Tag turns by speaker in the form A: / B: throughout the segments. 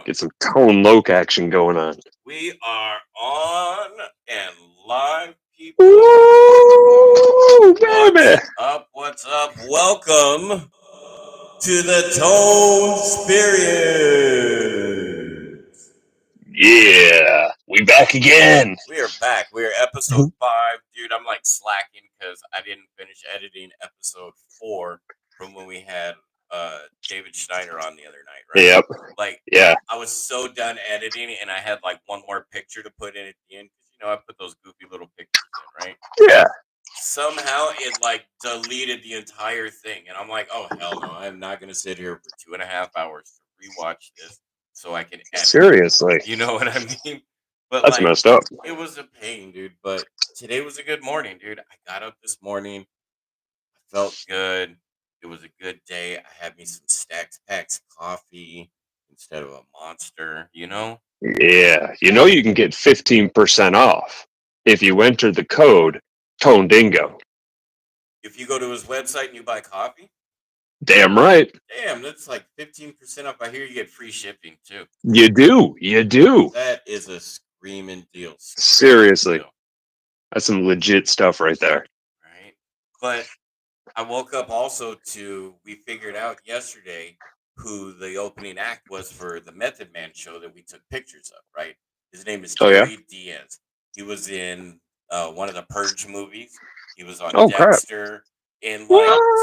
A: Get some tone loc action going on.
B: We are on and live, people.
A: Woo, baby!
B: What's up? Welcome to the ToneSperience.
A: Yeah, we back again.
B: We are back. We are episode 5. Dude, I'm like slacking because I didn't finish editing episode 4 from when we had David Schneider on the other night, right?
A: Yep.
B: Like,
A: Yeah.
B: I was so done editing, and I had like one more picture to put in at the end because I put those goofy little pictures in, right?
A: Yeah.
B: Somehow it like deleted the entire thing, and I'm like, oh hell no! I'm not gonna sit here for 2.5 hours to rewatch this so I can edit.
A: Seriously.
B: You know what I mean? But
A: that's
B: like,
A: messed up.
B: It was a pain, dude. But today was a good morning, dude. I got up this morning. I felt good. It was a good day. I had me some Stacks Packs coffee instead of a Monster,
A: Yeah. You can get 15% off if you enter the code Tone Dingo.
B: If you go to his website and you buy coffee?
A: Damn right.
B: Damn, that's like 15% off. I hear you get free shipping too.
A: You do.
B: That is a screaming deal.
A: Seriously. That's some legit stuff right there.
B: Right. But I woke up also we figured out yesterday who the opening act was for the Method Man show that we took pictures of, right? His name is Terry Diaz. He was in one of the Purge movies. He was on Dexter.
A: Crap.
B: And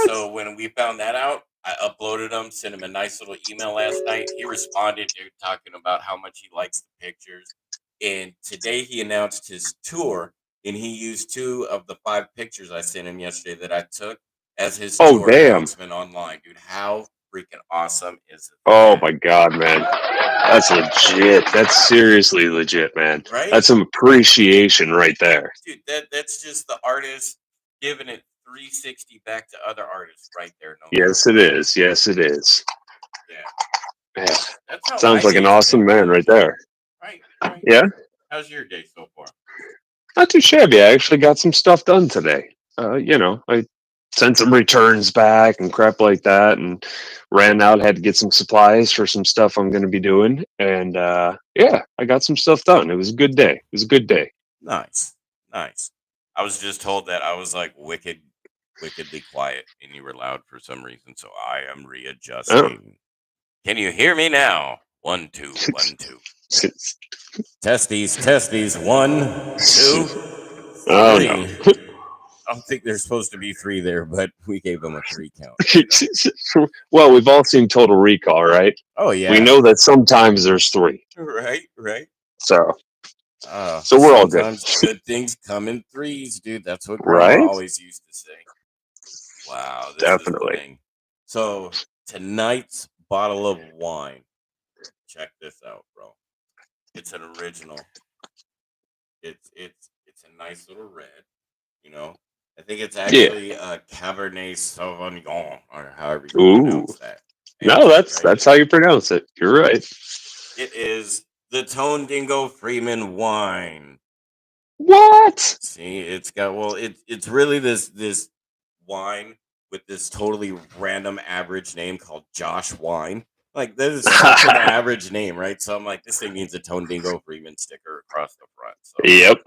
B: so when we found that out, I uploaded him, sent him a nice little email last night. He responded, dude, talking about how much he likes the pictures. And today he announced his tour, and he used 2 of the 5 pictures I sent him yesterday that I took as his tour announcement online, dude. How freaking awesome is it?
A: Oh my god, man. That's legit. That's seriously legit, man.
B: Right?
A: That's some appreciation right there.
B: Dude, that's just the artist giving it 360 back to other artists right there.
A: Yes, it is. Yes, it is.
B: Yeah.
A: That's how sounds like an awesome man right there.
B: Right.
A: Yeah?
B: How's your day so far?
A: Not too shabby. I actually got some stuff done today. I sent some returns back and crap like that, and ran out, had to get some supplies for some stuff I'm going to be doing. And I got some stuff done. It was a good day.
B: Nice. I was just told that I was like wickedly quiet and you were loud for some reason, so I am readjusting. Oh. Can you hear me now? 1 2 1 2. Testes 1 2 3. Oh, no. I don't think there's supposed to be 3 there, but we gave them a 3 count.
A: Well, we've all seen Total Recall, right?
B: Oh yeah.
A: We know that sometimes there's 3.
B: Right.
A: So we're all good.
B: Good things come in 3s, dude. That's what Grandma always used to say. Wow, definitely. So tonight's bottle of wine. Check this out, bro. It's an original. It's a nice little red. I think it's actually a Cabernet Sauvignon, or however you pronounce that.
A: No, that's how you pronounce it. You're right.
B: It is the Tone Dingo Freeman wine.
A: What?
B: See, it's really this wine with this totally random average name called Josh Wine. Like, that is such an average name, right? So I'm like, this thing needs a Tone Dingo Freeman sticker across the front. So,
A: yep.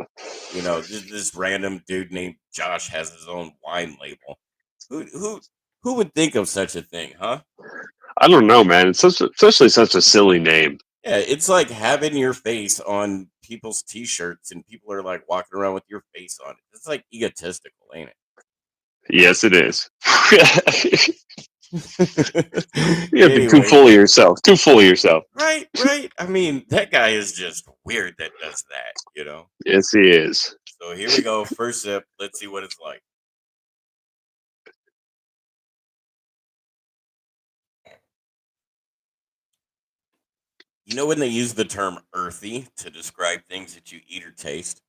B: This random dude named Josh has his own wine label. Who would think of such a thing, huh?
A: I don't know, man. It's especially such a silly name.
B: Yeah, it's like having your face on people's T-shirts, and people are like walking around with your face on it. It's like egotistical, ain't it?
A: Yes, it is. You have to be too full of yourself.
B: Right. I mean, that guy is just weird that does that,
A: Yes, he is.
B: So here we go. First sip. Let's see what it's like. You know when they use the term earthy to describe things that you eat or taste?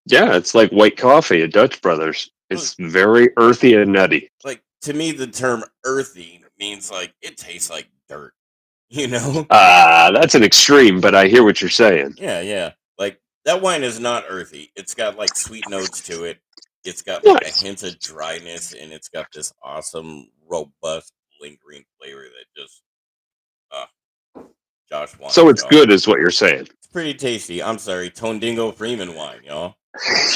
A: Yeah, it's like white coffee at Dutch Brothers. It's very earthy and nutty.
B: Like, to me, the term earthy means like it tastes like dirt,
A: That's an extreme, but I hear what you're saying.
B: Yeah. Like, that wine is not earthy. It's got like sweet notes to it. It's got like a hint of dryness, and it's got this awesome, robust, lingering flavor that just Josh wines,
A: So it's
B: y'all.
A: good, is what you're saying.
B: It's pretty tasty. I'm sorry, Tondingo Freeman wine, y'all.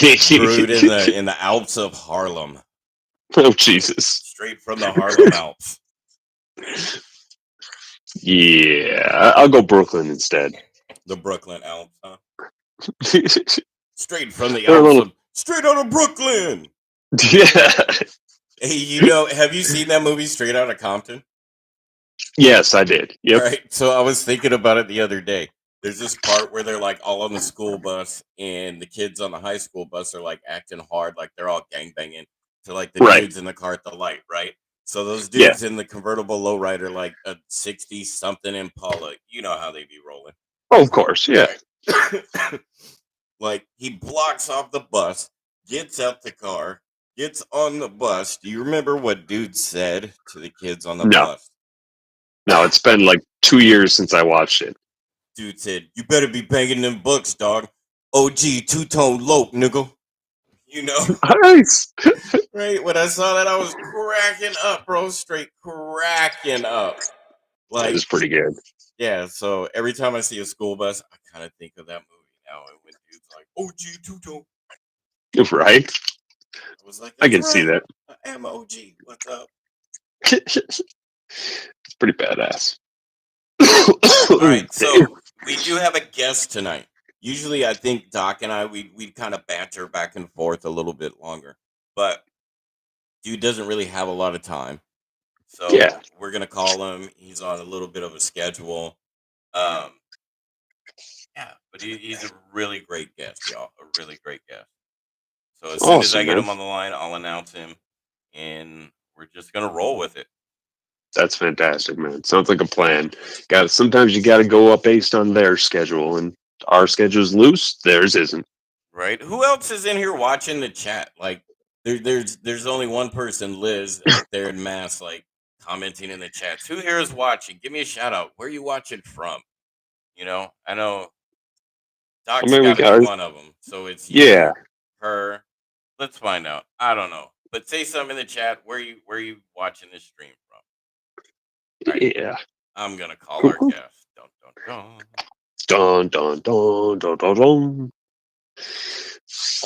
B: Brewed in the Alps of Harlem.
A: Oh, Jesus.
B: Straight from the Harlem Alps.
A: Yeah, I'll go Brooklyn instead.
B: The Brooklyn Alps, huh?
A: They're
B: Straight from the
A: a
B: Alps
A: little.
B: of straight out of Brooklyn.
A: Yeah.
B: Hey, have you seen that movie Straight Outta Compton?
A: Yes, I did. Yep.
B: Right. So I was thinking about it the other day. There's this part where they're like all on the school bus, and the kids on the high school bus are like acting hard, like they're all gangbanging to like the
A: Right.
B: dudes in the car at the light, right? So those
A: Yeah.
B: dudes in the convertible lowrider, like a 60 something Impala, you know how they be rolling.
A: Oh, of course. Yeah.
B: Right. Like he blocks off the bus, gets out the car, gets on the bus. Do you remember what dude said to the kids on the
A: No.
B: bus?
A: No, it's been like 2 years since I watched it.
B: Dude said, "You better be banging them books, dog. OG two-tone lope, nigga." You know,
A: Nice.
B: right? When I saw that, I was cracking up, bro. Straight cracking up.
A: That
B: Like,
A: is pretty good.
B: yeah. So every time I see a school bus, I kind of think of that movie now. And when dude's like, "OG two-tone,"
A: Right.
B: I was like,
A: I
B: "That's
A: can see
B: right.
A: that.
B: I am OG. What's up?"
A: It's pretty badass.
B: All right, so we do have a guest tonight. Usually, I think Doc and I we kind of banter back and forth a little bit longer, but dude doesn't really have a lot of time,
A: Yeah.
B: so we're gonna call him. He's on a little bit of a schedule. Um, yeah, but he's a really great guest, y'all. A really great guest. So as soon as I
A: Awesome,
B: get
A: man.
B: him on the line, I'll announce him, and we're just gonna roll with it.
A: That's fantastic, man. Sounds like a plan. Got sometimes you got to go up based on their schedule, and our schedule's loose. Theirs isn't.
B: Right? Who else is in here watching the chat? Like, there's only one person, Liz, up there in Mass, like commenting in the chats. Who here is watching? Give me a shout out. Where are you watching from? I know
A: I
B: Doc's
A: mean, we
B: got to
A: got
B: be
A: ours.
B: one of them. So it's
A: Yeah.
B: you, her. Let's find out. I don't know, but say something in the chat. Where you watching this stream from? All right,
A: Yeah.
B: I'm gonna call
A: Cool,
B: our
A: cool.
B: guest. Dun dun dun.
A: Dun dun dun dun dun dun.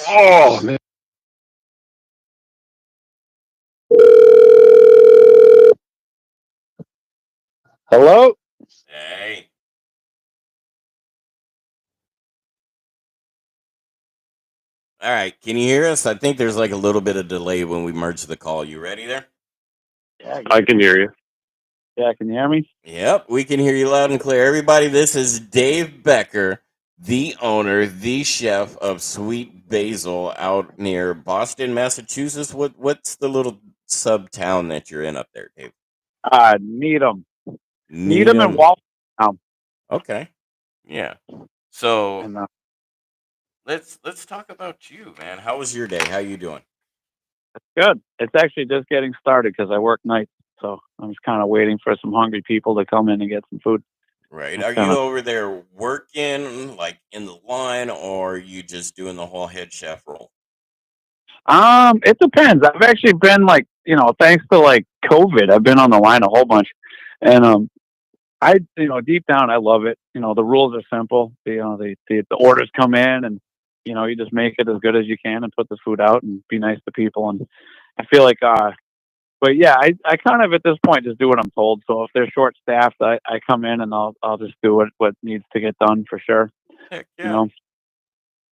A: Oh man. Hello.
B: Hey. All right, can you hear us? I think there's like a little bit of delay when we merge the call. You ready there?
C: Yeah,
A: I can hear you.
C: yeah. Can you hear me?
B: Yep, we can hear you loud and clear. Everybody, this is Dave Becker, the owner, the chef of Sweet Basil out near Boston, Massachusetts. What's the little sub town that you're in up there, Dave?
C: Needham, and
B: Needham.
C: Waltham.
B: Okay. Yeah. So
C: And
B: let's talk about you, man. How was your day? How you doing?
C: good. It's actually just getting started because I work nights, so I'm just kind of waiting for some hungry people to come in and get some food.
B: Right.
C: That's
B: Are
C: kind
B: you
C: of.
B: over there working like in the line, or are you just doing the whole head chef role?
C: It depends. I've actually been like, thanks to like COVID, I've been on the line a whole bunch, and deep down, I love it. The rules are simple. The orders come in, and you just make it as good as you can and put the food out and be nice to people. And I feel like, but yeah, I kind of at this point just do what I'm told. So if they're short staffed, I come in and I'll just do what needs to get done for sure.
B: Heck
C: You
B: yeah.
C: know.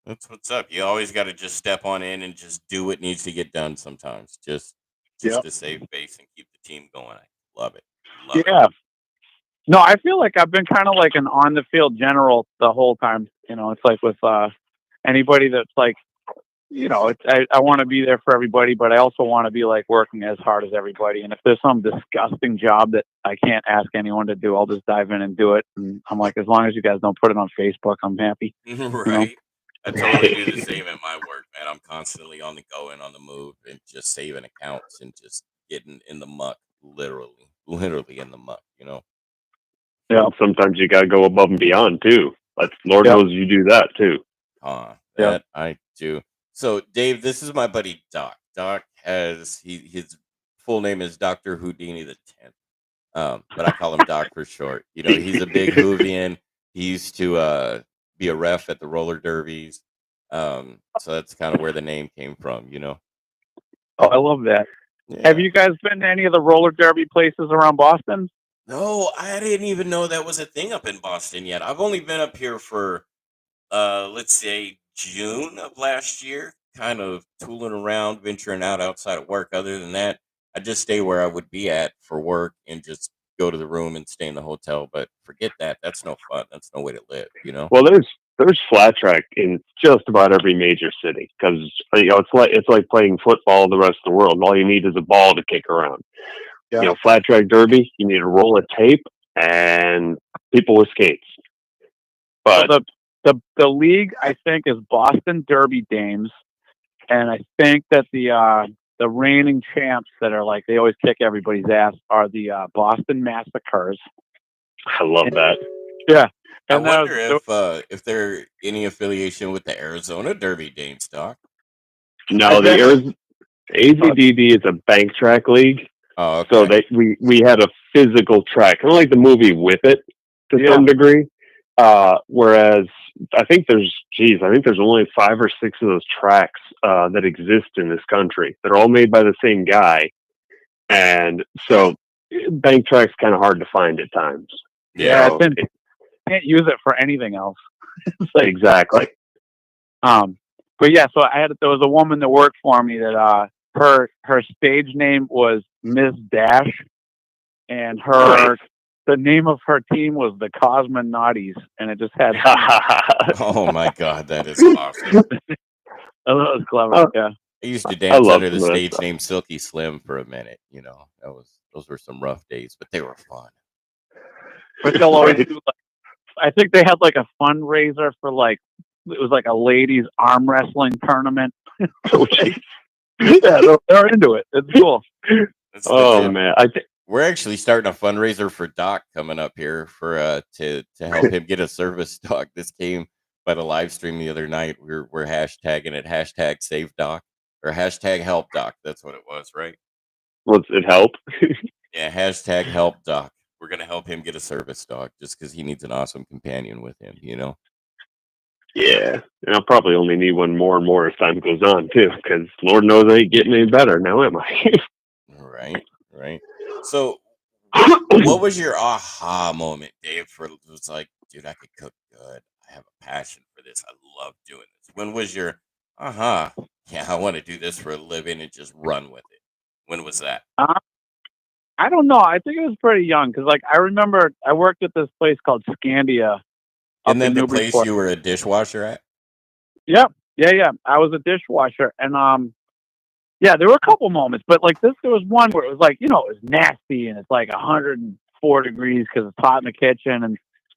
B: That's what's up. You always got to just step on in and just do what needs to get done sometimes, just
C: Yep.
B: to save face and keep the team going. I love it. Love
C: Yeah. No, I feel like I've been kind of like an on the field general the whole time. It's like with anybody that's like, I want to be there for everybody, but I also want to be like working as hard as everybody. And if there's some disgusting job that I can't ask anyone to do, I'll just dive in and do it. And I'm like, as long as you guys don't put it on Facebook, I'm happy.
B: it. Right. I totally do the same at my work, man. I'm constantly on the go and on the move and just saving accounts and just getting in the muck, literally in the muck.
C: Yeah.
A: Sometimes you got to go above and beyond too. But Lord
C: Yep.
A: knows you do that too.
B: That I do. So, Dave, this is my buddy Doc. Doc his full name is Dr. Houdini the 10th. But I call him Doc for short. He's a big Hoovian. He used to be a ref at the roller derbies. So that's kind of where the name came from.
C: Oh, I love that.
B: Yeah.
C: Have you guys been to any of the roller derby places around Boston?
B: No, I didn't even know that was a thing up in Boston yet. I've only been up here for, let's say, June of last year, kind of tooling around, venturing out outside of work. Other than that, I just stay where I would be at for work and just go to the room and stay in the hotel. But forget that. That's no fun. That's no way to live.
A: Well, there's flat track in just about every major city because it's like playing football the rest of the world. All you need is a ball to kick around.
C: Yeah.
A: Flat track derby, you need a roll of tape and people with skates. But
C: the league, I think, is Boston Derby Dames, and I think that the reigning champs that are like they always kick everybody's ass are the Boston Massacres.
A: I love that.
C: Yeah.
B: I wonder if they're any affiliation with the Arizona Derby Dames, Doc.
A: No, the AZDD is a bank track league.
B: Oh, okay.
A: So we had a physical track, kind of like the movie Whip It to some degree. Whereas I think there's only 5 or 6 of those tracks that exist in this country. They're all made by the same guy, and so bank track's kind of hard to find at times.
C: Yeah, can't use it for anything else.
A: Exactly.
C: But yeah, so there was a woman that worked for me that her stage name was Ms. Dash, and the name of her team was the Cosmonauties, and it just had.
B: Oh my God, that is awesome!
C: That was clever. Yeah,
B: I used to dance under the stage name Silky Slim for a minute. Those were some rough days, but they were fun.
C: But they'll always do. I think they had like a fundraiser for it was like a ladies arm wrestling tournament.
A: Oh, jeez.
C: Yeah, they're into it. It's cool.
A: Man,
B: we're actually starting a fundraiser for Doc coming up here for to help him get a service dog. This came by the live stream the other night. We're hashtagging it #SaveDoc or #HelpDoc. That's what it was, right?
A: Was it help?
B: Yeah, #HelpDoc. We're gonna help him get a service dog just because he needs an awesome companion with him.
A: Yeah, and I'll probably only need one more and more as time goes on too, because Lord knows I ain't getting any better now, am I?
B: Right. So, what was your aha moment, Dave? It was like, dude, I could cook good. I have a passion for this. I love doing this. When was your aha? Yeah, I want to do this for a living and just run with it. When was that?
C: I don't know. I think it was pretty young because, I remember I worked at this place called Scandia.
B: And then the place you were a dishwasher at?
C: Yep. Yeah. I was a dishwasher, and there were a couple moments, but there was one where it was it was nasty, and it's 104 degrees because it's hot in the kitchen, and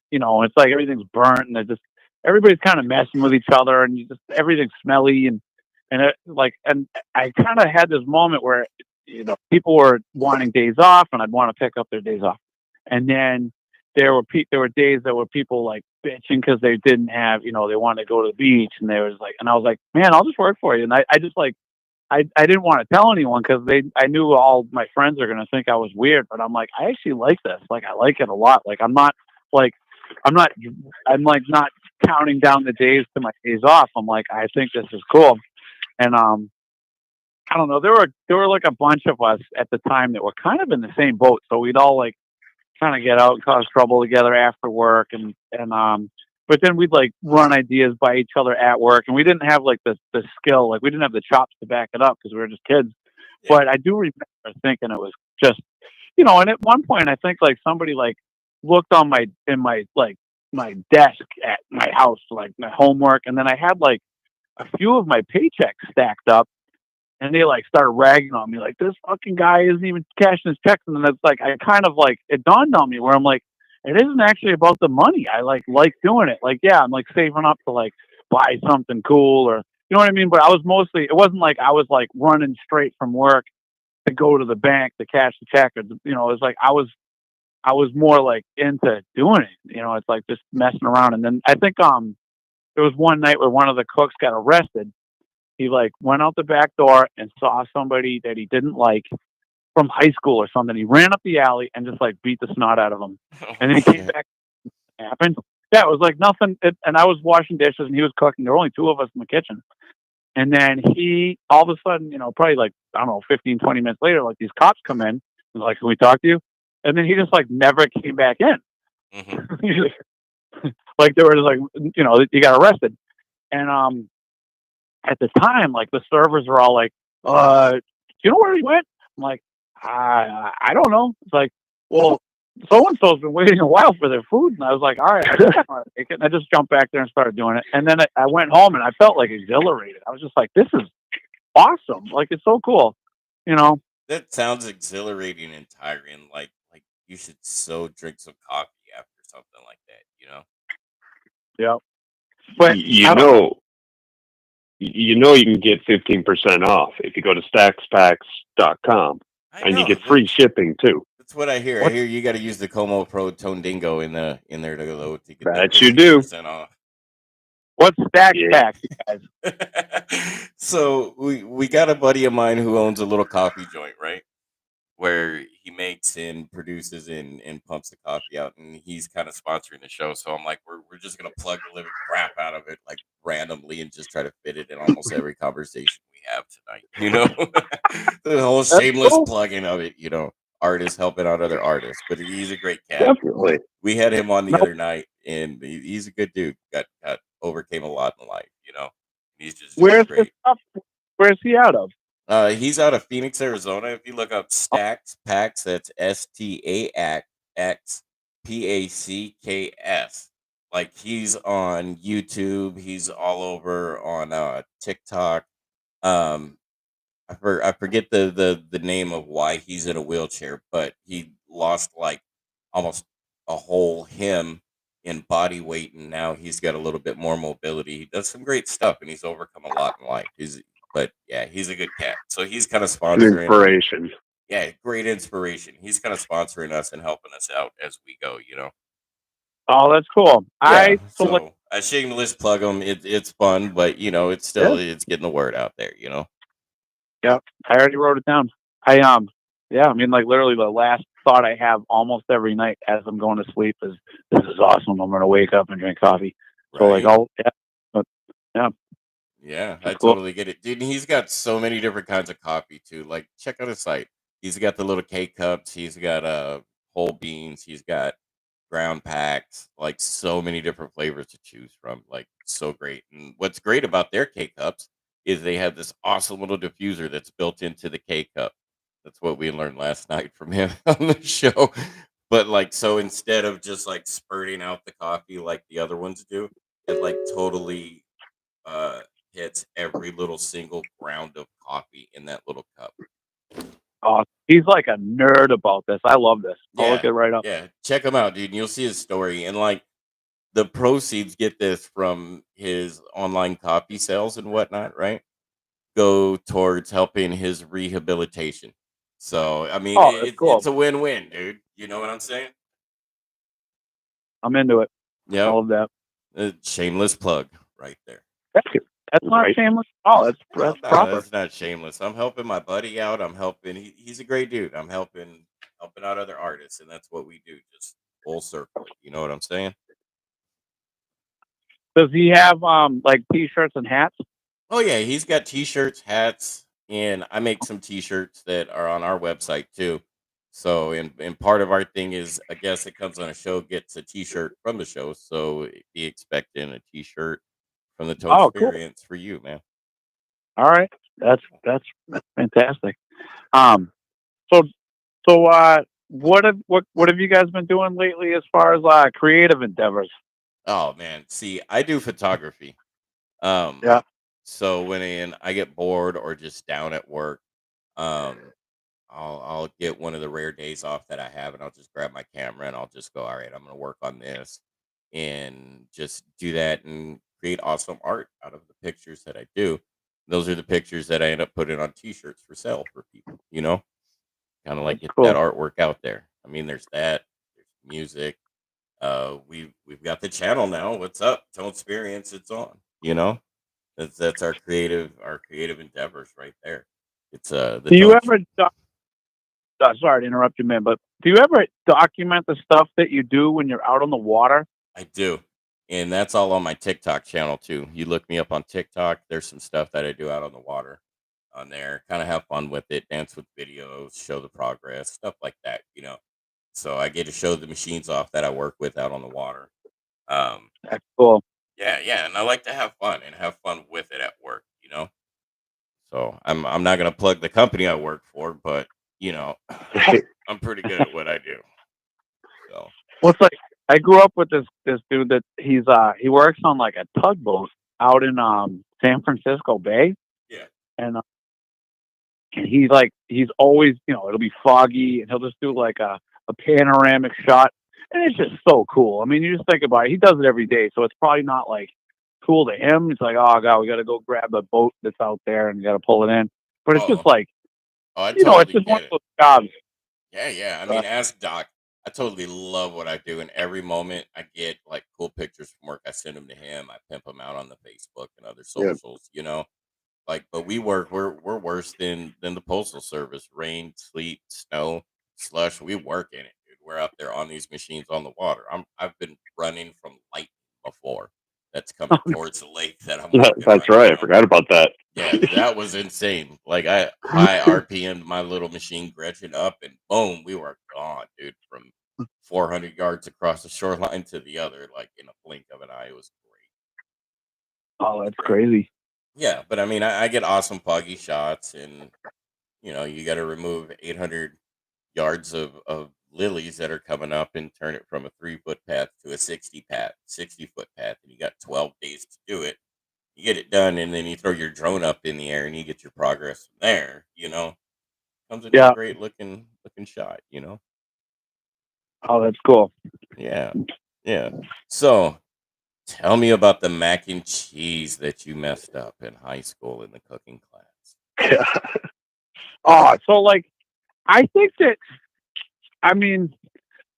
C: it's everything's burnt, and everybody's kind of messing with each other, and everything's smelly, and I kind of had this moment where people were wanting days off, and I'd want to pick up their days off, and then there were days that were people bitching because they didn't have they wanted to go to the beach, and and I was like, man, I'll just work for you, and I just I didn't want to tell anyone because I knew all my friends are gonna think I was weird, but I'm like, I actually like this, I like it a lot, I'm not not counting down the days to my days off. I'm like, I think this is cool, and I don't know, there were a bunch of us at the time that were kind of in the same boat, so we'd all kind of get out and cause trouble together after work, and but then we'd run ideas by each other at work, and we didn't have the skill, we didn't have the chops to back it up because we were just kids. Yeah. But I do remember thinking it was just and at one point I think somebody looked on my desk at my house, my homework, and then I had a few of my paychecks stacked up. And they started ragging on me, this fucking guy isn't even cashing his checks. And then it's I kind of it dawned on me where I'm it isn't actually about the money. I like doing it. I'm saving up to buy something cool, or you know what I mean? But I was it wasn't I was running straight from work to go to the bank to cash the check, or it was I was more into doing it. It's just messing around. And then I think there was one night where one of the cooks got arrested. He went out the back door and saw somebody that he didn't like, from high school or something. He ran up the alley and just like beat the snot out of him,
B: Oh,
C: and then he came
B: shit.
C: back. Happened. Yeah, it was like nothing. And I was washing dishes and he was cooking. There were only two of us in the kitchen. And then he, all of a sudden, probably like, I don't know, 15, 20 minutes later, like these cops come in and like, can we talk to you? And then he just like never came back in.
B: Mm-hmm.
C: Like there was like, he got arrested. And at the time, like the servers were all like, do you know where he went? I'm like, I don't know. It's like, well, so-and-so's been waiting a while for their food. And I was like, all right, I think I want to take it. And I just jumped back there and started doing it. And then I went home and I felt like exhilarated. I was just like, this is awesome. Like, it's so cool.
B: That sounds exhilarating and tiring. Like you should so drink some coffee after something like that.
C: Yeah. But
A: you can get 15% off if you go to stackspacks.com and you get free shipping too.
B: That's what I hear. I hear you got to use the Como Pro Tone Dingo in there to get
A: that you do.
B: 15% off.
C: What's Stack Pack, guys?
B: So we got a buddy of mine who owns a little coffee joint, right? Where he makes and produces and pumps the coffee out, and he's kind of sponsoring the show. So I'm like, we're just gonna plug the living crap out of it like randomly and just try to fit it in almost every conversation we have tonight. The whole shameless plugging of it, artists helping out other artists. But he's a great cat.
A: Definitely.
B: We had him on the other night, and he's a good dude. Got overcame a lot in life, He's just great.
C: Where's he out of?
B: He's out of Phoenix, Arizona. If you look up Stacks Packs, that's STAXPACKS. Like he's on YouTube. He's all over on TikTok. I forget the name of why he's in a wheelchair, but he lost like almost a whole him in body weight, and now he's got a little bit more mobility. He does some great stuff, and he's overcome a lot in life. But yeah, he's a good cat. So he's kind of sponsoring.
A: Inspiration.
B: Yeah, great inspiration. He's kind of sponsoring us and helping us out as we go.
C: Oh, that's cool.
B: Yeah, I shameless plug him. It's fun, but it's still it's getting the word out there.
C: Yeah, I already wrote it down. I mean, like literally the last thought I have almost every night as I'm going to sleep is, this is awesome. I'm going to wake up and drink coffee. So like,
B: yeah, I totally get it, dude. He's got so many different kinds of coffee too. Like, check out his site. He's got the little K cups. He's got whole beans. He's got ground packs. Like, so many different flavors to choose from. Like, so great. And what's great about their K cups is they have this awesome little diffuser that's built into the K cup. That's what we learned last night from him on the show. But like, so instead of just like spurting out the coffee like the other ones do, it like totally hits every little single ground of coffee in that little cup.
C: Oh, he's like a nerd about this. I love this. I'll look it right up.
B: Yeah, check him out, dude. And you'll see his story. And like the proceeds, get this, from his online coffee sales and whatnot, right? Go towards helping his rehabilitation. So I mean,
C: cool.
B: It's a win-win, dude. You know what I'm saying?
C: I'm into it.
B: Yeah,
C: all of that.
B: Shameless plug right there.
C: That's not shameless. Oh, that's proper.
B: That's not shameless. I'm helping my buddy out. I'm helping. He's a great dude. I'm helping out other artists, and that's what we do. Just full circle. You know what I'm saying?
C: Does he have like t-shirts and hats?
B: Oh yeah, he's got t-shirts, hats, and I make some t-shirts that are on our website too. So, and part of our thing is, I guess it comes on a show, gets a t-shirt from the show. So be expecting a t-shirt from the ToneSperience for you, man.
C: All right. That's fantastic. So what have you guys been doing lately as far as creative endeavors?
B: Oh man, see, I do photography.
C: Yeah.
B: So when I get bored or just down at work, I'll get one of the rare days off that I have, and I'll just grab my camera and I'll just go, all right, I'm gonna work on this, and just do that and create awesome art out of the pictures that I do. Those are the pictures that I end up putting on t-shirts for sale for people, kind of like get that artwork out there. I mean, there's that, there's music. We've got the channel now. What's up? ToneSperience, it's on, that's our creative endeavors right there. It's
C: sorry to interrupt you, man, but do you ever document the stuff that you do when you're out on the water?
B: I do. And that's all on my TikTok channel too. You look me up on TikTok, there's some stuff that I do out on the water on there. Kind of have fun with it, dance with videos, show the progress, stuff like that. So I get to show the machines off that I work with out on the water. Um,
C: That's cool.
B: yeah, and I like to have fun and have fun with it at work. So I'm not gonna plug the company I work for, but I'm pretty good at what I do. So
C: Well, it's like I grew up with this dude that he works on like a tugboat out in San Francisco Bay,
B: yeah.
C: and he's always, it'll be foggy, and he'll just do like a panoramic shot, and it's just so cool. I mean, you just think about it. He does it every day, so it's probably not like cool to him. It's like, oh god, we got to go grab the boat that's out there and we got to pull it in. But it's just like,
B: I
C: it's
B: totally
C: just one
B: get
C: of
B: it.
C: those jobs.
B: Yeah. I mean, ask Doc. I totally love what I do, and every moment I get like cool pictures from work, I send them to him. I pimp them out on the Facebook and other socials. Like, but we're worse than the postal service. Rain, sleet, snow, slush. We work in it, dude. We're out there on these machines on the water. I've been running from lightning before. That's coming towards the lake that I'm working
A: That's
B: on.
A: right. I forgot about that.
B: Yeah, that was insane. Like I high RPM my little machine Gretchen up, and boom, we were gone, dude. From 400 yards across the shoreline to the other, like in a blink of an eye. It was great.
C: Oh, that's crazy.
B: Yeah, but I mean, I get awesome foggy shots, and you got to remove 800 yards of lilies that are coming up and turn it from a 3-foot path to a 60-foot path, and you got 12 days to do it. You get it done, and then you throw your drone up in the air, and you get your progress from there. Comes into a
C: Yeah.
B: great looking shot.
C: Oh, that's cool.
B: Yeah. So, tell me about the mac and cheese that you messed up in high school in the cooking class.
C: Oh, so like, I think that, I mean,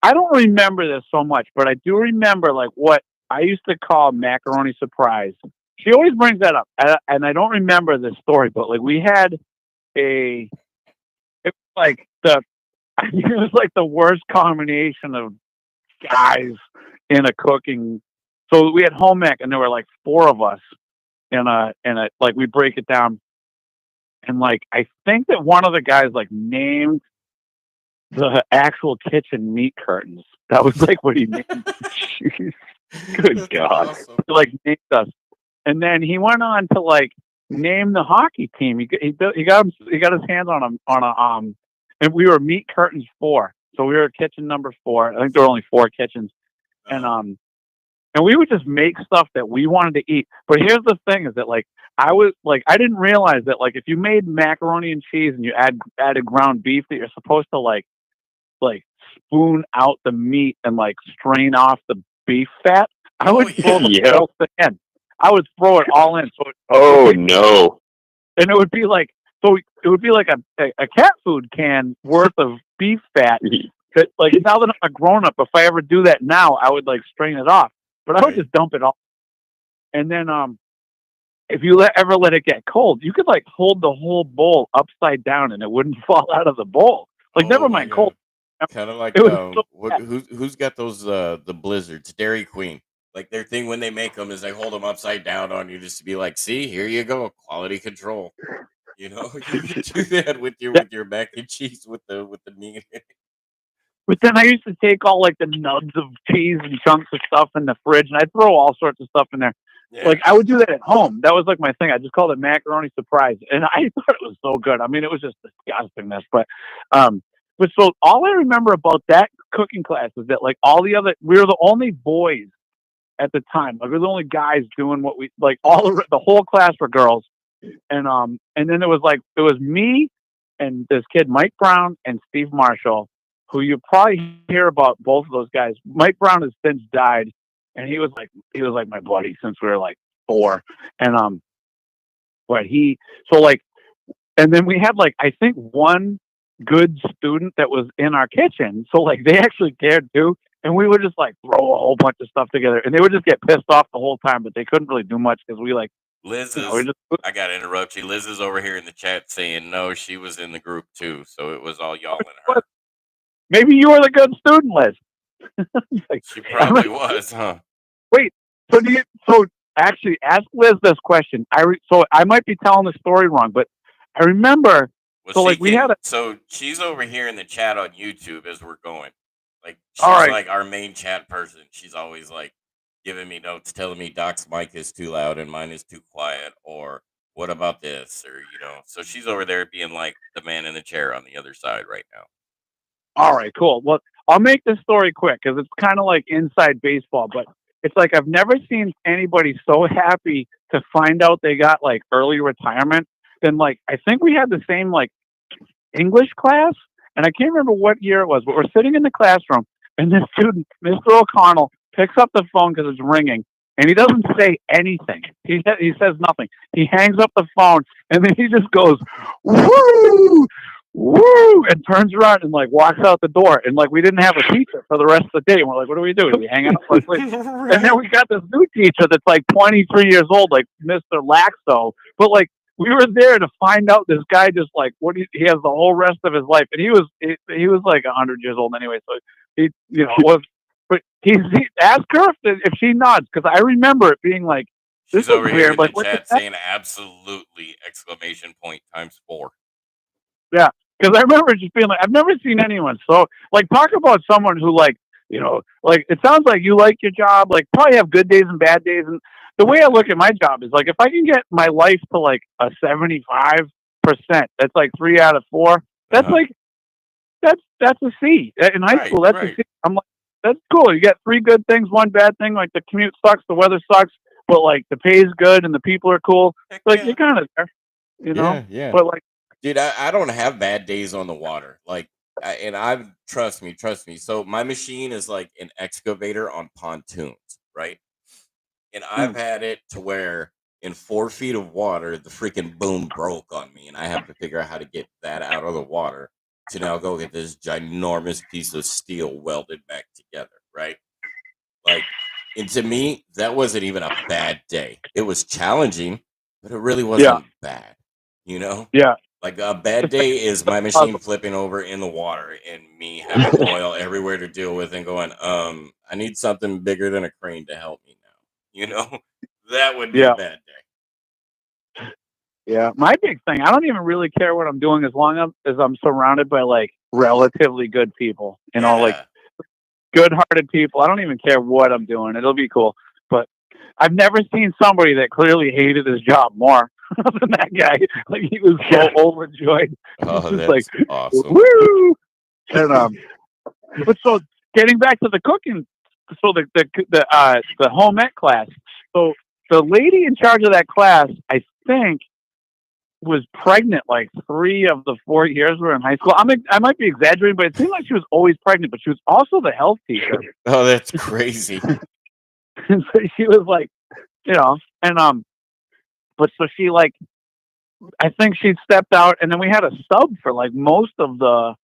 C: I don't remember this so much, but I do remember like what I used to call macaroni surprise. She always brings that up, and I don't remember this story, but like we had it was like I think it was like the worst combination of guys in a cooking. So we had home ec, and there were like 4 of us in a like we break it down, and like I think that one of the guys like named the actual kitchen meat curtains. That was like what he named. Good God.
B: Awesome.
C: He like named us. And then he went on to like name the hockey team. He got his hands on a and we were meat curtains 4. So we were kitchen number 4. I think there were only 4 kitchens. And we would just make stuff that we wanted to eat. But here's the thing is that like I didn't realize that like if you made macaroni and cheese and you added ground beef, that you're supposed to like spoon out the meat and like strain off the beef fat. I would throw the whole thing in. I would throw it all in. So
A: no!
C: And it would be like a cat food can worth of beef fat. That, like now that I'm a grown up, if I ever do that now, I would like strain it off. But I would just dump it all. And then if you ever let it get cold, you could like hold the whole bowl upside down and it wouldn't fall out of the bowl. Like never mind cold.
B: Kind of like who's got those the blizzards? Dairy Queen. Like their thing when they make them is they hold them upside down on you just to be like, see, here you go, quality control. You can do that with your mac and cheese with the meat.
C: But then I used to take all like the nubs of cheese and chunks of stuff in the fridge, and I'd throw all sorts of stuff in there. Yeah. Like I would do that at home. That was like my thing. I just called it macaroni surprise, and I thought it was so good. I mean, it was just disgustingness. But so all I remember about that cooking class is that like we were the only boys at the time. Like we were the only guys doing what we like. The whole class were girls, and then it was me and this kid Mike Brown and Steve Marshall, who you probably hear about both of those guys. Mike Brown has since died, and he was like my buddy since we were like 4. And and then we had like I think one good student that was in our kitchen, so like they actually cared too, and we would just like throw a whole bunch of stuff together, and they would just get pissed off the whole time, but they couldn't really do much because we like
B: Liz
C: You know,
B: is. I gotta interrupt you. Liz is over here in the chat saying no, she was in the group too, so it was all y'all and her.
C: Maybe you were the good student, Liz. Like,
B: she probably was, huh?
C: Wait, so actually ask Liz this question. So I might be telling the story wrong, but I remember.
B: Well,
C: we had
B: so she's over here in the chat on YouTube as we're going. Like
C: all
B: she's
C: right.
B: like our main chat person. She's always like giving me notes, telling me Doc's mic is too loud and mine is too quiet, or what about this, or So she's over there being like the man in the chair on the other side right now.
C: All right, cool. Well, I'll make this story quick because it's kind of like inside baseball, but it's like I've never seen anybody so happy to find out they got like early retirement than like I think we had the same like English class, and I can't remember what year it was, but we're sitting in the classroom, and this student, Mr. O'Connell, picks up the phone because it's ringing, and he doesn't say anything. He says nothing. He hangs up the phone, and then he just goes, woo, woo, and turns around and like walks out the door. And like we didn't have a teacher for the rest of the day. And we're like, what do we do? Do we hang out? And then we got this new teacher that's like 23 years old, like Mr. Laxo. But like we were there to find out this guy just like he has the whole rest of his life, and he was like 100 years old anyway. So he was. But he ask her if she nods, because I remember it being like,
B: she's over here in the chat saying absolutely exclamation point ×4.
C: Yeah, because I remember just being like, I've never seen anyone so like talk about someone who like like it sounds like you like your job, like probably have good days and bad days. And the way I look at my job is like if I can get my life to like a 75%, that's like 3 out of 4. That's like that's a C in high school. That's a C. I'm like, that's cool. You get 3 good things, 1 bad thing. Like the commute sucks, the weather sucks, but like the pay's good and the people are cool. Like you're kind of there,
B: Yeah.
C: But like,
B: dude, I don't have bad days on the water. Like, trust me. So my machine is like an excavator on pontoons, right? And I've had it to where in 4 feet of water, the freaking boom broke on me, and I have to figure out how to get that out of the water to now go get this ginormous piece of steel welded back together, right? Like, and to me, that wasn't even a bad day. It was challenging, but it really wasn't bad,
C: Yeah.
B: Like a bad day is my machine flipping over in the water and me having oil everywhere to deal with and going, I need something bigger than a crane to help me now. That would be a bad day.
C: Yeah, my big thing, I don't even really care what I'm doing as long as I'm surrounded by like relatively good people, like good-hearted people. I don't even care what I'm doing. It'll be cool. But I've never seen somebody that clearly hated his job more than that guy. Like he was so overjoyed.
B: Oh, that's
C: like,
B: awesome.
C: Woo! And but so getting back to the cooking, so the home ec class. So the lady in charge of that class, I think, was pregnant like 3 of the 4 years we were in high school. I might be exaggerating, but it seemed like she was always pregnant. But she was also the health teacher.
B: Oh, that's crazy.
C: And so she was like, and but so she like, I think she stepped out, and then we had a sub for like most of the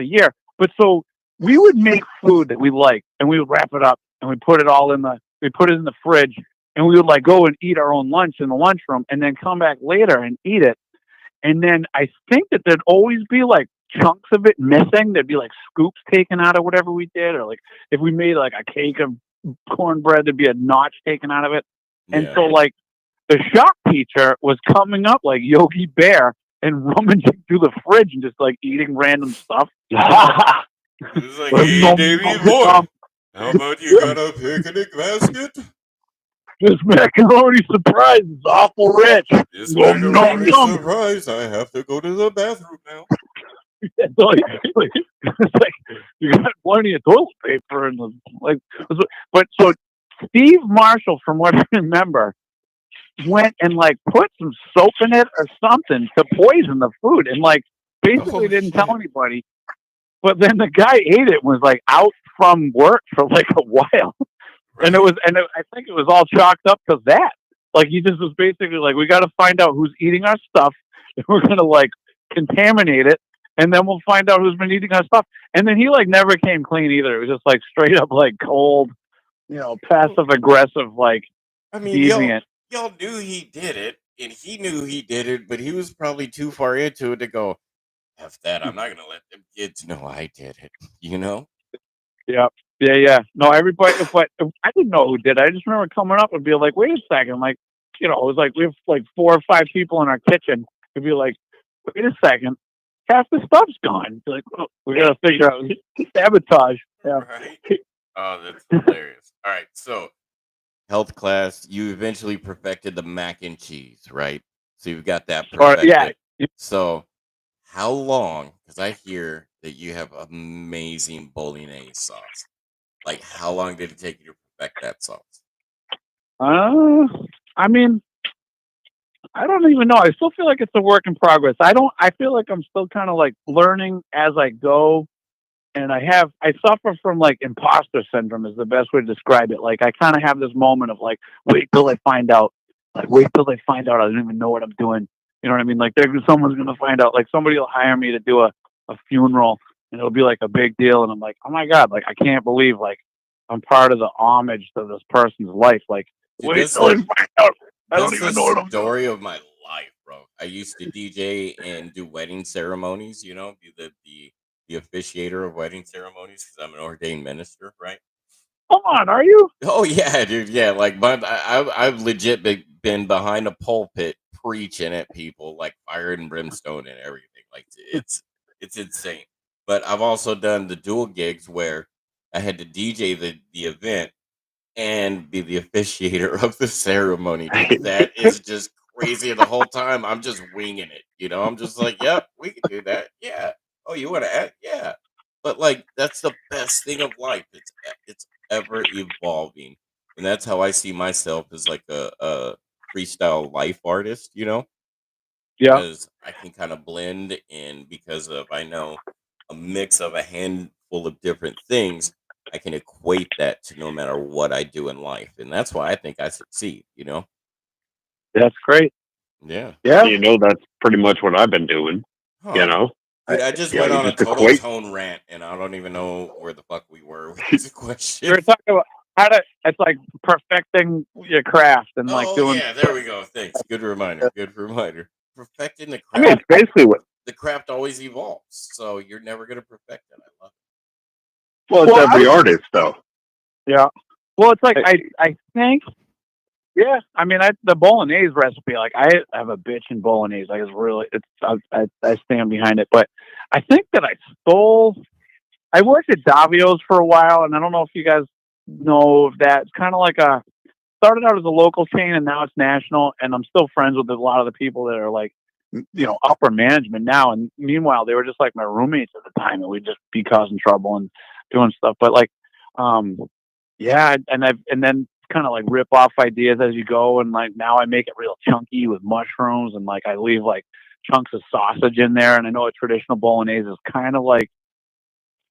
C: year. But so we would make food that we liked, and we would wrap it up, and we put it in the fridge. And we would like go and eat our own lunch in the lunchroom and then come back later and eat it. And then I think that there'd always be like chunks of it missing. There'd be like scoops taken out of whatever we did. Or like if we made like a cake of cornbread, there'd be a notch taken out of it. And so like the shop teacher was coming up like Yogi Bear and rummaging through the fridge and just like eating random stuff.
B: It's like, hey, Davey boy, how about you got a picnic basket?
C: This macaroni surprise is awful rich.
B: This macaroni surprise, I have to go to the bathroom now.
C: It's like you got plenty of toilet paper and but so Steve Marshall, from what I remember, went and like put some soap in it or something to poison the food, and like basically didn't tell anybody. But then the guy ate it and was like out from work for like a while. And I think it was all chalked up to that. Like he just was basically like, we got to find out who's eating our stuff, and we're gonna like contaminate it, and then we'll find out who's been eating our stuff. And then he like never came clean either. It was just like straight up like cold, passive aggressive, like deviant.
B: y'all knew he did it, and he knew he did it, but he was probably too far into it to go, F that. I'm not gonna let them kids know I did it. You know?
C: Yeah. Yeah. No, everybody, but I didn't know who did it. I just remember coming up and being like, wait a second. Like, it was like we have like 4 or 5 people in our kitchen. It'd be like, wait a second. Half the stuff's gone. Like, oh, we got to figure out sabotage. Yeah.
B: Right? Oh, that's hilarious. All right. So, health class, you eventually perfected the mac and cheese, right? So, you've got that perfected.
C: Yeah.
B: So, how long? Because I hear that you have amazing bolognese sauce. Like, how long did it take you to perfect that sauce?
C: I mean, I don't even know. I still feel like it's a work in progress. I feel like I'm still kind of like learning as I go. And I suffer from like imposter syndrome is the best way to describe it. Like I kind of have this moment of like, wait till they find out. Like, wait till they find out I don't even know what I'm doing. You know what I mean? Like someone's going to find out, like somebody will hire me to do a funeral and it'll be like a big deal. And I'm like, oh my God, like I can't believe like I'm part of the homage to this person's life. Like,
B: Dude,
C: wait till they find out. I don't
B: that's the
C: even know what I'm doing.
B: story of my life, bro. I used to DJ and do wedding ceremonies, be the officiator of wedding ceremonies because I'm an ordained minister, right?
C: Come on, are you?
B: Oh yeah, dude. Yeah, like I've legit been behind a pulpit preaching at people like fire and brimstone and everything. Like it's insane. But I've also done the dual gigs where I had to DJ the event and be the officiator of the ceremony, dude. That is just crazy. And the whole time I'm just winging it. I'm just like, yep, we can do that. Yeah. Oh, you want to add? Yeah. But like, that's the best thing of life. It's ever evolving, and that's how I see myself as like a freestyle life artist.
C: Yeah.
B: Because I can kind of blend in because of I know a mix of a handful of different things. I can equate that to no matter what I do in life, and that's why I think I succeed.
C: That's great.
B: Yeah.
C: Yeah.
A: That's pretty much what I've been doing.
B: Huh. Dude, I just went on a total tone rant, and I don't even know where the fuck we were with this question.
C: We were talking about it's like perfecting your craft and like doing.
B: Yeah, there we go. Thanks. Good reminder. Good reminder. Perfecting the craft.
A: I mean, it's basically what
B: the craft always evolves, so you're never going to perfect it. I love it.
A: Well, it's every artist, though.
C: Yeah. Well, it's like I think. Yeah, I mean, the bolognese recipe. Like, I have a bitch in bolognese. Like, I stand behind it. But I think that I worked at Davio's for a while, and I don't know if you guys know of that. It's kind of like started out as a local chain, and now it's national. And I'm still friends with a lot of the people that are like, upper management now. And meanwhile, they were just like my roommates at the time, and we'd just be causing trouble and doing stuff. But like, yeah, and then kind of like rip off ideas as you go, and like now I make it real chunky with mushrooms, and like I leave like chunks of sausage in there. And I know a traditional bolognese is kind of like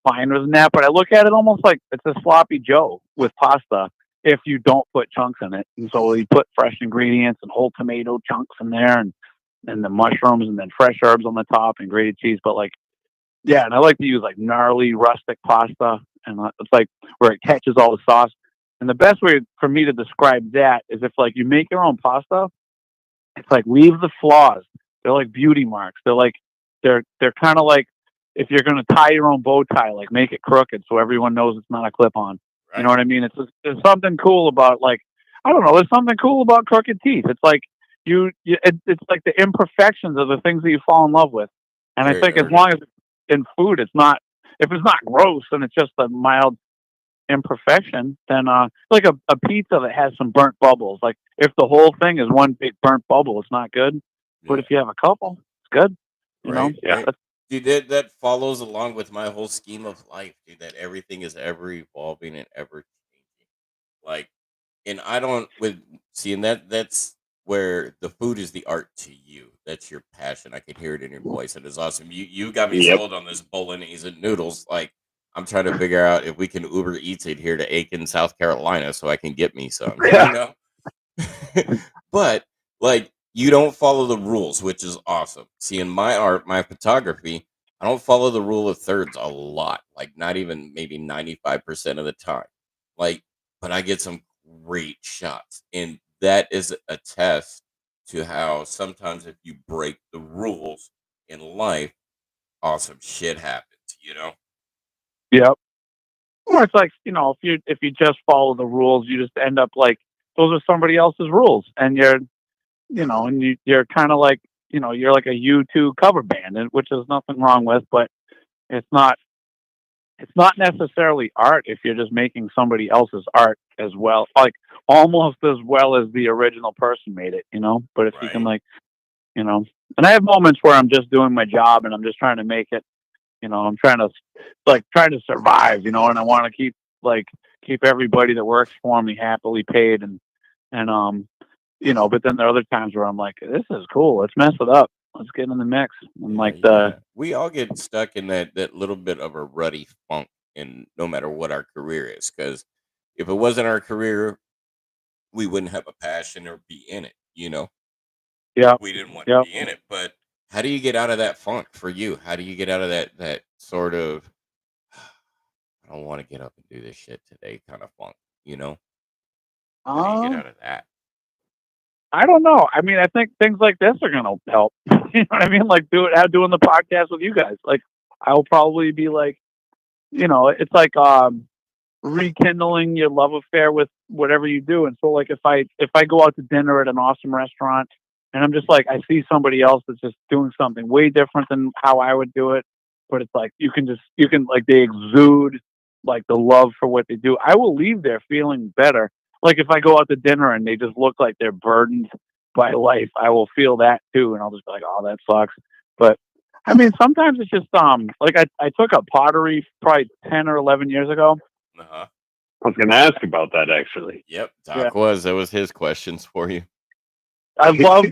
C: finer than that, but I look at it almost like it's a sloppy Joe with pasta if you don't put chunks in it. And so you put fresh ingredients and whole tomato chunks in there, and the mushrooms, and then fresh herbs on the top and grated cheese. But like, yeah, and I like to use like gnarly rustic pasta, and it's like where it catches all the sauce. And the best way for me to describe that is if like you make your own pasta, it's like leave the flaws. They're like beauty marks. They're kind of like if you're going to tie your own bow tie, like make it crooked so everyone knows it's not a clip on. Right. You know what I mean? There's something cool about like, I don't know. There's something cool about crooked teeth. It's like it's like the imperfections of the things that you fall in love with. And I think as long as in food, if it's not gross and it's just a mild imperfection, then like a pizza that has some burnt bubbles. Like if the whole thing is one big burnt bubble, it's not good. Yeah. But if you have a couple, it's good. You know?
B: Yeah. Dude, that follows along with my whole scheme of life, dude, that everything is ever evolving and ever changing. Like, and I don't and that's where the food is the art to you. That's your passion. I can hear it in your voice. It is awesome. You got me sold on this bolognese and noodles. Like, I'm trying to figure out if we can Uber Eats it here to Aiken, South Carolina, so I can get me some.
C: Yeah.
B: But like, you don't follow the rules, which is awesome. See, in my art, my photography, I don't follow the rule of thirds a lot. Like, not even maybe 95% of the time. Like, but I get some great shots, and that is a test to how sometimes if you break the rules in life, awesome shit happens, you know?
C: Yep. Or it's like, if you just follow the rules, you just end up like those are somebody else's rules, and you're kind of like, you're like a U2 cover band, which there's nothing wrong with, but it's not necessarily art if you're just making somebody else's art as well, like almost as well as the original person made it, But if you can
B: Right.
C: and I have moments where I'm just doing my job and I'm just trying to make it, I'm trying to survive, and I want to keep everybody that works for me happily paid and but then there are other times where I'm like, this is cool. Let's mess it up. Let's get in the mix. And
B: Yeah. We all get stuck in that little bit of a ruddy funk, and no matter what our career is, because if it wasn't our career, we wouldn't have a passion or be in it,
C: yeah,
B: We didn't want
C: yeah.
B: to be in it. But how do you get out of that funk for you? How do you get out of that sort of I don't want to get up and do this shit today kind of funk, How do you get out of that?
C: I don't know. I mean, I think things like this are going to help. You know what I mean? Like doing the podcast with you guys. Like I'll probably be like, it's like rekindling your love affair with whatever you do. And so like if I go out to dinner at an awesome restaurant and I'm just like I see somebody else that's just doing something way different than how I would do it, but it's like you can like they exude like the love for what they do. I will leave there feeling better. Like if I go out to dinner and they just look like they're burdened by life, I will feel that too, and I'll just be like, oh, that sucks. But I mean, sometimes it's just like I took up pottery probably 10 or 11 years ago.
B: Uh-huh.
A: I was going to ask about that actually.
B: Yep, Doc that was his questions for you.
C: I love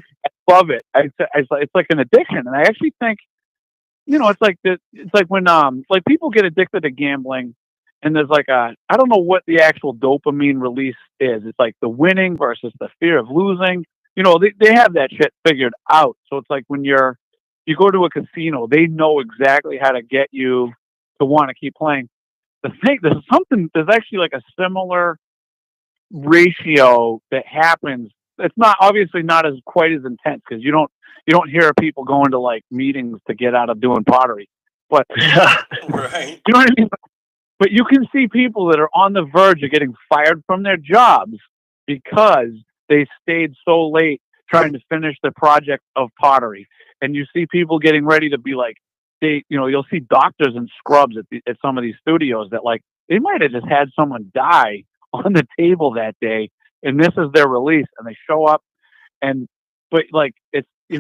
C: it. It's like an addiction, and I actually think, it's like when like people get addicted to gambling, and there's like I don't know what the actual dopamine release is. It's like the winning versus the fear of losing. They have that shit figured out. So it's like when you go to a casino, they know exactly how to get you to want to keep playing. The thing, there's actually like a similar ratio that happens. It's not obviously not as quite as intense because you don't hear people going to like meetings to get out of doing pottery, but
B: right.
C: You know what I mean? But you can see people that are on the verge of getting fired from their jobs because they stayed so late trying to finish the project of pottery. And you see people getting ready to be like, you'll see doctors in scrubs at some of these studios that like, they might have just had someone die on the table that day. And this is their release. And they show up but like, it's, you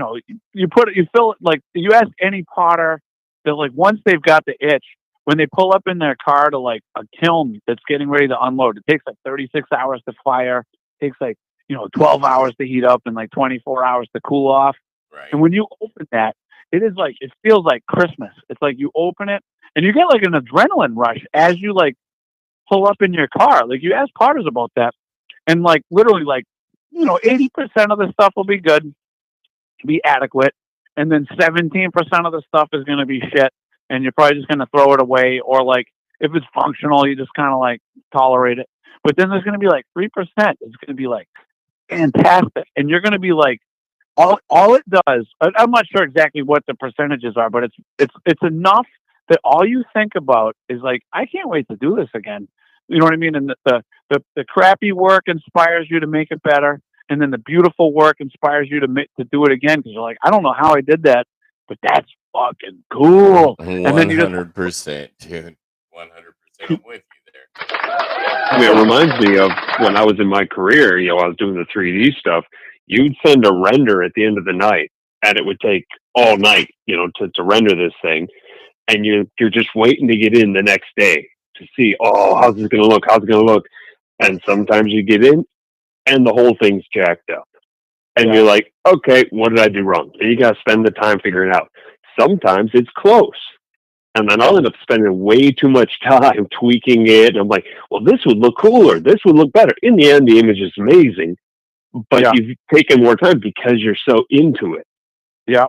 C: feel it like you ask any potter that like, once they've got the itch, when they pull up in their car to like a kiln that's getting ready to unload, it takes like 36 hours to fire, it takes like, 12 hours to heat up and like 24 hours to cool off.
B: Right.
C: And when you open that, it feels like Christmas. It's like you open it and you get like an adrenaline rush as you like pull up in your car. Like you ask potters about that and like literally like, 80% of the stuff will be good, be adequate. And then 17% of the stuff is going to be shit. And you're probably just going to throw it away, or like if it's functional, you just kind of like tolerate it. But then there's going to be like 3%. It's going to be like fantastic, and you're going to be like, all it does. I'm not sure exactly what the percentages are, but it's enough that all you think about is like, I can't wait to do this again. You know what I mean? And the crappy work inspires you to make it better, and then the beautiful work inspires you to do it again because you're like, I don't know how I did that, but that's fucking cool.
B: 100%,
C: And then you just,
B: dude. 100%. I'm with you there.
A: I mean, it reminds me of when I was in my career, I was doing the 3D stuff. You'd send a render at the end of the night, and it would take all night, to render this thing. And you're just waiting to get in the next day to see, oh, how's it going to look? How's it going to look? And sometimes you get in, and the whole thing's jacked up. And you're like, okay, what did I do wrong? And you got to spend the time figuring it out. Sometimes it's close. And then I'll end up spending way too much time tweaking it. And I'm like, well, this would look cooler. This would look better. In the end, the image is amazing. But you've taken more time because you're so into it.
C: Yeah.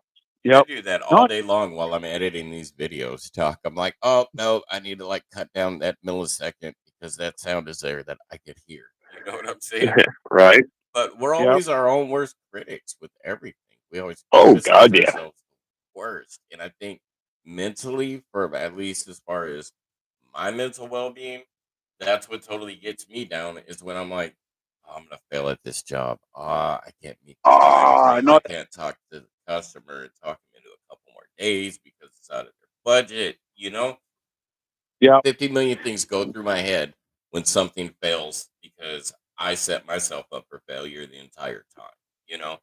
B: I do that all day long while I'm editing these videos. I'm like, oh, no, I need to like cut down that millisecond because that sound is there that I could hear. You know what I'm saying?
A: Right.
B: But we're always our own worst critics with everything. We always
A: Oh
B: criticize
A: God, yeah.
B: ourselves the worst. And I think mentally, for at least as far as my mental well being, that's what totally gets me down is when I'm like, "Oh, I'm gonna fail at this job. I can't meet the time frame.
C: No,
B: I can't talk to the customer and talk them into a couple more days because it's out of their budget. You know,
C: yeah.
B: 50 million things go through my head when something fails because I set myself up for failure the entire time. You know,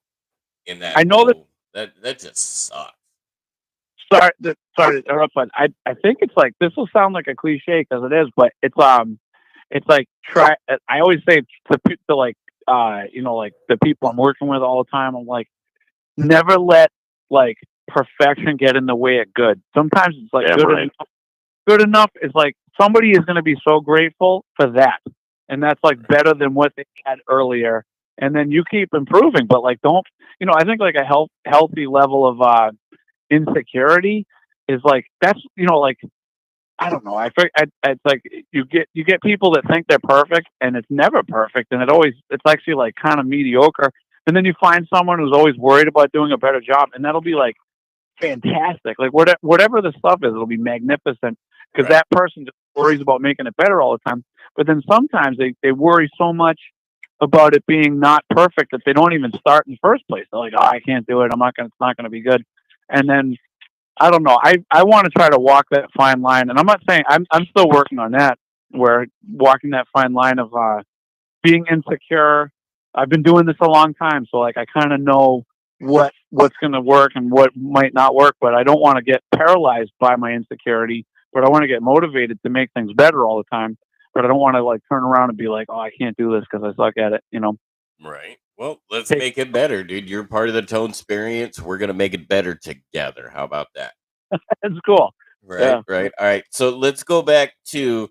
B: in that
C: I know that.
B: whole that just sucks.
C: Sorry to interrupt, but I think it's like this will sound like a cliche because it is, but it's like try. I always say to like like the people I'm working with all the time. I'm like, never let like perfection get in the way of good. Sometimes it's like good enough is like somebody is going to be so grateful for that, and that's like better than what they had earlier. And then you keep improving, but like don't I think like a healthy level of insecurity is like that's like I don't know. It's like you get people that think they're perfect, and it's never perfect, and it's actually like kind of mediocre. And then you find someone who's always worried about doing a better job, and that'll be like fantastic. Like whatever the stuff is, it'll be magnificent because that person just worries about making it better all the time. But then sometimes they worry so much about it being not perfect that they don't even start in the first place. They're like, oh, I can't do it. It's not gonna be good. And then I don't know. I want to try to walk that fine line, and I'm not saying I'm still working on that. Where walking that fine line of being insecure. I've been doing this a long time, so like I kind of know what's going to work and what might not work. But I don't want to get paralyzed by my insecurity. But I want to get motivated to make things better all the time. But I don't want to like turn around and be like, oh, I can't do this because I suck at it.
B: Right. Well, let's make it better, dude. You're part of the ToneSperience. We're gonna make it better together. How about that?
C: That's cool.
B: Right.
C: Yeah.
B: Right. All right. So let's go back to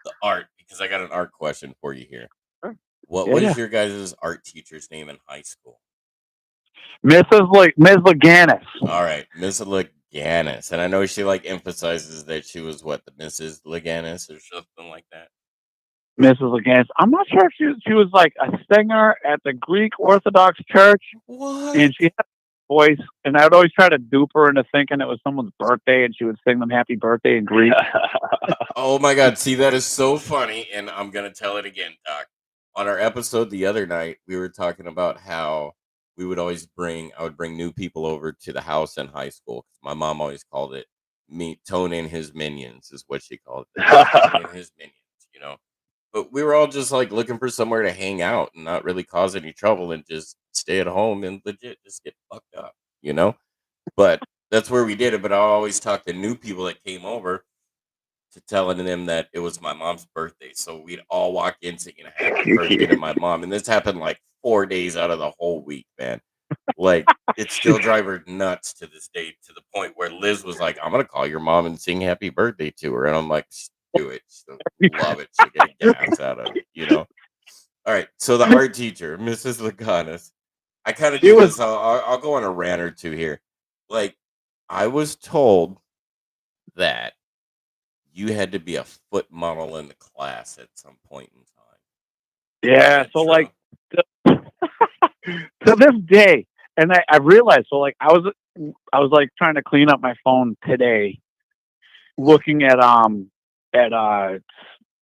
B: the art because I got an art question for you here.
C: Sure.
B: What was your guys' art teacher's name in high school?
C: Ms. Laganis.
B: All right, Miss Laganis, and I know she like emphasizes that she was what the Mrs. Laganis or something like that.
C: Mrs. Laganis. I'm not sure if she was like a singer at the Greek Orthodox Church.
B: What?
C: And she had a voice, and I would always try to dupe her into thinking it was someone's birthday, and she would sing them happy birthday in Greek.
B: Oh my God. See, that is so funny. And I'm going to tell it again, Doc. On our episode the other night, we were talking about how I would bring new people over to the house in high school. My mom always called it Tone in his minions, is what she called it. Tone in his minions. But we were all just like looking for somewhere to hang out and not really cause any trouble and just stay at home and legit just get fucked up. But that's where we did it. But I always talk to new people that came over to telling them that it was my mom's birthday. So we'd all walk in singing a happy birthday to my mom. And this happened like 4 days out of the whole week, man. Like, it still drive her nuts to this day, to the point where Liz was like, I'm going to call your mom and sing happy birthday to her. And I'm like, do it. She'll love it. She'll get a gas out of it, All right. So the art teacher, Mrs. Laganis, I kind of do this. I'll go on a rant or two here. Like, I was told that you had to be a foot model in the class at some point in time.
C: Yeah. So like to this day, and I realized, so like I was like trying to clean up my phone today, looking at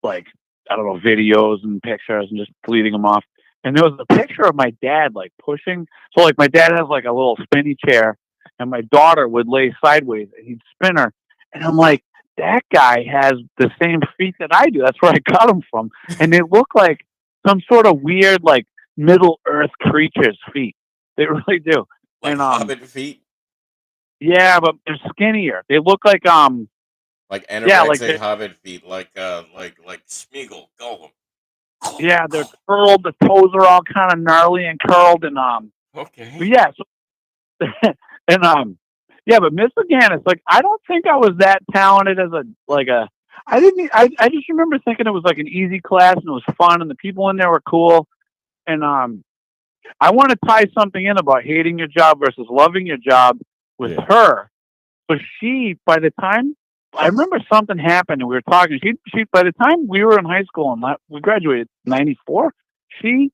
C: like I don't know, videos and pictures and just deleting them off. And there was a picture of my dad like pushing. So like my dad has like a little spinny chair, and my daughter would lay sideways and he'd spin her. And I'm like, that guy has the same feet that I do. That's where I got them from. And they look like some sort of weird like Middle Earth creature's feet. They really do.
B: Like
C: and
B: hobbit feet?
C: Yeah, but they're skinnier. They look like
B: anorexic hobbit feet, like Smeagol, Gollum.
C: Yeah, they're curled. The toes are all kind of gnarly and curled, and
B: Okay.
C: But yeah, so, and yeah, but Miss Laganis, like I don't think I was that talented as I just remember thinking it was like an easy class and it was fun and the people in there were cool, and I want to tie something in about hating your job versus loving your job with her, but she by the time. I remember something happened and we were talking. She by the time we were in high school and we graduated in '94, she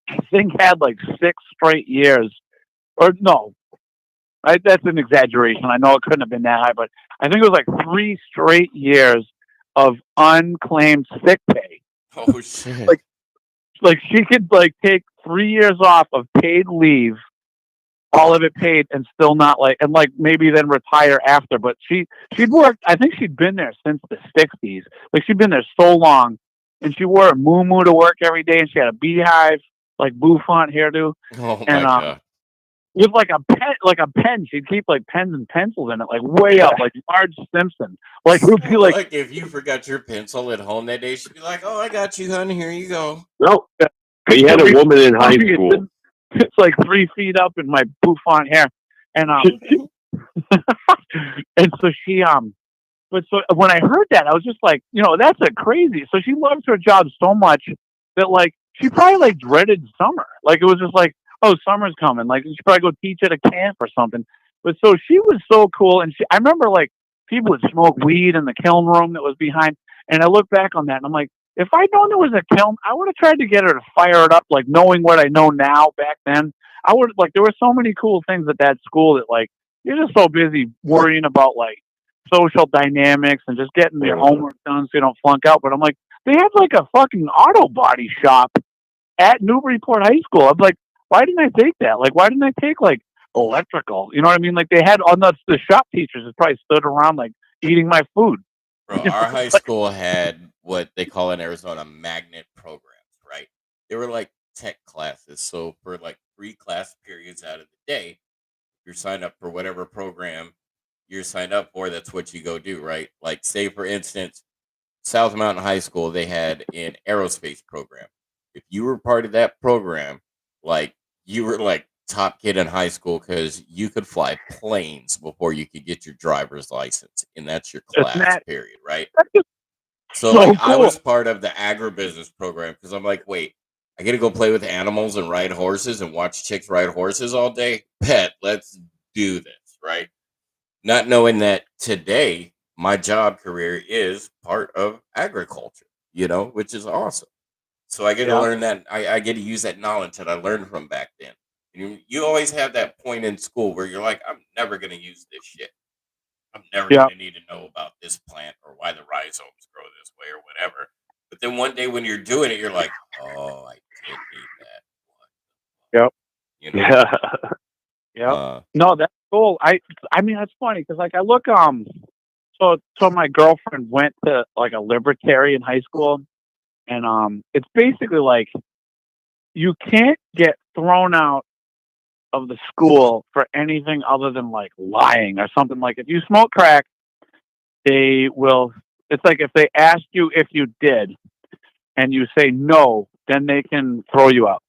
C: I think had like 6 straight years, or no, that's an exaggeration. I know it couldn't have been that high, but I think it was like 3 straight years of unclaimed sick pay.
B: Oh shit.
C: Like she could like take 3 years off of paid leave, all of it paid, and still not like, and like maybe then retire after. But she'd worked. I think she'd been there since the '60s. Like she'd been there so long, and she wore a muumuu to work every day, and she had a beehive like bouffant hairdo,
B: Oh
C: and
B: my god.
C: with like a pen, she'd keep like pens and pencils in it, like way up, like Marge Simpson. Like it would be
B: like if you forgot your pencil at home that day, she'd be like, "Oh, I got you, honey. Here you go."
A: No, we had a woman in high school.
C: It's like 3 feet up in my bouffant hair, and and so she But so when I heard that, I was just like, that's a crazy. So she loves her job so much that like she probably like dreaded summer. Like it was just like, oh, summer's coming. Like she probably go teach at a camp or something. But so she was so cool, and I remember like people would smoke weed in the kiln room that was behind. And I look back on that, and I'm like, if I'd known there was a kiln, I would have tried to get her to fire it up. Like knowing what I know now back then, I would like. There were so many cool things at that school that like you're just so busy worrying about like social dynamics and just getting your homework done so you don't flunk out. But I'm like, they have like a fucking auto body shop at Newburyport High School. I'm like, why didn't I take that? Like, why didn't I take like electrical? You know what I mean? Like they had on the shop teachers that probably stood around like eating my food.
B: Bro, our high school had what they call in Arizona magnet programs, right? They were like tech classes. So for like 3 class periods out of the day, you're signed up for whatever program you're signed up for. That's what you go do, right? Like say for instance, South Mountain High School, they had an aerospace program. If you were part of that program, like you were like top kid in high school because you could fly planes before you could get your driver's license, and that's your class period, right? So like cool. I was part of the agribusiness program because I'm like, wait, I get to go play with animals and ride horses and watch chicks ride horses all day. Pet, let's do this, right? Not knowing that today my job career is part of agriculture, which is awesome. So I get to learn that. I get to use that knowledge that I learned from back then. You always have that point in school where you're like, I'm never going to use this shit. I'm never going to need to know about this plant or why the rhizomes grow this way or whatever. But then one day when you're doing it, you're like, oh, I did need that.
C: Yep. Yeah. No, that's cool. I mean, that's funny because like I look so my girlfriend went to like a libertarian high school, and it's basically like you can't get thrown out of the school for anything other than like lying or something. Like if you smoke crack, they will. It's like if they ask you if you did, and you say no, then they can throw you out.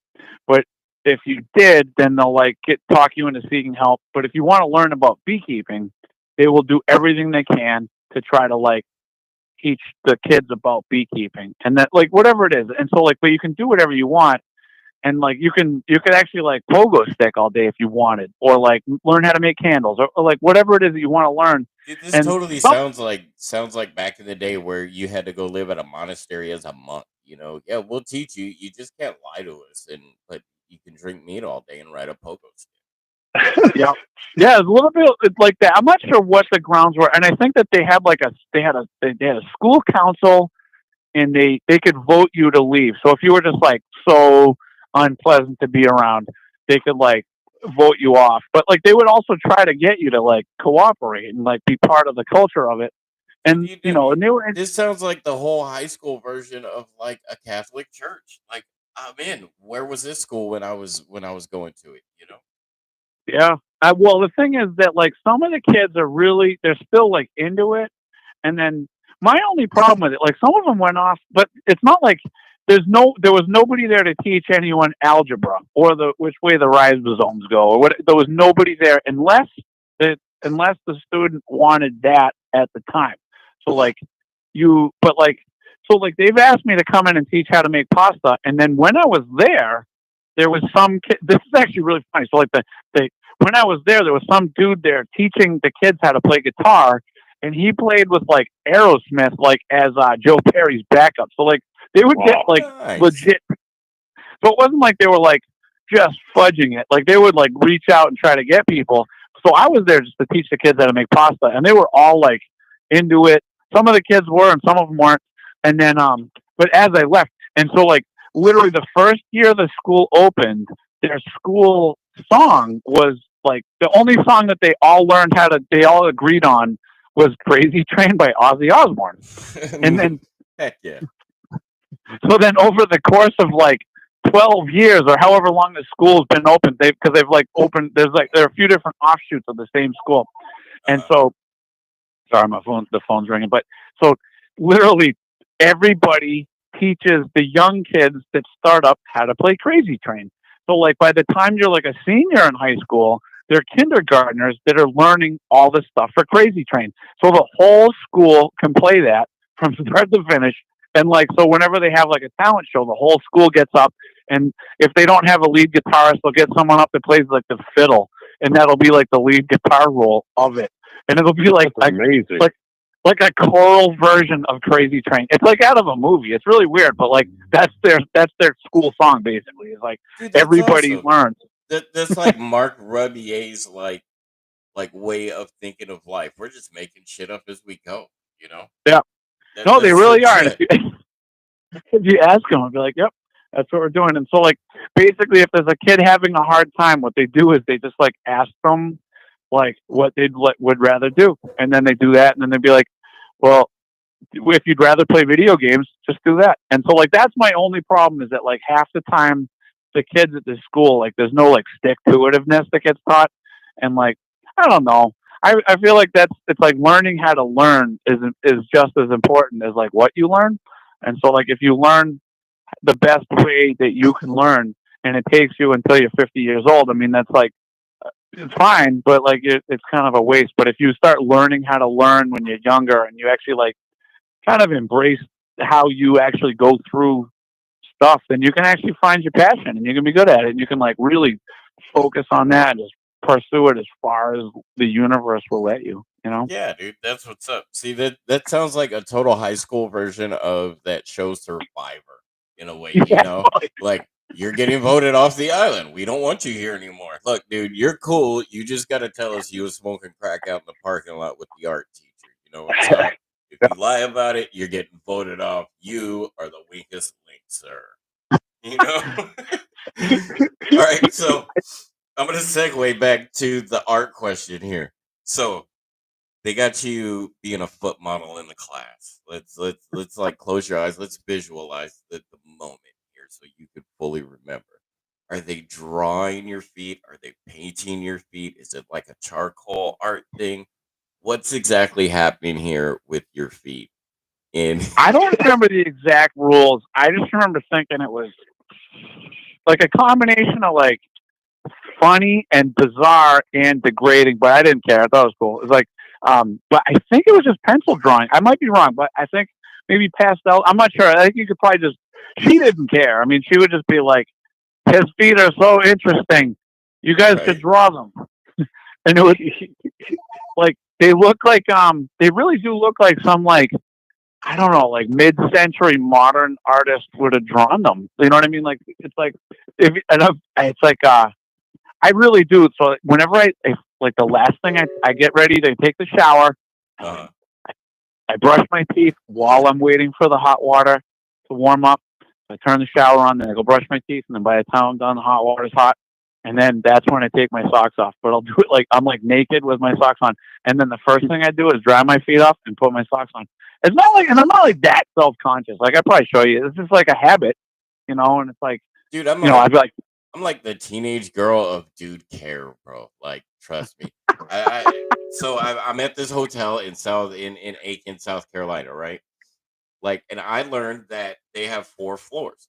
C: But if you did, then they'll like talk you into seeking help. But if you want to learn about beekeeping, they will do everything they can to try to like teach the kids about beekeeping and that like whatever it is. And so like, but you can do whatever you want. And like you could actually like pogo stick all day if you wanted, or like learn how to make candles, or like whatever it is that you want to learn.
B: Dude, this totally sounds like back in the day where you had to go live at a monastery as a monk. Yeah, we'll teach you. You just can't lie to us, but you can drink meat all day and ride a pogo stick.
C: Yeah, it's a little bit like that. I'm not sure what the grounds were, and I think that they had a school council, and they could vote you to leave. So if you were just like so unpleasant to be around, they could like vote you off. But like they would also try to get you to like cooperate and like be part of the culture of it. And and they were.
B: This sounds like the whole high school version of like a Catholic church. Like I'm in. Where was this school when I was going to it?
C: Yeah. Well, the thing is that like some of the kids they're still like into it, and then my only problem with it, like some of them went off, but it's not like there was nobody there to teach anyone algebra or which way the ribosomes go or what. There was nobody there unless the student wanted that at the time. So like they've asked me to come in and teach how to make pasta, and then when I was there was some kid. This is actually really funny. So like when I was there was some dude there teaching the kids how to play guitar, and he played with like Aerosmith, like as Joe Perry's backup. So like they would get like legit. So it wasn't like they were like just fudging it. Like they would like reach out and try to get people. So I was there just to teach the kids how to make pasta, and they were all like into it. Some of the kids were, and some of them weren't. And then, but as I left, and so like literally the first year the school opened, their school song was like the only song that they all learned how to. They all agreed on was "Crazy Train" by Ozzy Osbourne. And then,
B: heck yeah.
C: so then over the course of like 12 years or however long the school's been open, because they've like opened, there are a few different offshoots of the same school. And so, sorry, the phone's ringing, but so literally everybody teaches the young kids that start up how to play Crazy Train. So like by the time you're like a senior in high school, they're kindergartners that are learning all this stuff for Crazy Train. So the whole school can play that from start to finish. And like, so whenever they have like a talent show, the whole school gets up, and if they don't have a lead guitarist, they'll get someone up that plays like the fiddle, and that'll be like the lead guitar role of it. And it'll be like
A: amazing.
C: Like a choral version of Crazy Train. It's like out of a movie. It's really weird, but like that's their school song basically. It's like, dude, everybody
B: awesome.
C: learns.
B: That's like Mark Rubier's like way of thinking of life. We're just making shit up as we go, you know?
C: Yeah. No, they really are. If you ask them, I'll be like, yep, that's what we're doing. And so like basically if there's a kid having a hard time, what they do is they just like ask them like what they would rather do. And then they do that, and then they'd be like, well, if you'd rather play video games, just do that. And so like that's my only problem, is that like half the time the kids at this school, like there's no like stick to itiveness that gets taught. And like, I don't know. I feel like it's like learning how to learn is just as important as like what you learn. And so like if you learn the best way that you can learn, and it takes you until you're 50 years old, I mean, that's like, it's fine, but like it's kind of a waste. But if you start learning how to learn when you're younger, and you actually like kind of embrace how you actually go through stuff, then you can actually find your passion, and you can be good at it, and you can like really focus on that and just pursue it as far as the universe will let you, you know?
B: Yeah, dude, that's what's up. See, that sounds like a total high school version of that show Survivor in a way, you know? Like, you're getting voted off the island. We don't want you here anymore. Look, dude, you're cool. You just got to tell us you was smoking crack out in the parking lot with the art teacher. You know what's up? If you lie about it, you're getting voted off. You are the weakest link, sir. You know? All right, so I'm going to segue back to the art question here. So, they got you being a foot model in the class. Let's like close your eyes. Let's visualize the moment here so you could fully remember. Are they drawing your feet? Are they painting your feet? Is it like a charcoal art thing? What's exactly happening here with your feet?
C: I don't remember the exact rules. I just remember thinking it was like a combination of like funny and bizarre and degrading, but I didn't care. I thought it was cool. It was like, but I think it was just pencil drawing. I might be wrong, but I think maybe pastel. I'm not sure. I think you could probably just. She didn't care. I mean, she would just be like, "His feet are so interesting. You guys could draw them." And it was like they look like they really do look like some like, I don't know, like mid-century modern artist would have drawn them. You know what I mean? Like it's like it's like I really do. So whenever like the last thing I get ready to take the shower, I brush my teeth while I'm waiting for the hot water to warm up. I turn the shower on, then I go brush my teeth, and then by the time I'm done, the hot water's hot. And then that's when I take my socks off. But I'll do it like I'm like naked with my socks on. And then the first thing I do is dry my feet off and put my socks on. It's not like, and I'm not like that self-conscious. Like I probably show you. It's just like a habit, you know. And it's like,
B: dude,
C: I'd be like,
B: I'm like the teenage girl of dude care, bro. Like, trust me. I'm at this hotel in Aiken, South Carolina, right? Like, and I learned that they have 4 floors.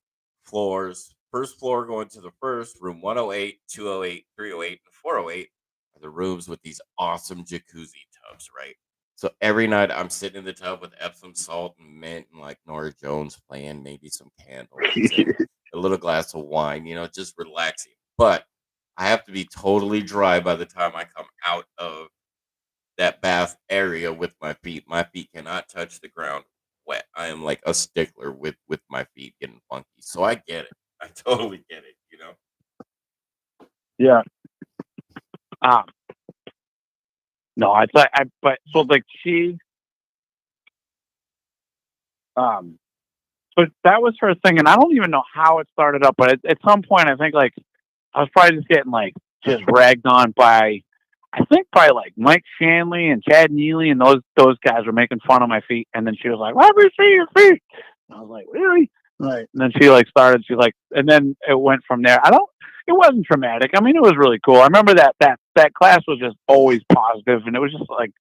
B: First floor going to the first room, 108, 208, 308, and 408 are the rooms with these awesome jacuzzi tubs, right? So every night I'm sitting in the tub with Epsom salt and mint and like Nora Jones playing, maybe some candles and a little glass of wine, you know, just relaxing. But I have to be totally dry by the time I come out of that bath area with my feet. My feet cannot touch the ground wet. I am like a stickler with my feet getting funky. So I get it. I totally get it. You know.
C: Yeah. No, it's like but so like she so that was her thing, and I don't even know how it started up, but at some point I think like I was probably just getting like just ragged on by I think by like Mike Shanley and Chad Neely and those guys were making fun of my feet, and then she was like, "Let me see your feet." And I was like, "Really?" Right. And then she like started. She like, and then it went from there. It wasn't traumatic. I mean, it was really cool. I remember that class was just always positive, and it was just like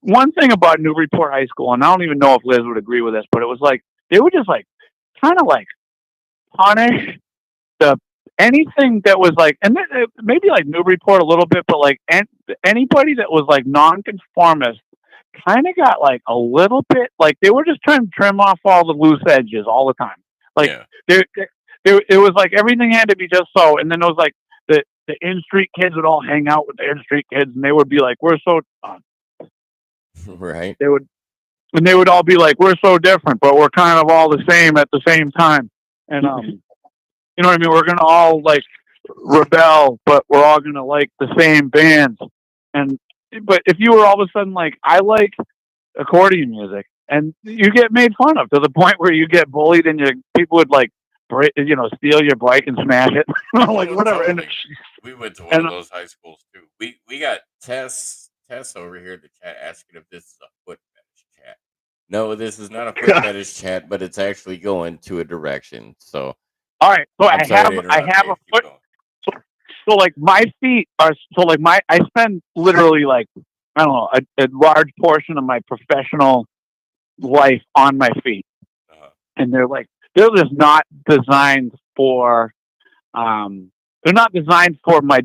C: one thing about Newburyport High School, and I don't even know if Liz would agree with this, but it was like they would just like kind of like punish the anything that was like, and then, maybe like Newburyport a little bit, but like anybody that was like nonconformist kind of got like a little bit like they were just trying to trim off all the loose edges all the time. Like it was like everything had to be just so, and then it was like the in street kids would all hang out with the in street kids, and they would be like, "We're so."
B: Right.
C: They would all be like, "We're so different, but we're kind of all the same at the same time." And you know what I mean? We're gonna all like rebel, but we're all gonna like the same bands. And but if you were all of a sudden like, I like accordion music, and you get made fun of to the point where you get bullied, and people would like steal your bike and smash it, like whatever.
B: Totally. We went to one of those high schools too. We got Tess over here in the chat asking if this is a foot fetish chat. No, this is not a foot fetish chat, but it's actually going to a direction. So,
C: all right. So I have a foot. So like my feet are I spend literally like I don't know a large portion of my professional life on my feet, and they're just not designed for they're not designed for my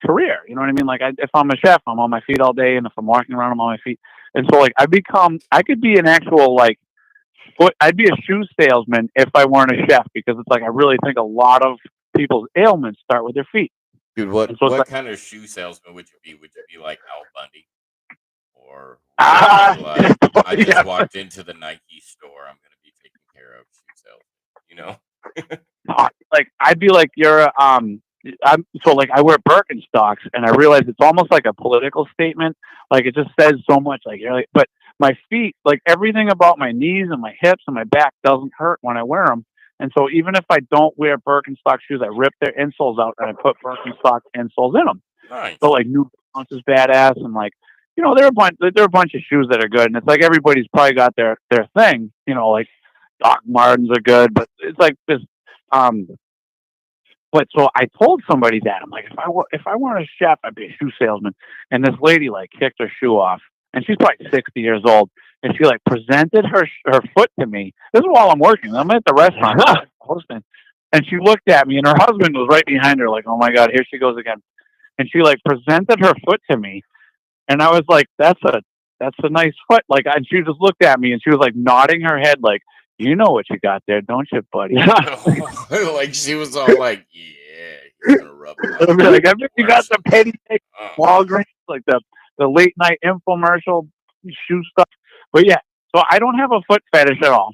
C: career. You know what I mean? Like if I'm a chef, I'm on my feet all day, and if I'm walking around, I'm on my feet. And so like I could be an actual like I'd be a shoe salesman if I weren't a chef, because it's like I really think a lot of people's ailments start with their feet.
B: Dude, what kind of shoe salesman would you be? Would you be like Al Bundy? Or I just walked into the Nike store. I'm going to be taking care of shoe sales. You know,
C: like I'd be like I wear Birkenstocks, and I realize it's almost like a political statement. Like it just says so much. But my feet, like everything about my knees and my hips and my back doesn't hurt when I wear them. And so even if I don't wear Birkenstock shoes, I rip their insoles out and I put Birkenstock insoles in them.
B: Nice.
C: So like New Balance is badass, and like there are a bunch of shoes that are good, and it's like everybody's probably got their thing. Like Doc Martens are good, but it's like this. But so I told somebody that I'm like, if I weren't a chef, I'd be a shoe salesman. And this lady like kicked her shoe off, and she's probably 60 years old, and she like presented her foot to me. This is while I'm working. I'm at the restaurant hosting, and she looked at me, and her husband was right behind her, like, "Oh my God, here she goes again." And she like presented her foot to me, and I was like, "That's a nice foot." Like, and she just looked at me, and she was like nodding her head, like, "You know what you got there, don't you, buddy?"
B: Like she was all like, "Yeah, you're gonna rub it."
C: Like, I bet you got the penny Walgreens, like the late night infomercial shoe stuff. But yeah, so I don't have a foot fetish at all.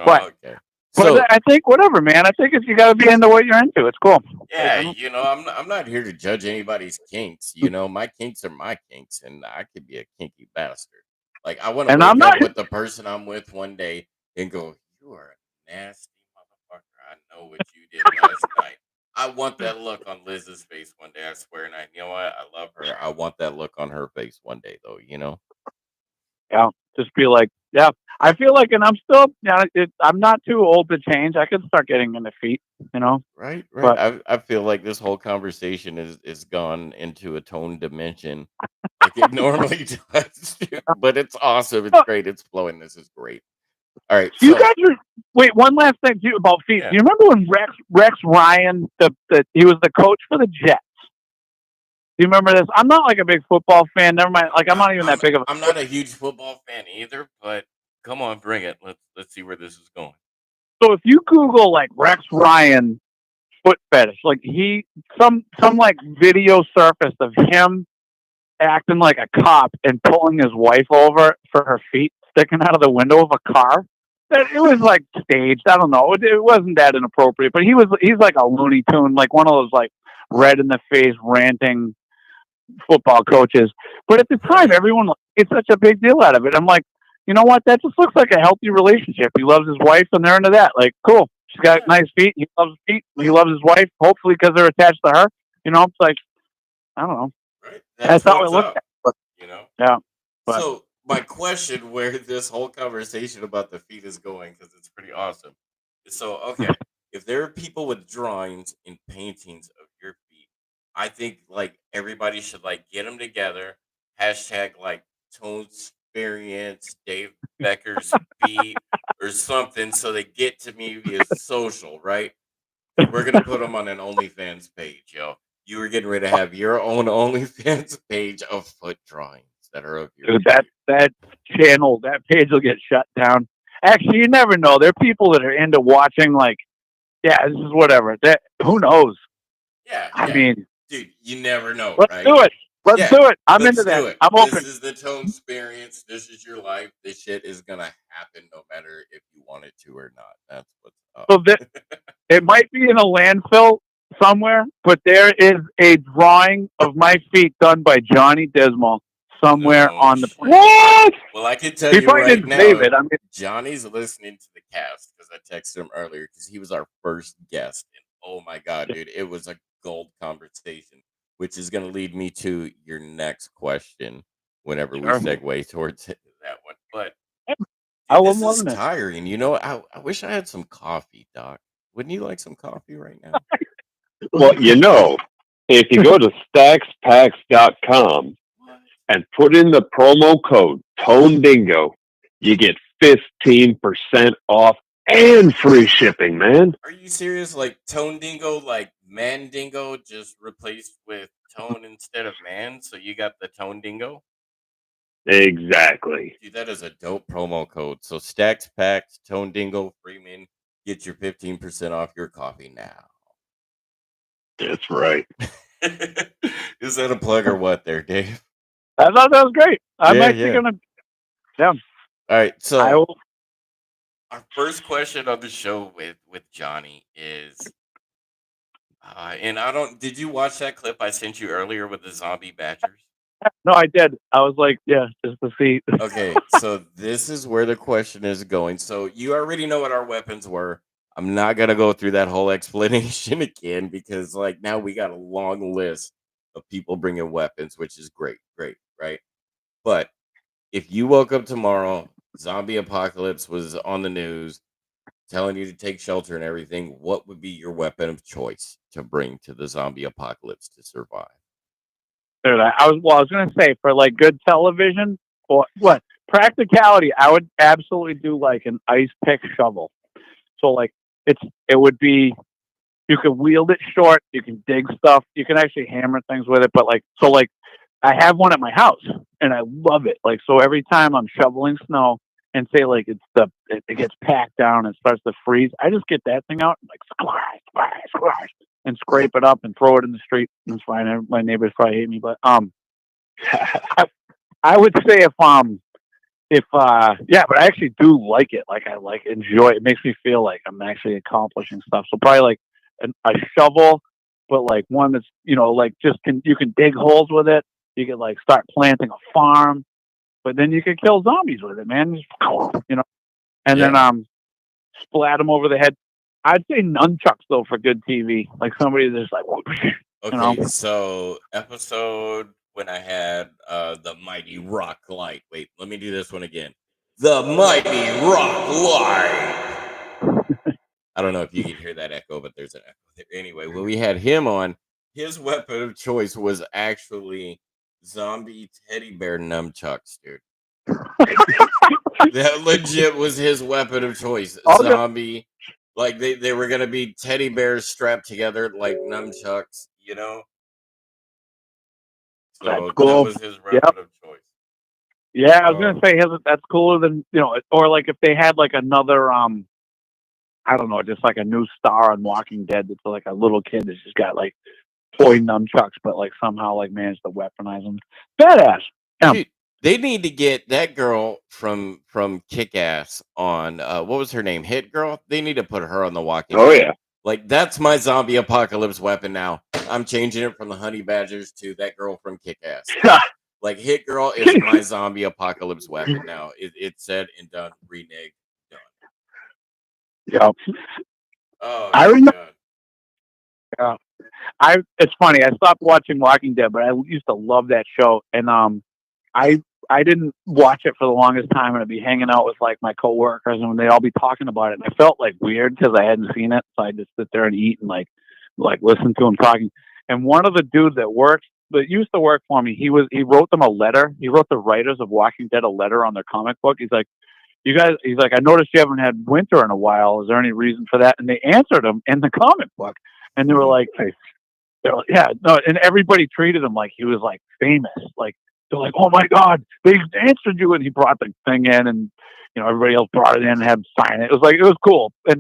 C: But
B: okay.
C: But I think whatever, man. I think you got to be into what you're into. It's cool.
B: Yeah, I'm not here to judge anybody's kinks. My kinks are my kinks, and I could be a kinky bastard. Like I want to wake up with the person I'm with one day and go, "You are a nasty motherfucker. I know what you did last night." I want that look on Liz's face one day. I swear, and you know what? I love her. I want that look on her face one day, though.
C: Yeah, just be like, yeah. I feel like, and I'm still, I'm not too old to change. I could start getting into feet,
B: Right. But I feel like this whole conversation is gone into a tone dimension like it normally does. But it's awesome. It's great. It's flowing. This is great. All right.
C: You guys wait. One last thing too about feet. Yeah. Do you remember when Rex Ryan, he was the coach for the Jets? Do you remember this? I'm not like a big football fan. Never mind. Like I'm not even that big of.
B: I'm not a huge football fan either. But come on, bring it. Let's see where this is going.
C: So if you Google like Rex Ryan foot fetish, like some like video surfaced of him acting like a cop and pulling his wife over for her feet sticking out of the window of a car. it was like staged. I don't know. It wasn't that inappropriate, but he's like a Looney Tune, like one of those like red in the face ranting football coaches. But at the time, everyone it's such a big deal out of it. I'm like, you know what? That just looks like a healthy relationship. He loves his wife, and they're into that. Like, cool. She's got nice feet. He loves feet. He loves his wife. Hopefully, because they're attached to her. You know, it's like I don't know.
B: Right.
C: That's how I look at it. But,
B: you know.
C: Yeah. But.
B: So my question, where this whole conversation about the feet is going, because it's pretty awesome. So okay, if there are people with drawings and paintings of your feet, I think like everybody should like get them together. Hashtag like ToneSperience, Dave Becker's feet or something, so they get to me via social, right? We're gonna put them on an OnlyFans page, yo. You were getting ready to have your own OnlyFans page of foot drawings that are of your
C: Dude, that channel, that page will get shut down. Actually, you never know. There are people that are into watching, like, yeah, this is whatever. That who knows?
B: Yeah,
C: I mean,
B: dude, you never know,
C: let's
B: right?
C: do it. Let's do it. I'm into that.
B: It.
C: I'm open.
B: This is the ToneSperience. This is your life. This shit is gonna happen no matter if you want it to or not. That's what's up.
C: So it might be in a landfill somewhere, but there is a drawing of my feet done by Johnny Dismal somewhere on the planet.
B: What? Well, I can tell you right now,
C: David.
B: Johnny's listening to the cast because I texted him earlier because he was our first guest. And oh my God, dude, it was a gold conversation, which is going to lead me to your next question whenever we segue towards that one. But dude, this is tiring. You know, I wish I had some coffee, Doc. Wouldn't you like some coffee right now?
A: Well, you know, if you go to stackspacks.com and put in the promo code TONEDINGO, you get 15% off and free shipping, man.
B: Are you serious? Like Tone Dingo, like Mandingo, just replaced with Tone instead of Man? So you got the Tone Dingo?
A: Exactly.
B: Dude, that is a dope promo code. So Stacks Packs, Tone Dingo, Freeman, get your 15% off your coffee now.
A: That's right.
B: Is that a plug or what there, Dave?
C: I thought that was great. I'm actually going to... Yeah.
B: All right, so our first question on the show with Johnny is, and I don't. Did you watch that clip I sent you earlier with the zombie badgers?
C: No, I did. I was like, yeah, just to see.
B: Okay, so this is where the question is going. So you already know what our weapons were. I'm not gonna go through that whole explanation again because like now we got a long list of people bringing weapons, which is great, right? But if you woke up tomorrow, zombie apocalypse was on the news, telling you to take shelter and everything, what would be your weapon of choice to bring to the zombie apocalypse to survive?
C: Dude, I was going to say for like good television or what practicality, I would absolutely do like an ice pick shovel. So like it would be, you can wield it short, you can dig stuff, you can actually hammer things with it. But like, so like I have one at my house and I love it. Like, so every time I'm shoveling snow and say like it gets packed down and starts to freeze, I just get that thing out and like squash, and scrape it up and throw it in the street. It's fine. My neighbors probably hate me, but I would say if but I actually do like it. Like I enjoy it. It makes me feel like I'm actually accomplishing stuff. So probably like a shovel, but like one that's like you can dig holes with it. You can like start planting a farm, but then you can kill zombies with it, man. And then splat them over the head. I'd say nunchucks though for good TV, like somebody that's like.
B: Okay, so episode when I had the Mighty Rock Light. Wait, let me do this one again. The Mighty Rock Light. I don't know if you can hear that echo, but there's an echo there. Anyway, when we had him on, his weapon of choice was actually zombie teddy bear nunchucks, dude. That legit was his weapon of choice. Zombie. Like they were gonna be teddy bears strapped together like nunchucks, So
C: that's cool.
B: That was his weapon of choice.
C: Yeah, I was gonna say that's cooler than or like if they had like another I don't know, just like a new star on Walking Dead that's like a little kid that's just got like toy nunchucks, but like somehow like managed to weaponize them. Badass.
B: Dude, They need to get that girl from Kick-Ass on what was her name? Hit Girl. They need to put her on The Walking Dead.
A: Oh yeah.
B: Like that's my zombie apocalypse weapon now. I'm changing it from the Honey Badgers to that girl from Kick-Ass. Like Hit Girl is my zombie apocalypse weapon now. It's said and done, reneged, done.
C: Yep.
B: Oh,
C: I remember.
B: God.
C: Yeah. It's funny. I stopped watching Walking Dead, but I used to love that show, and I didn't watch it for the longest time, and I'd be hanging out with like my coworkers, and they'd all be talking about it, and I felt like weird because I hadn't seen it, so I just sit there and eat and like listen to them talking. And one of the dudes that used to work for me, he wrote them a letter. He wrote the writers of Walking Dead a letter on their comic book. He's like, "You guys," he's like, "I noticed you haven't had winter in a while. Is there any reason for that?" And they answered him in the comic book, and they were like, "Yeah, no." And everybody treated him like he was like famous, like. They're like, "Oh my God, they answered you!" And he brought the thing in, and everybody else brought it in and had him sign it. It was cool. But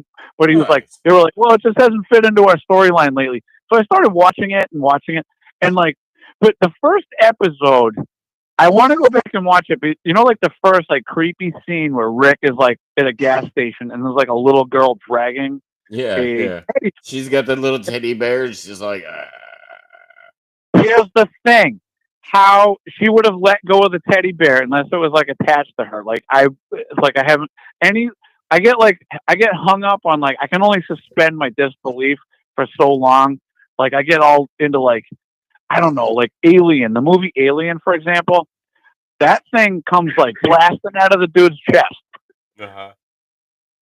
C: he was like, they were like, "Well, it just hasn't fit into our storyline lately." So I started watching it, and like, but the first episode, I want to go back and watch it. But like the first like creepy scene where Rick is like at a gas station, and there's like a little girl dragging.
B: Yeah. She's got the little teddy bear. She's like,
C: Here's the thing. How she would have let go of the teddy bear unless it was like attached to her. I get hung up on like, I can only suspend my disbelief for so long. Like I get all into like, I don't know, like Alien, the movie Alien, for example, that thing comes like blasting out of the dude's chest.
B: uh-huh.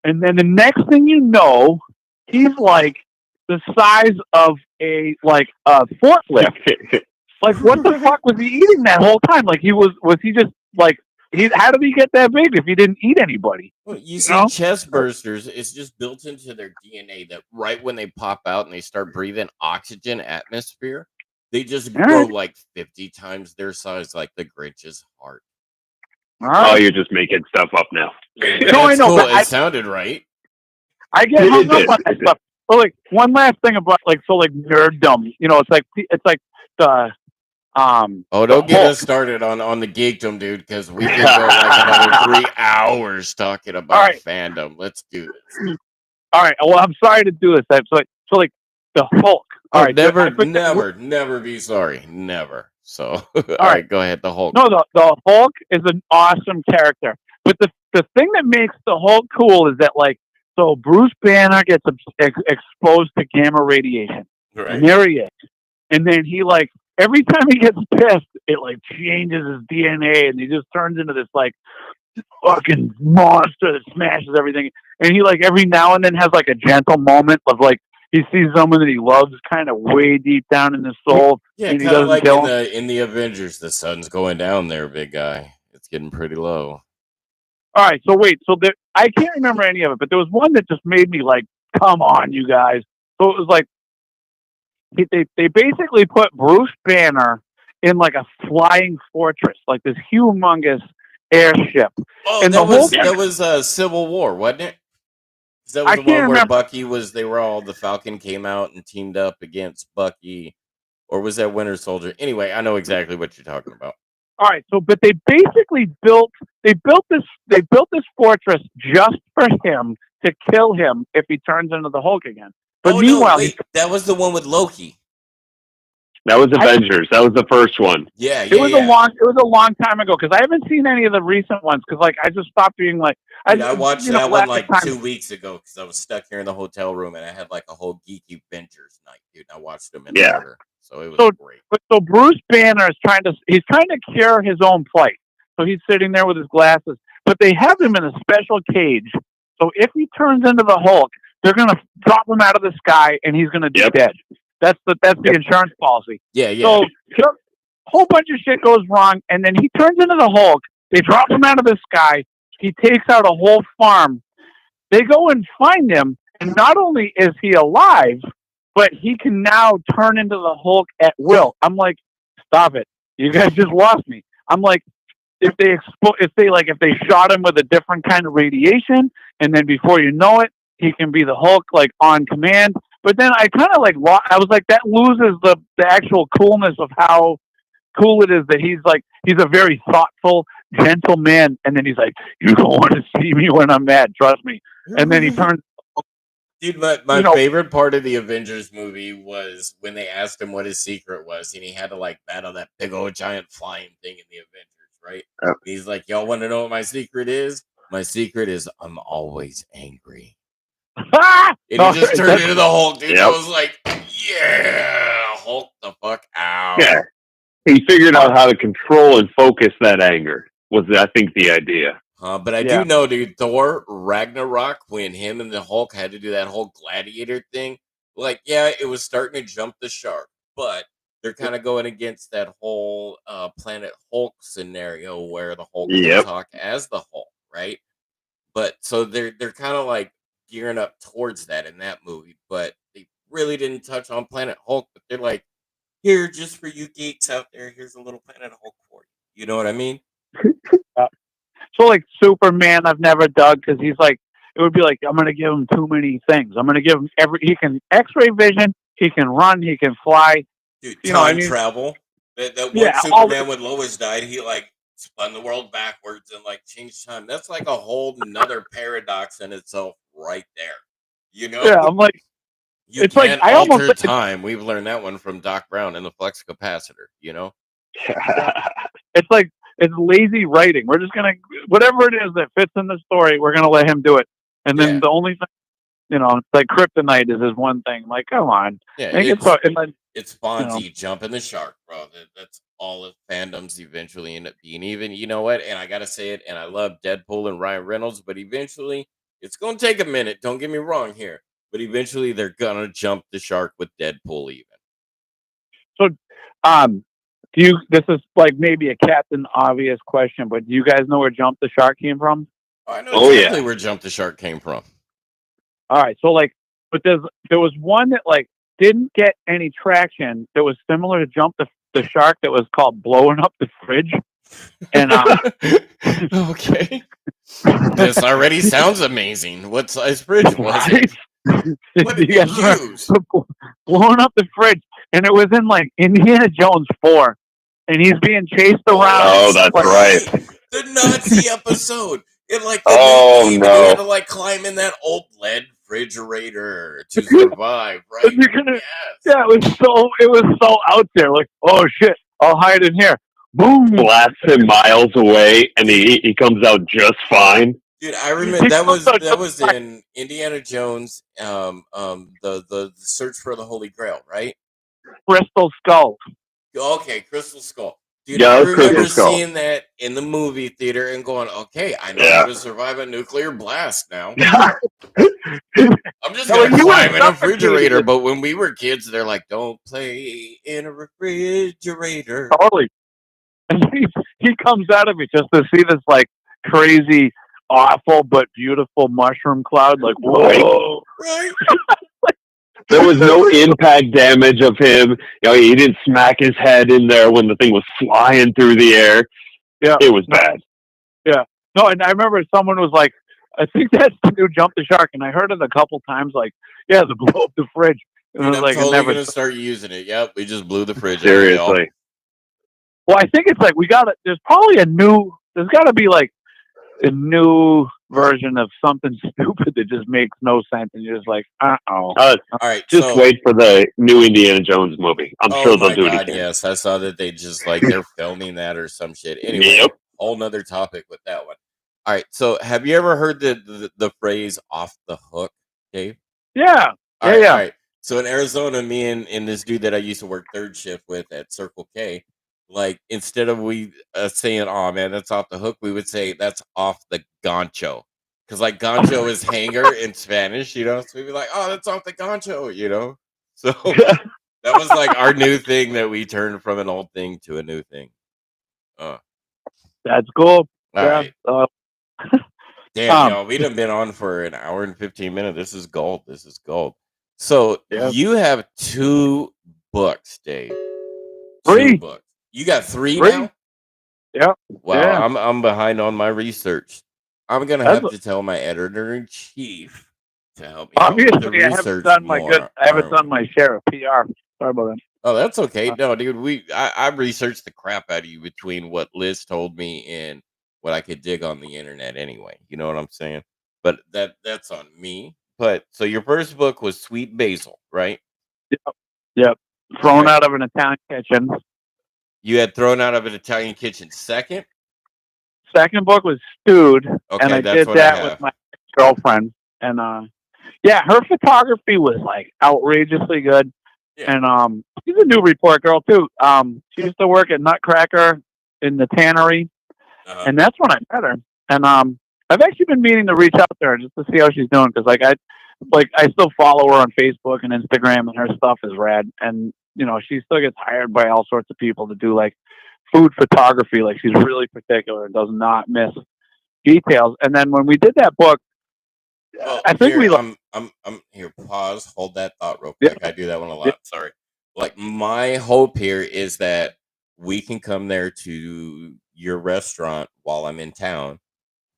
C: And then the next thing you know, he's like the size of a forklift. Like, what the fuck was he eating that whole time? Like, was he just, like, how did he get that big if he didn't eat anybody?
B: Well, you see, chest bursters, it's just built into their DNA that right when they pop out and they start breathing oxygen atmosphere, they just grow like 50 times their size, like the Grinch's heart.
A: Oh, you're just making stuff up now.
C: No, I know.
B: Cool. It sounded right.
C: I get hung up on that stuff. But, like, one last thing about, like, nerddom. It's like the...
B: don't get us started on the geekdom, dude, because we could go like another 3 hours talking about fandom. Let's do this.
C: All right. Well, I'm sorry to do this. So like the Hulk. All right.
B: Never be sorry. Never. So, all right, go ahead. The Hulk.
C: No, the Hulk is an awesome character. But the thing that makes the Hulk cool is that, like, so Bruce Banner gets exposed to gamma radiation.
B: Right.
C: And there he is. And then he, like, every time he gets pissed, it like changes his DNA, and he just turns into this like fucking monster that smashes everything. And he like every now and then has like a gentle moment of like he sees someone that he loves kind of way deep down in his soul.
B: Yeah,
C: and he
B: kind of like
C: kill
B: in the Avengers, the sun's going down there, big guy. It's getting pretty low.
C: All right, so wait, I can't remember any of it, but there was one that just made me like, come on, you guys. So it was like. They basically put Bruce Banner in like a flying fortress, like this humongous airship.
B: Oh, and that was Civil War, wasn't it? That was the one where Bucky the Falcon came out and teamed up against Bucky, or was that Winter Soldier? Anyway, I know exactly what you're talking about.
C: All right, so but they basically built this fortress just for him to kill him if he turns into the Hulk again. But meanwhile,
B: that was the one with Loki.
A: That was Avengers. That was the first one.
C: Yeah. It was a long time ago because I haven't seen any of the recent ones because like I just stopped being like
B: I watched that one like 2 weeks ago because I was stuck here in the hotel room and I had like a whole geeky Avengers night, dude. I watched them in order, so it was great.
C: So Bruce Banner is trying to cure his own plight. So he's sitting there with his glasses, but they have him in a special cage. So if he turns into the Hulk, they're gonna drop him out of the sky, and he's gonna be dead. That's the insurance policy.
B: Yeah.
C: So a whole bunch of shit goes wrong, and then he turns into the Hulk. They drop him out of the sky. He takes out a whole farm. They go and find him, and not only is he alive, but he can now turn into the Hulk at will. I'm like, stop it! You guys just lost me. I'm like, if they shot him with a different kind of radiation, and then before you know it, he can be the Hulk, like, on command. But then I kind of, like, I was like, that loses the actual coolness of how cool it is that he's a very thoughtful, gentle man, and then he's like, "You don't want to see me when I'm mad, trust me." And then he turns.
B: Dude, my favorite part of the Avengers movie was when they asked him what his secret was, and he had to like battle that big old giant flying thing in the Avengers, right? And he's like, "Y'all want to know what my secret is? My secret is I'm always angry." And he just turned into the Hulk, dude. I was like, "Yeah, Hulk the fuck out."
A: Yeah, he figured out how to control and focus that anger. Was I think the idea.
B: But I do know, dude, Thor Ragnarok, when him and the Hulk had to do that whole gladiator thing, like, yeah, it was starting to jump the shark, but they're kind of going against that whole Planet Hulk scenario where the Hulk can talk as the Hulk, right? But so they're kind of like gearing up towards that in that movie, but they really didn't touch on Planet Hulk. But they're like, here, just for you geeks out there, here's a little Planet Hulk for you. You know what I mean?
C: So like Superman, I've never dug because he's like, it would be like, I'm going to give him too many things. I'm going to give him he can X-ray vision, he can run, he can fly.
B: Dude, time travel. That one Superman when Lois died, he like spun the world backwards and like changed time. That's like a whole nother paradox in itself right there. You know?
C: Yeah, I'm like,
B: you can't alter time. We've learned that one from Doc Brown and the flux capacitor, you know?
C: It's like, it's lazy writing. We're just going to, whatever it is that fits in the story, we're going to let him do it. And then the only thing, it's like kryptonite is his one thing. Like, come on.
B: Yeah, it's Fonzie jumping the shark, bro. That's all of fandoms eventually end up being. Even, you know what? And I got to say it, and I love Deadpool and Ryan Reynolds, but eventually, it's going to take a minute. Don't get me wrong here. But eventually, they're going to jump the shark with Deadpool even.
C: So, this is like maybe a Captain Obvious question, but do you guys know where Jump the Shark came from?
B: I know exactly where Jump the Shark came from.
C: All right, so like, but there was one that like didn't get any traction that was similar to Jump the Shark that was called Blowing Up the Fridge. And
B: okay, this already sounds amazing. What size fridge was it? What did you use?
C: Blowing Up the Fridge, and it was in like Indiana Jones 4. And he's being chased around.
A: Oh, that's right.
B: The Nazi episode. It like he had to like climb in that old lead refrigerator to survive, right?
C: Yeah, it was so out there. Like, oh shit, I'll hide in here. Boom,
A: blasts him miles away, and he comes out just fine.
B: Dude, I remember that was in Indiana Jones. The Search for the Holy Grail, right?
C: Crystal Skull.
B: Okay, Crystal Skull. Dude, I remember seeing that in the movie theater and going, okay, I know how to survive a nuclear blast now. I'm just going to climb in a refrigerator. But when we were kids, they're like, don't play in a refrigerator.
C: Totally. And he comes out of it just to see this like crazy, awful, but beautiful mushroom cloud. Like, whoa.
B: Right.
A: There was no impact damage of him. He didn't smack his head in there when the thing was flying through the air.
C: Yeah,
A: it was bad.
C: Yeah, no, and I remember someone was like, "I think that's the new Jump the Shark," and I heard it a couple times. Like, yeah, the blow up the fridge. And
B: Dude,
C: I was like,
B: I'm totally gonna start using it. Yep, we just blew the fridge.
A: Seriously.
C: Well, I think it's like there's probably there's got to be like a new version of something stupid that just makes no sense, and you're just like,
B: all right,
A: just wait for the new Indiana Jones movie. I'm sure they'll do it again.
B: Yes, I saw that they just like they're filming that or some shit. Anyway, whole nother topic with that one. All right, so have you ever heard the phrase "off the hook," Dave?
C: Yeah,
B: all right. So in Arizona, me and this dude that I used to work third shift with at Circle K, like instead of we saying, "Oh man, that's off the hook," we would say that's off the gancho. Because like gancho is hanger in Spanish, So we'd be like, "Oh, that's off the gancho," So that was like our new thing that we turned from an old thing to a new thing.
C: That's cool.
B: All right. Damn, y'all, we done been on for an hour and 15 minutes. This is gold. So you have 2 books, Dave.
C: 3
B: books. You got 3 now?
C: Yeah.
B: Wow, yeah. I'm behind on my research. I'm gonna have to tell my editor-in-chief to help me.
C: Obviously, I haven't done my share of PR. Sorry about that.
B: Oh, that's okay. No, dude, I researched the crap out of you between what Liz told me and what I could dig on the internet anyway. You know what I'm saying? But that's on me. But so your first book was Sweet Basil, right?
C: Yep. Thrown out of an Italian kitchen.
B: You had Thrown Out of an Italian Kitchen. Second
C: book was Stewed,
B: Okay,
C: and I
B: that's
C: did
B: what I
C: that with
B: have.
C: my girlfriend. And yeah, her photography was like outrageously good.
B: Yeah.
C: And she's a new report girl too. She used to work at Nutcracker in the tannery, and that's when I met her. And I've actually been meaning to reach out to her just to see how she's doing, because I still follow her on Facebook and Instagram, and her stuff is rad. And she still gets hired by all sorts of people to do like food photography. Like, she's really particular and does not miss details. And then when we did that book,
B: Well,
C: I think
B: I'm here. Pause. Hold that thought real quick. I do that one a lot. Sorry. Like, my hope here is that we can come there to your restaurant while I'm in town,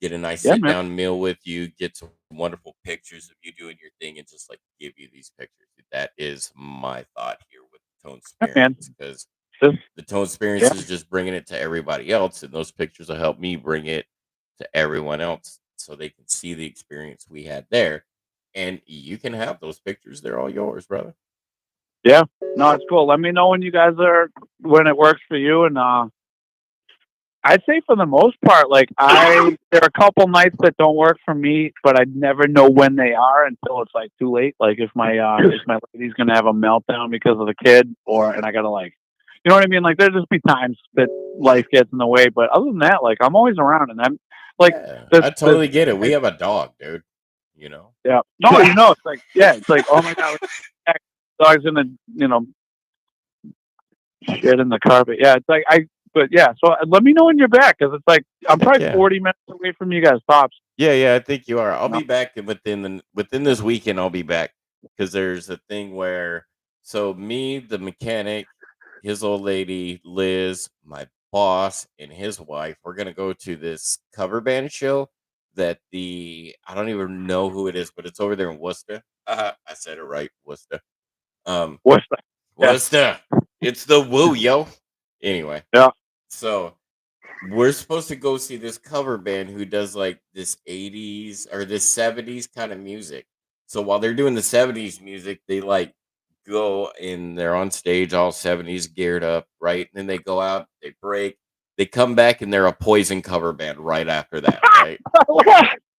B: get a nice sit down meal with you, get some wonderful pictures of you doing your thing, and just like give you these pictures. That is my thought here with ToneSperience, because the ToneSperience is just bringing it to everybody else, and those pictures will help me bring it to everyone else so they can see the experience we had there. And you can have those pictures. They're all yours, brother.
C: Yeah. No, it's cool. Let me know when it works for you. And I'd say for the most part, like there are a couple nights that don't work for me, but I never know when they are until it's like too late. Like if my lady's gonna have a meltdown because of the kid, and I gotta you know what I mean? Like, there'll just be times that life gets in the way, but other than that, like, I'm always around, and I'm like,
B: I totally get it. We have a dog, dude. You know?
C: Yeah. No, it's like, it's like, oh my God, dog's in the, shit in the carpet. Yeah, it's like, but yeah, so let me know when you're back, because it's like, I'm probably 40 minutes away from you guys, tops.
B: Yeah, I think you are. I'll be back within this weekend. I'll be back, because there's a thing where, so me, the mechanic, his old lady, Liz, my boss, and his wife, we're gonna go to this cover band show that I don't even know who it is, but it's over there in Worcester. I said it right, Worcester.
C: Worcester.
B: Worcester. It's the woo, yo. Anyway.
C: Yeah.
B: So we're supposed to go see this cover band who does like this 80s or this 70s kind of music. So while they're doing the 70s music, they like go and they're on stage all 70s geared up, right? And then they go out, they break, they come back, and they're a Poison cover band right after that, right?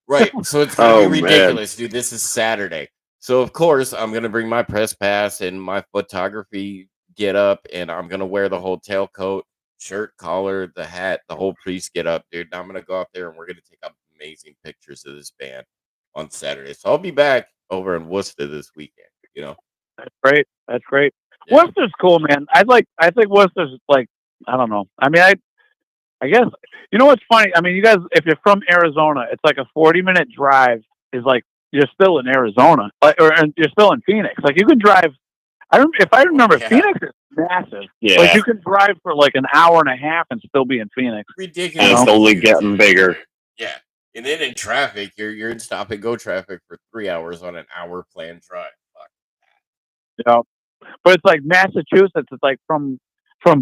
B: Right. So it's gonna be ridiculous, dude. This is Saturday. So of course I'm gonna bring my press pass and my photography get up, and I'm gonna wear the whole tailcoat, shirt, collar, the hat, the whole priest get up, dude. And I'm gonna go out there and we're gonna take amazing pictures of this band on Saturday. So I'll be back over in Worcester this weekend, you know.
C: That's great. Yeah. Worcester's cool, man. I think Worcester's like, I don't know. I mean, I guess, you know what's funny? I mean, you guys, if you're from Arizona, it's like a 40-minute drive is like, you're still in Arizona, or you're still in Phoenix. Like, you can drive, if I remember, Phoenix is massive. Yeah. Like, you can drive for like an hour and a half and still be in Phoenix.
B: Ridiculous.
A: And it's only getting bigger.
B: Yeah. And then in traffic, you're in stop and go traffic for 3 hours on an hour planned drive. Fuck that.
C: Yeah. But it's like Massachusetts, it's like from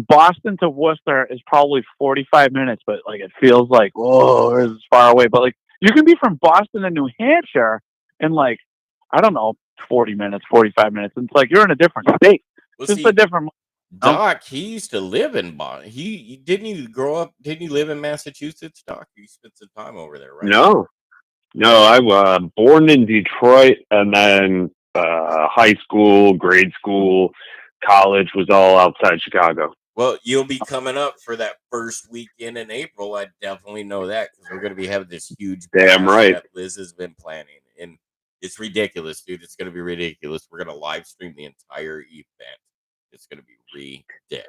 C: Boston to Worcester is probably 45 minutes, but like it feels like, whoa, it's far away. But like you can be from Boston to New Hampshire in like, I don't know, 40 minutes, 45 minutes. And it's like you're in a different state. Well, just a different.
B: Doc, he used to live in Boston. He didn't he grow up? Didn't he live in Massachusetts, Doc? You spent some time over there, right?
A: No, I was born in Detroit, and then high school, grade school, college was all outside Chicago.
B: Well, you'll be coming up for that first weekend in April. I definitely know that, because we're going to be having this huge
A: damn right
B: that Liz has been planning, and it's ridiculous, dude. It's going to be ridiculous. We're going to live stream the entire event. It's going to be ridiculous.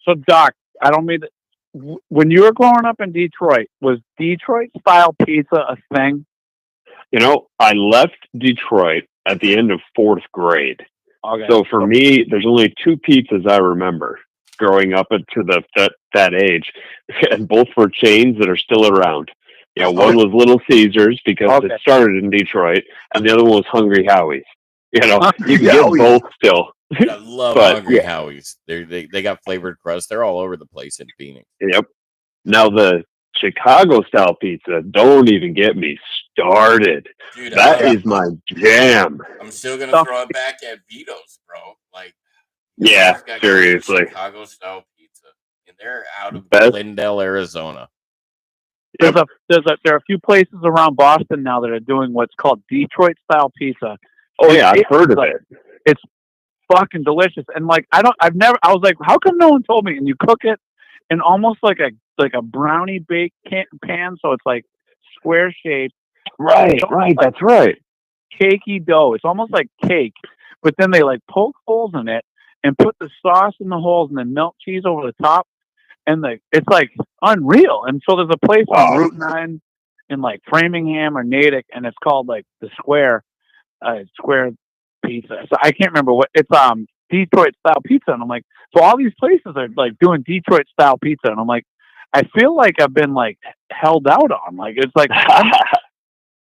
C: So, Doc, I don't mean that. When you were growing up in Detroit, was Detroit style pizza a thing?
A: You know, I left Detroit at the end of 4th grade. Okay. So for me, there's only 2 pizzas I remember growing up to that age, and both were chains that are still around. You know, one was Little Caesars because it started in Detroit, and the other one was Hungry Howie's. You know, you can get both still.
B: Dude, I love Hungry Howie's. They got flavored crust. They're all over the place in Phoenix.
A: Yep. Now the Chicago style pizza, don't even get me started.
B: Dude,
A: that is my jam.
B: I'm still gonna throw it back at Vito's, bro. Like,
A: yeah, seriously.
B: Chicago style pizza, and they're out of Glendale, Arizona.
C: There are a few places around Boston now that are doing what's called Detroit style pizza.
A: Oh yeah, I've heard of it.
C: It's fucking delicious. And like I was like, how come no one told me? And you cook it in almost like a brownie bake pan, so it's like square shaped.
A: Right, that's right.
C: Cakey dough. It's almost like cake, but then they like poke holes in it and put the sauce in the holes and then melt cheese over the top. And it's like unreal. And so there's a place on Route 9 in like Framingham or Natick, and it's called like the Square Pizza. So I can't remember what it's Detroit style pizza. And I'm like, so all these places are like doing Detroit style pizza, and I'm like, I feel like I've been like held out on. Like it's like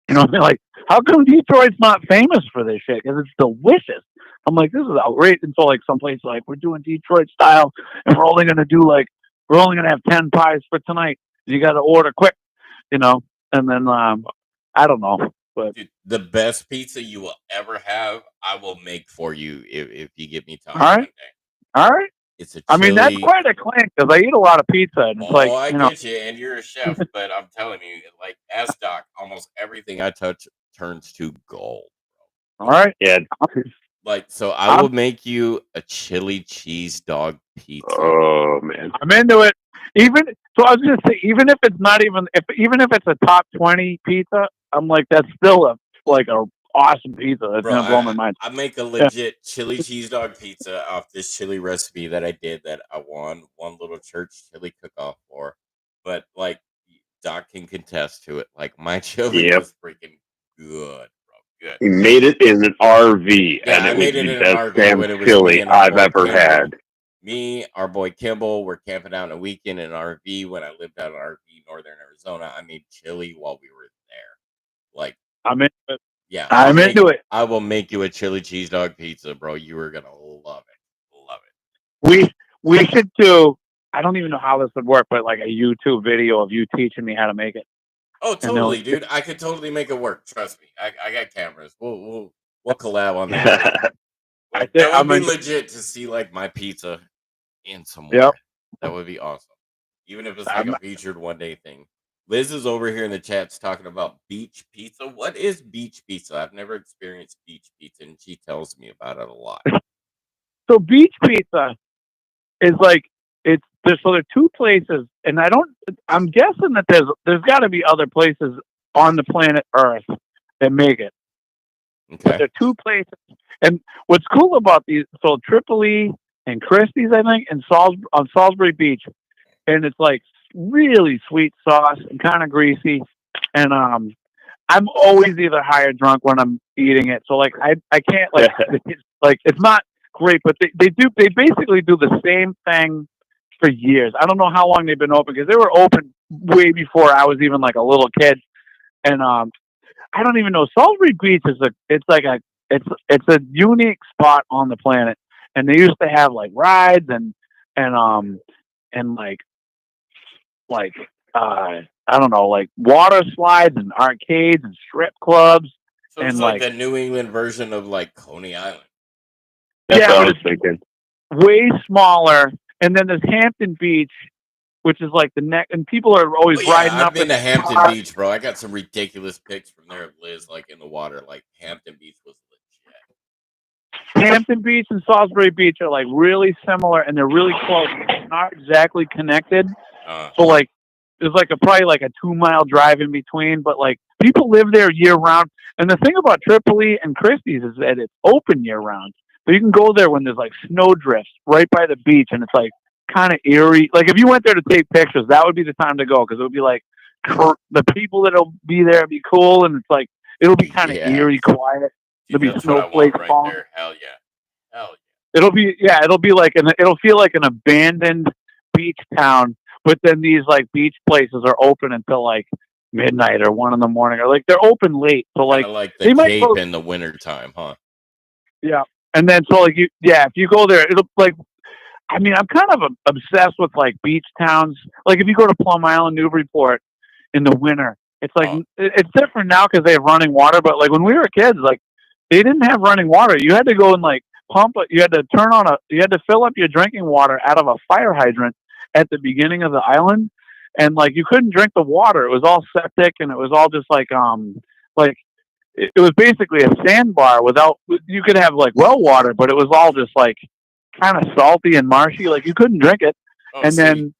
C: you know what I mean? Like, how come Detroit's not famous for this shit? Because it's delicious. I'm like, this is outrageous. And so like some places like we're doing Detroit style, and we're only gonna have 10 pies for tonight. You got to order quick, you know. And then I don't know, but
B: dude, the best pizza you will ever have, I will make for you if you give me time.
C: All right.
B: It's a chili.
C: I mean, that's quite a claim because I eat a lot of pizza. And it's
B: I get you, and you're a chef, but I'm telling you, like S-Doc, almost everything I touch turns to gold.
C: All right.
A: Yeah.
B: Like, so I will make you a chili cheese dog pizza.
A: Oh man,
C: I'm into it. I was gonna say, even if it's not even if it's a top 20 pizza, I'm like, that's still a awesome pizza. That's gonna blow my mind.
B: I make a legit chili cheese dog pizza off this chili recipe that I did that I won one little church chili cook-off for. But like Doc can contest to it. Like my chili was freaking good, bro. Good.
A: He made it in an RV, and
B: it was the best
A: damn chili I've ever had.
B: Me, our boy Kimball, we're camping out in a weekend in an RV when I lived out in RV, Northern Arizona. I made chili while we were there. Like,
C: I'm into it.
B: Yeah,
C: I'm into it.
B: I will make you a chili cheese dog pizza, bro. You are gonna love it. Love it.
C: We should do. I don't even know how this would work, but like a YouTube video of you teaching me how to make it.
B: Oh, totally, dude. I could totally make it work. Trust me. I got cameras. We'll collab on that. Like, that would be legit to see like my pizza in somewhere.
C: Yep.
B: That would be awesome. Even if it's like a featured one day thing. Liz is over here in the chats talking about beach pizza. What is beach pizza? I've never experienced beach pizza, and she tells me about it a lot.
C: So beach pizza is like there are two places, and I'm guessing that there's got to be other places on the planet Earth that make it.
B: Okay.
C: But there are two places, and what's cool about these, so Tripoli and Christie's, I think, and on Salisbury Beach, and it's like really sweet sauce and kind of greasy, and I'm always either high or drunk when I'm eating it. So like I can't it's not great, but they basically do the same thing for years. I don't know how long they've been open because they were open way before I was even like a little kid, and I don't even know. Salisbury Beach is it's a unique spot on the planet, and they used to have like rides and I don't know, like water slides and arcades and strip clubs.
B: So it's like the New England version of like Coney Island.
A: That's what I was thinking.
C: Way smaller. And then there's Hampton Beach, which is like the neck, and people are always riding up.
B: I've been to Hampton Beach, bro. I got some ridiculous pics from there of Liz, like in the water. Like Hampton Beach was legit.
C: Hampton Beach and Salisbury Beach are like really similar, and they're really close. They're not exactly connected. So like, there's like probably like a 2-mile drive in between, but like people live there year round. And the thing about Tripoli and Christie's is that it's open year round. So you can go there when there's like snow drifts right by the beach, and it's like kind of eerie. Like if you went there to take pictures, that would be the time to go because it would be like the people that'll be there would be cool, and it's like it'll be kind of eerie, quiet. There'll be snowflakes falling.
B: Hell yeah.
C: It'll be like it'll feel like an abandoned beach town, but then these like beach places are open until like midnight or 1 a.m, or like they're open late. So like
B: the they might Cape in the wintertime, huh?
C: Yeah. And then so like if you go there, it'll like. I mean, I'm kind of obsessed with like beach towns. Like if you go to Plum Island, Newburyport in the winter, it's like it's different now because they have running water. But like when we were kids, like they didn't have running water. You had to go and like pump it. You had to you had to fill up your drinking water out of a fire hydrant at the beginning of the island, and like you couldn't drink the water. It was all septic, and it was all just like it was basically a sandbar without. You could have like well water, but it was all just like kind of salty and marshy. Like you couldn't drink it. And then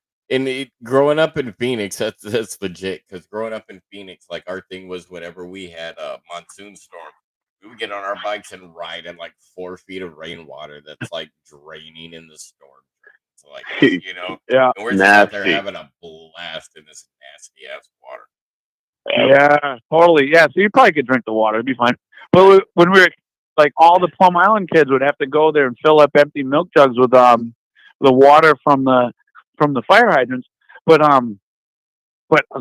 B: growing up in Phoenix, that's legit. Because growing up in Phoenix, like our thing was whenever we had a monsoon storm, we would get on our bikes and ride in like 4 feet of rainwater that's like draining in the storm. So like
C: yeah,
B: and we're just out there having a blast in this nasty ass water.
C: Yeah, totally. Yeah, so you probably could drink the water; it'd be fine. But when we were like, all the Plum Island kids would have to go there and fill up empty milk jugs with the water from the fire hydrants. But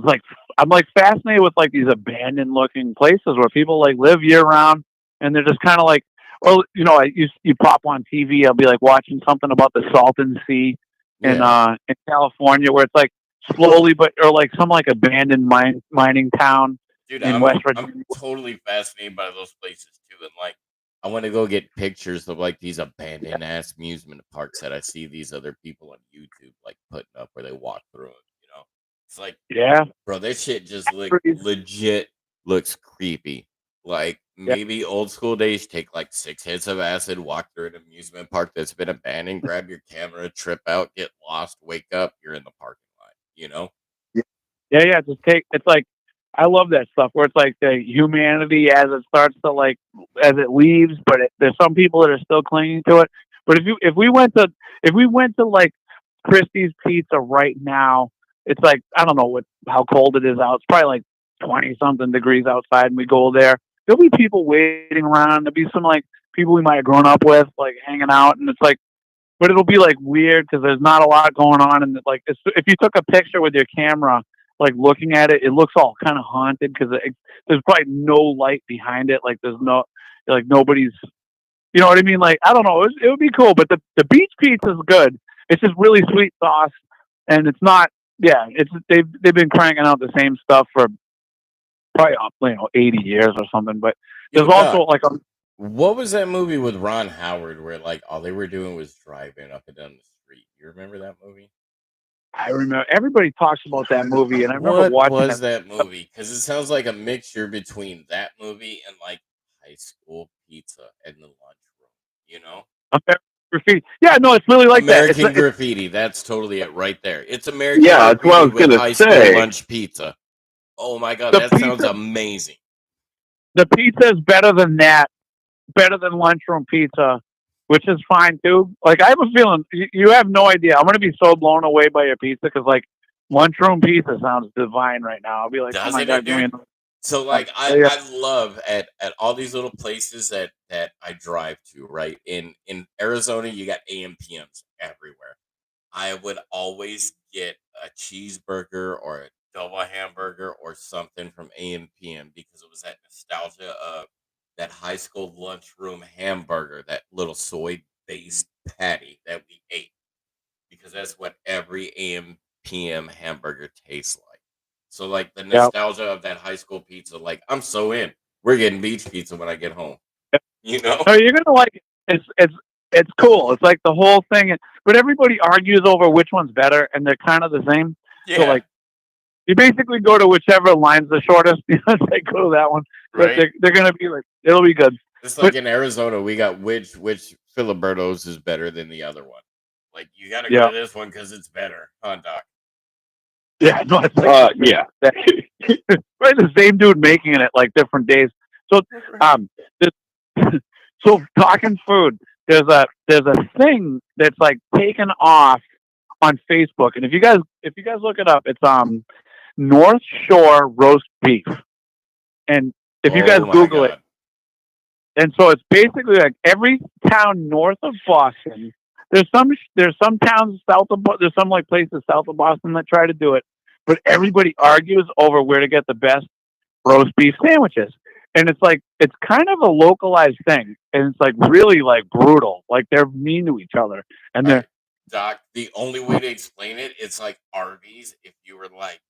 C: like I'm like fascinated with like these abandoned looking places where people like live year round, and they're just kind of like, well, you pop on TV. I'll be like watching something about the Salton Sea in California, where it's like slowly, or like some like abandoned mining town.
B: Dude,
C: in West Virginia.
B: I'm totally fascinated by those places too, and like I want to go get pictures of like these abandoned ass amusement parks that I see these other people on YouTube like putting up where they walk through it. It's like, bro, this shit just legit looks creepy. Like maybe old school days, take like 6 hits of acid, walk through an amusement park that's been abandoned, grab your camera, trip out, get lost, wake up, you're in the parking lot.
C: Yeah. It's like, I love that stuff where it's like the humanity as it starts to like, as it leaves, but there's some people that are still clinging to it. But if we went to like Christie's Pizza right now, it's like, I don't know how cold it is out. It's probably like 20 something degrees outside, and we go there. There'll be people waiting around. There'll be some like people we might have grown up with, like hanging out, and it's like, but it'll be like weird because there's not a lot going on, and like if you took a picture with your camera, like looking at it, it looks all kind of haunted because there's probably no light behind it. Like there's nobody's, you know what I mean? Like I don't know, it would be cool, but the beach pizza is good. It's just really sweet sauce, and it's not. Yeah, they've been cranking out the same stuff for probably 80 years or something. But there's also like
B: what was that movie with Ron Howard where like all they were doing was driving up and down the street? You remember that movie?
C: I remember everybody talks about that movie, and I remember watching.
B: What was that movie? Because it sounds like a mixture between that movie and like High School Pizza and the Lunchroom.
C: Graffiti. Yeah, no, it's really like
B: American Graffiti. That's totally it right there. It's American
A: Graffiti. That's what I was going to say.
B: School lunch pizza. Oh my god, that sounds amazing.
C: The pizza is better than that. Better than Lunchroom Pizza, which is fine too. Like I have a feeling you have no idea. I'm going to be so blown away by your pizza because like Lunchroom Pizza sounds divine right now. I'll be like, oh my god, dude.
B: So like I love at all these little places that I drive to, right? In Arizona, you got AM/PMs everywhere. I would always get a cheeseburger or a double hamburger or something from AM/PM because it was that nostalgia of that high school lunchroom hamburger, that little soy-based patty that we ate. Because that's what every AM/PM hamburger tastes like. So, like, the nostalgia of that high school pizza, like, I'm so in. We're getting beach pizza when I get home. You know?
C: So you're going to like it. It's cool. It's like the whole thing. But everybody argues over which one's better, and they're kind of the same. Yeah. So, like, you basically go to whichever line's the shortest. You know, they go to that one. Right. But they're going to be like, it'll be good.
B: It's like in Arizona, we got which Filiberto's is better than the other one. Like, you got to go to this one because it's better. Huh, Doc?
C: Yeah, no, it's like, right, the same dude making it like different days. So, so talking food, there's a thing that's like taken off on Facebook, and if you guys look it up, it's North Shore roast beef, and if you guys Google it, and so it's basically like every town north of Boston. There's some towns south of there's some like places south of Boston that try to do it, but everybody argues over where to get the best roast beef sandwiches. and it's kind of a localized thing, and it's like really like brutal. Like they're mean to each other, and
B: All
C: they're
B: right, Doc. The only way to explain it, it's like Arby's. If you were like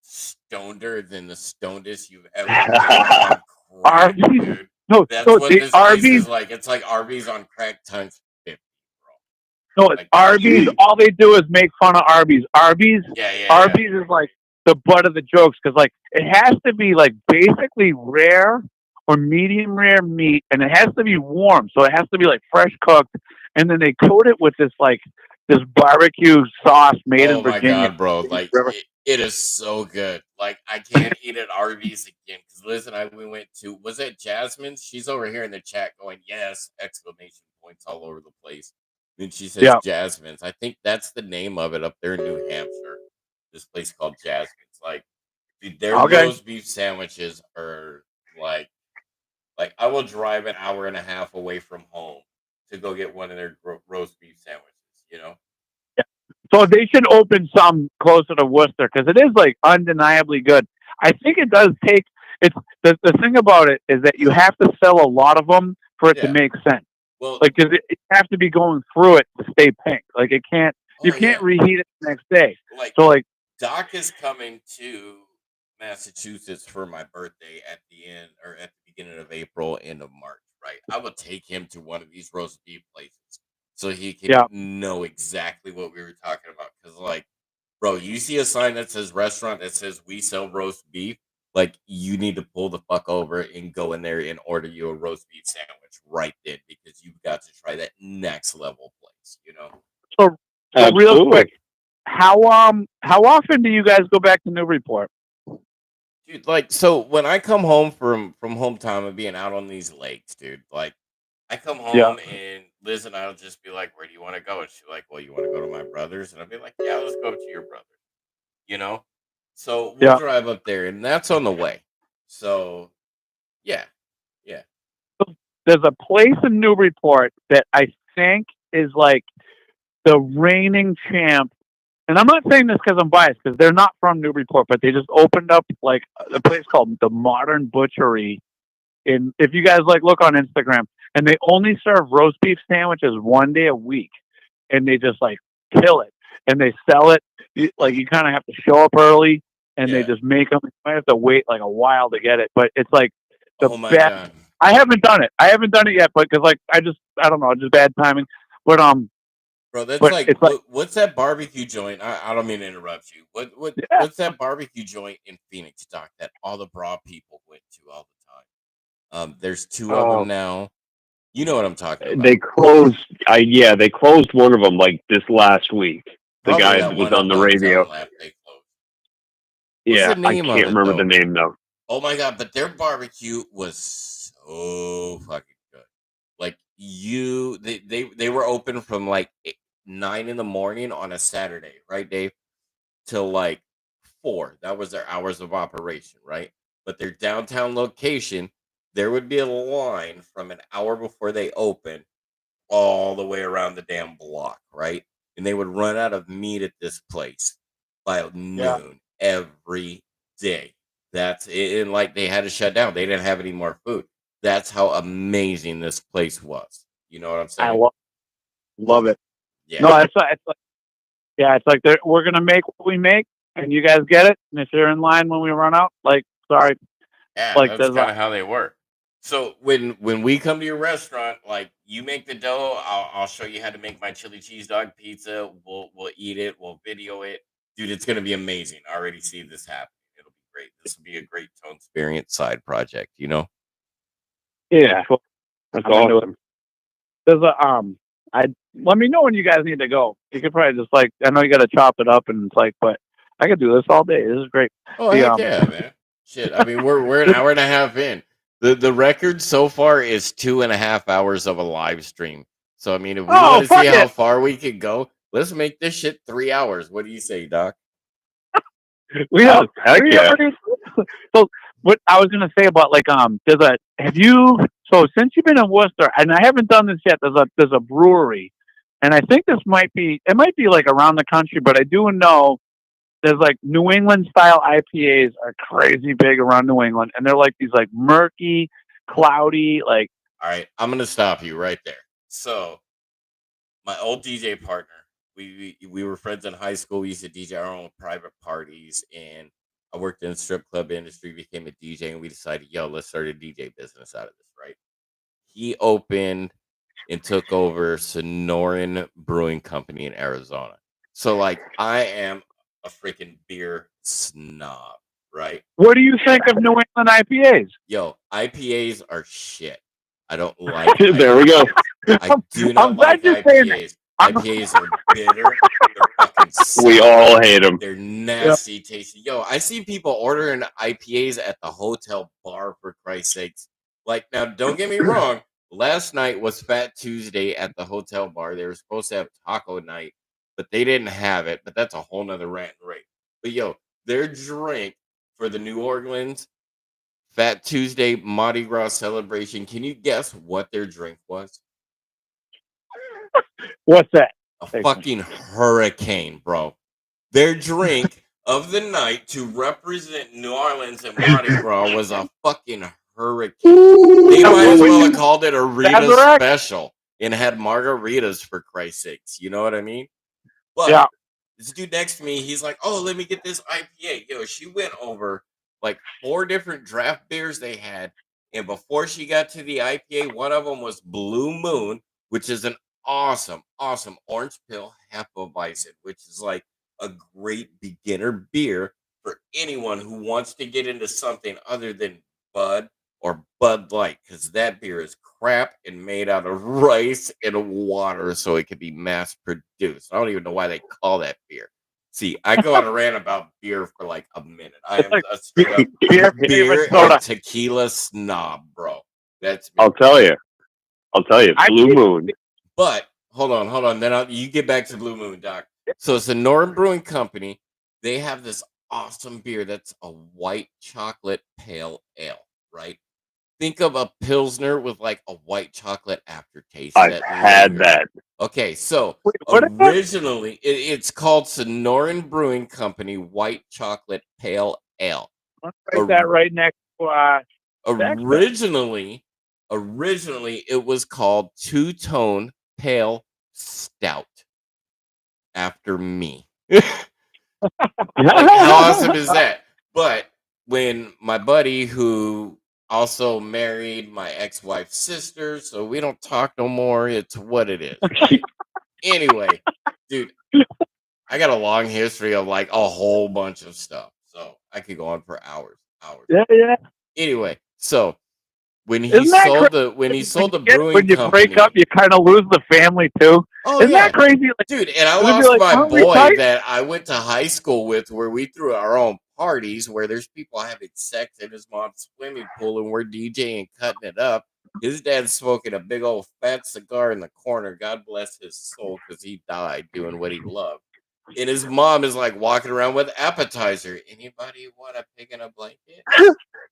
B: stoneder than the stonedest you've ever been on crack,
C: Arby's.
B: dude.
C: No,
B: That's
C: no,
B: what
C: the
B: this place
C: Arby's.
B: is like. It's like Arby's on crack times 50,
C: No,
B: bro.
C: it's
B: Like that's
C: Arby's. All they do is make fun of Arby's.
B: yeah.
C: Arby's is like the butt of the jokes because like it has to be like basically rare or medium rare meat, and it has to be warm, so it has to be like fresh cooked, and then they coat it with this barbecue sauce made in
B: Oh my
C: Virginia.
B: god, bro! Like it is so good. Like I can't eat at Arby's again because Liz and we went to, was it Jasmine's? She's over here in the chat going yes! Exclamation points all over the place. Then she says
C: Yeah.
B: Jasmine's. I think that's the name of it up there in New Hampshire. This place called Jasmine's. Like, dude, their
C: Okay.
B: roast beef sandwiches are like I will drive an hour and a half away from home to go get one of their roast beef sandwiches. You know.
C: So they should open some closer to Worcester because it is like undeniably good. I think it does take. It's the thing about it is that you have to sell a lot of them for it to make sense.
B: Well,
C: like because you have to be going through it to stay pink. Like it can't. You can't reheat it the next day.
B: Like
C: so like
B: Doc is coming to Massachusetts for my birthday at the end or at the beginning of April, end of March. Right, I will take him to one of these roast beef places so he can know exactly what we were talking about. Because, like, bro, you see a sign that says restaurant that says we sell roast beef, like, you need to pull the fuck over and go in there and order you a roast beef sandwich right then because you've got to try that next level place, you know?
C: So real quick, how often do you guys go back to Newburyport?
B: Dude, like, so when I come home from hometown and being out on these lakes, dude, like, I come home and Liz and I'll just be like, "Where do you want to go?" And she's like, "Well, you want to go to my brother's?" And I'll be like, "Yeah, let's go to your brother." You know, so we'll drive up there, and that's on the way. So, yeah.
C: There's a place in Newburyport that I think is like the reigning champ. And I'm not saying this because I'm biased, because they're not from Newburyport, but they just opened up like a place called the Modern Butchery. And if you guys like look on Instagram, and they only serve roast beef sandwiches one day a week, and they just like kill it, and they sell it. Like you kind of have to show up early, and they just make them. You might have to wait like a while to get it, but it's like the best.
B: God.
C: I haven't done it. I haven't done it yet, but because like I don't know, just bad timing. But
B: bro, that's
C: but
B: like, what's that barbecue joint? I don't mean to interrupt you. What's that barbecue joint in Phoenix, Doc, that all the broad people went to all the time? There's two of them now. You know what I'm talking about.
A: They closed. They closed one of them like this last week. The
B: Probably
A: guy
B: that
A: that was
B: one
A: on the
B: above
A: radio.
B: Dunlap, they closed.
A: Yeah,
B: the name
A: I can't
B: of it,
A: remember
B: though?
A: the name though.
B: Oh my god! But their barbecue was so fucking good. Like they were open from like 9 in the morning on a Saturday, right, Dave, till like 4. That was their hours of operation, right? But their downtown location, there would be a line from an hour before they open all the way around the damn block, right? And they would run out of meat at this place by noon every day. That's it. And like they had to shut down. They didn't have any more food. That's how amazing this place was. You know what I'm saying?
C: I love it.
B: Yeah.
C: No, it's like we're gonna make what we make, and you guys get it. And if you're in line when we run out, like sorry,
B: yeah,
C: like
B: that's kind of how they work. So when we come to your restaurant, like you make the dough, I'll show you how to make my chili cheese dog pizza. We'll eat it. We'll video it, dude. It's gonna be amazing. I already see this happening. It'll be great. This will be a great ToneSperience side project. You know?
C: Yeah,
A: that's awesome.
C: There's let me know when you guys need to go. You could probably just like I know you got to chop it up, and it's like, but I could do this all day. This is great.
B: Oh heck yeah, man! Shit, I mean we're an hour and a half in. The record so far is 2.5 hours of a live stream. So I mean, if we want to see how far we could go, let's make this shit 3 hours. What do you say, Doc?
C: So what I was gonna say about like since you've been in Worcester, and I haven't done this yet, there's a brewery, and I think it might be like around the country, but I do know there's like New England style IPAs are crazy big around New England, and they're like these like murky, cloudy, like.
B: All right, I'm gonna stop you right there. So, my old DJ partner, we were friends in high school. We used to DJ our own private parties, and I worked in the strip club industry, became a DJ, and we decided, yo, let's start a DJ business out of this, right? He opened and took over Sonoran Brewing Company in Arizona. So, like, I am a freaking beer snob, right?
C: What do you think of New England IPAs?
B: Yo, IPAs are shit. I don't like
A: There we go.
B: I do not like IPAs. IPAs are bitter. They're fucking sour.
A: We all hate them.
B: They're nasty tasty. Yo, I see people ordering IPAs at the hotel bar, for Christ's sakes. Like, now, don't get me wrong. Last night was Fat Tuesday at the hotel bar. They were supposed to have taco night, but they didn't have it. But that's a whole nother rant and rave. But yo, their drink for the New Orleans Fat Tuesday Mardi Gras celebration. Can you guess what their drink was?
C: What's that?
B: A fucking hurricane, bro. Their drink of the night to represent New Orleans and Mardi Gras was a fucking hurricane. They might as well have called it a Rita special and had margaritas, for Christ's sakes. You know what I mean? But this dude next to me, he's like, oh, let me get this IPA. Yo, she went over like 4 different draft beers they had. And before she got to the IPA, one of them was Blue Moon, which is an awesome orange pale Hefeweizen, which is like a great beginner beer for anyone who wants to get into something other than Bud or Bud Light, because that beer is crap and made out of rice and water, so it can be mass produced. I don't even know why they call that beer. See, I go on a rant about beer for like a minute. I am a straight up beer and tequila snob, bro. That's me.
A: I'll tell you, Blue Moon.
B: But hold on. Then you get back to Blue Moon, Doc. So it's a Northern Brewing Company. They have this awesome beer that's a white chocolate pale ale, right? Think of a Pilsner with like a white chocolate aftertaste.
A: I've had that.
B: Okay, so originally it's called Sonoran Brewing Company White Chocolate Pale Ale.
C: Let's write that right next to
B: originally it was called Two-Tone Pale Stout after me. Like, how awesome is that? But when my buddy, who also married my ex-wife's sister, so we don't talk no more, it's what it is, right? Anyway, dude, I got a long history of like a whole bunch of stuff, so I could go on for hours.
C: Yeah.
B: Anyway, so when he sold the brewing
C: when you
B: company,
C: break up, you kind of lose the family too.
B: Oh,
C: isn't that crazy? Like,
B: dude, and I lost my boy that I went to high school with, where we threw our own parties where there's people having sex in his mom's swimming pool and we're DJing, cutting it up. His dad's smoking a big old fat cigar in the corner. God bless his soul, because he died doing what he loved. And his mom is like walking around with appetizer. Anybody want a pig in a blanket?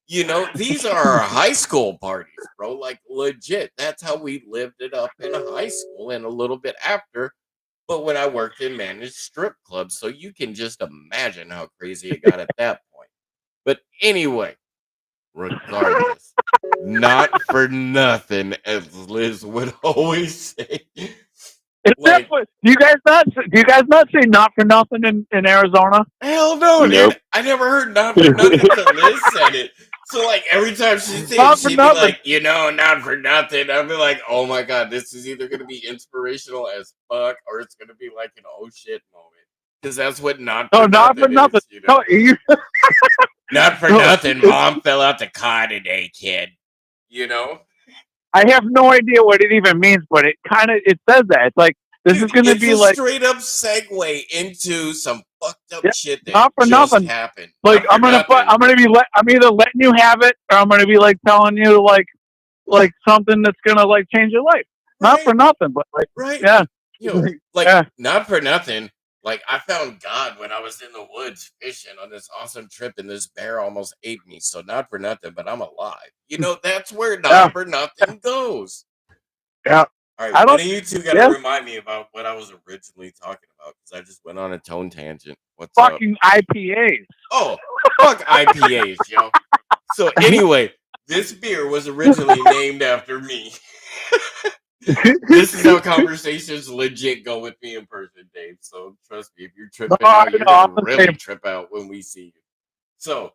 B: You know, these are our high school parties, bro. Like, legit. That's how we lived it up in high school and a little bit after. But when I worked in managed strip clubs, so you can just imagine how crazy it got at that point. But anyway, regardless, not for nothing, as Liz would always say.
C: Like, do you guys not say not for nothing in Arizona?
B: Hell no, dude. I never heard not for nothing until Liz said it. So like every time she said it, she'd be like, you know, not for nothing. I'd be like, oh my God, this is either going to be inspirational as fuck, or it's going to be like an oh shit moment. Because that's what not for nothing is, you know? Not for nothing, Mom fell out the car today, kid. You know?
C: I have no idea what it even means, but it says that. It's like, this is going to be like
B: straight up segue into some fucked up shit that
C: not for
B: just
C: nothing
B: happened.
C: Like, I'm either letting you have it, or I'm going to be like telling you like something that's going to like change your life. Right. Not for nothing, but like, yeah.
B: Not for nothing. Like, I found God when I was in the woods fishing on this awesome trip, and this bear almost ate me. So not for nothing, but I'm alive. You know, that's where not for nothing goes.
C: Yeah.
B: All right, one of you two got to remind me about what I was originally talking about because I just went on a tone tangent. What's
C: fucking IPAs?
B: Oh, fuck IPAs, yo. So anyway, this beer was originally named after me. This is how conversations legit go with me in person, Dave. So trust me, if you're tripping out, you're gonna really trip out when we see you. So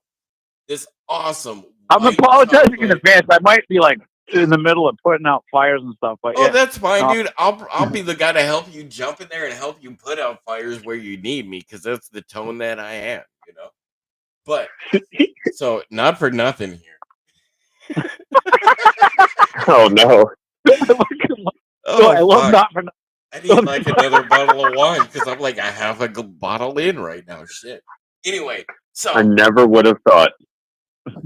B: this awesome.
C: I'm apologizing in advance. I might be like in the middle of putting out fires and stuff, but
B: that's fine, dude. I'll be the guy to help you jump in there and help you put out fires where you need me, because that's the tone that I am, you know. But so not for nothing here.
A: Oh no!
C: Oh, I love not for nothing.
B: I need like another bottle of wine because I'm like I have a bottle in right now. Shit. Anyway, so
A: I never would have thought.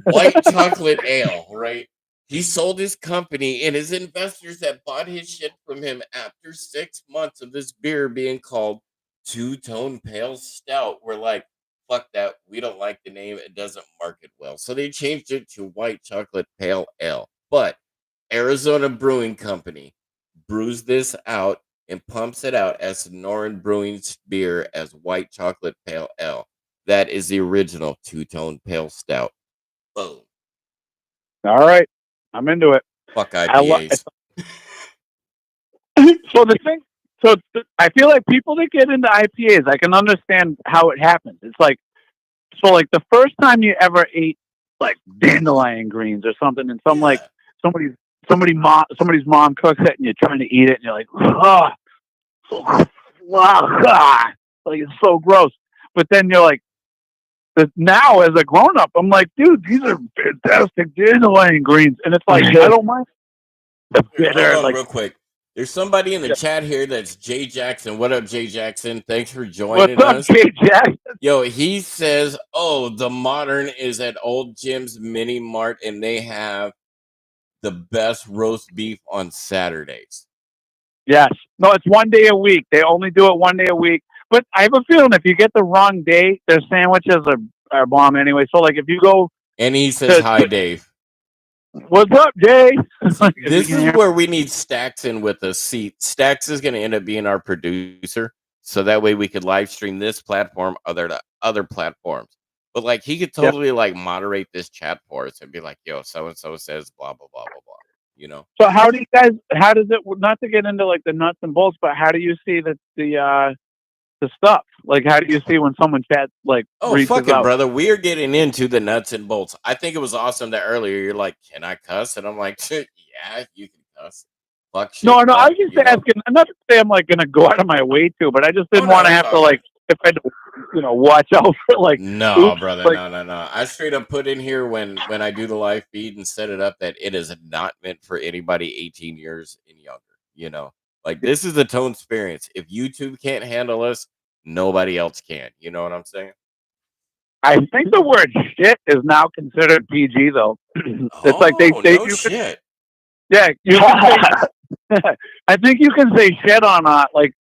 B: White chocolate ale, right? He sold his company, and his investors that bought his shit from him after 6 months of this beer being called Two-Tone Pale Stout were like, fuck that. We don't like the name. It doesn't market well. So they changed it to White Chocolate Pale Ale. But Arizona Brewing Company brews this out and pumps it out as Sonoran Brewing's beer as White Chocolate Pale Ale. That is the original Two-Tone Pale Stout. Boom.
C: All right. I'm into it.
B: Fuck IPAs.
C: So the thing, I feel like people that get into IPAs, I can understand how it happens. It's like, so like the first time you ever ate like dandelion greens or something, and like somebody's mom cooks it, and you're trying to eat it, and you're like, like it's so gross. But then you're like, now as a grown up, I'm like, dude, these are fantastic dandelion greens, and it's like I don't mind the bitter.
B: Hold on,
C: like
B: real quick, there's somebody in the chat here that's Jay Jackson. What up, Jay Jackson? Thanks for joining us.
C: What's up, Jay Jackson?
B: Yo, he says, "Oh, the Modern is at Old Jim's Mini Mart, and they have the best roast beef on Saturdays."
C: Yes, no, it's 1 day a week. They only do it 1 day a week. But I have a feeling if you get the wrong day, their sandwiches are bomb anyway. So, like, if you go...
B: And he says, hi, Dave.
C: What's up, Jay?
B: This is where we need Stacks in with us. See, Stacks is going to end up being our producer, so that way we could live stream this platform, other platforms. But, like, he could totally, like, moderate this chat for us and be like, yo, so-and-so says blah, blah, blah, blah, blah. You know?
C: So how does it, not to get into, like, the nuts and bolts, but how do you see the stuff? Like, how do you see when someone chats, like,
B: fuck it, brother. We are getting into the nuts and bolts. I think it was awesome that earlier you're like, can I cuss? And I'm like, yeah, you can cuss. Fuck shit.
C: No, I was just asking, not to say I'm, like, going to go out of my way to, but I just didn't want to have to, like, if I, watch out for, like...
B: No, brother, like, no. I straight up put in here when I do the live feed and set it up that it is not meant for anybody 18 years and younger, you know? Like, this is a ToneSperience. If YouTube can't handle us, nobody else can. You know what I'm saying?
C: I think the word shit is now considered PG, though. It's like they say you
B: shit.
C: Yeah, you can say, I think you can say shit on like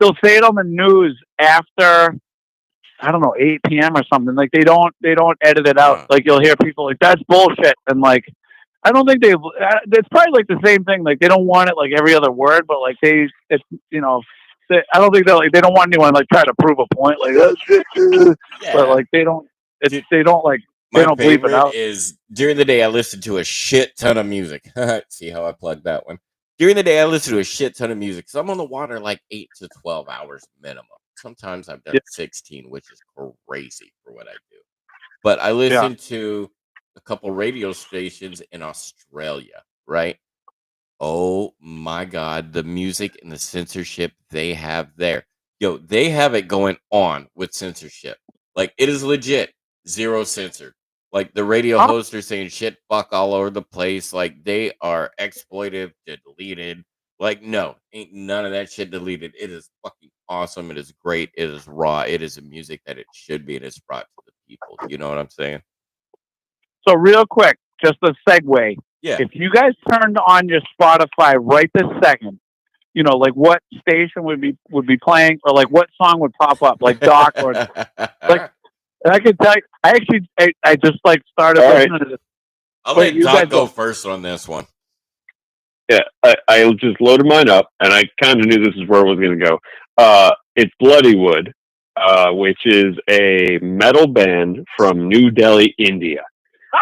C: they'll say it on the news after, I don't know, 8 p.m. or something. Like they don't edit it out. Like you'll hear people like, that's bullshit, and like I don't think it's probably like the same thing. Like they don't want it like every other word, but like I don't think they don't want anyone like try to prove a point like that. But like they don't bleep it out.
B: Is during the day I listen to a shit ton of music. See how I plugged that one? During the day I listen to a shit ton of music. So I'm on the water like 8 to 12 hours minimum. Sometimes I've done 16, which is crazy for what I do. But I listen to a couple radio stations in Australia, right? Oh my God, the music and the censorship they have there. Yo, they have it going on with censorship. Like, it is legit zero censored. Like, the radio hosts are saying shit, fuck all over the place. Like, they are exploitive, deleted. Like, no, ain't none of that shit deleted. It is fucking awesome. It is great. It is raw. It is the music that it should be, and it's brought to the people. You know what I'm saying?
C: So real quick, just a segue.
B: Yeah.
C: If you guys turned on your Spotify right this second, like what station would be playing, or like what song would pop up, like Doc or like. And I can tell you, I just like started listening to this.
B: I'll let Doc go first on this one.
A: Yeah, I just loaded mine up, and I kind of knew this is where it was going to go. It's Bloodywood, which is a metal band from New Delhi, India.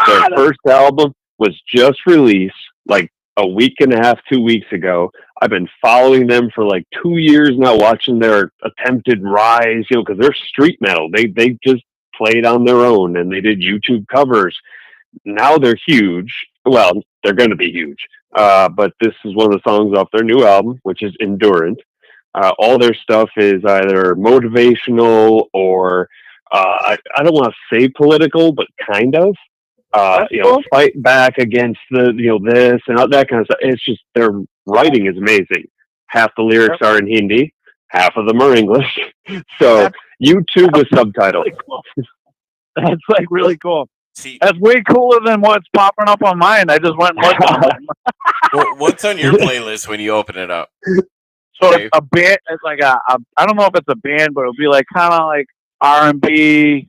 A: Their first album was just released like a week and a half, 2 weeks ago. I've been following them for like 2 years now, watching their attempted rise, because they're street metal. They just played on their own, and they did YouTube covers. Now they're huge. Well, they're going to be huge. But this is one of the songs off their new album, which is Endurance. All their stuff is either motivational or I don't want to say political, but kind of. Fight back against this and all that kind of stuff. It's just their writing is amazing. Half the lyrics are in Hindi, half of them are English. So YouTube with subtitles.
C: Really cool. That's like really cool. That's way cooler than what's popping up on mine. I just went and looked on them.
B: Well, what's on your playlist when you open it up?
C: So it's a band. It's like I don't know if it's a band, but it'll be like kind of like R&B.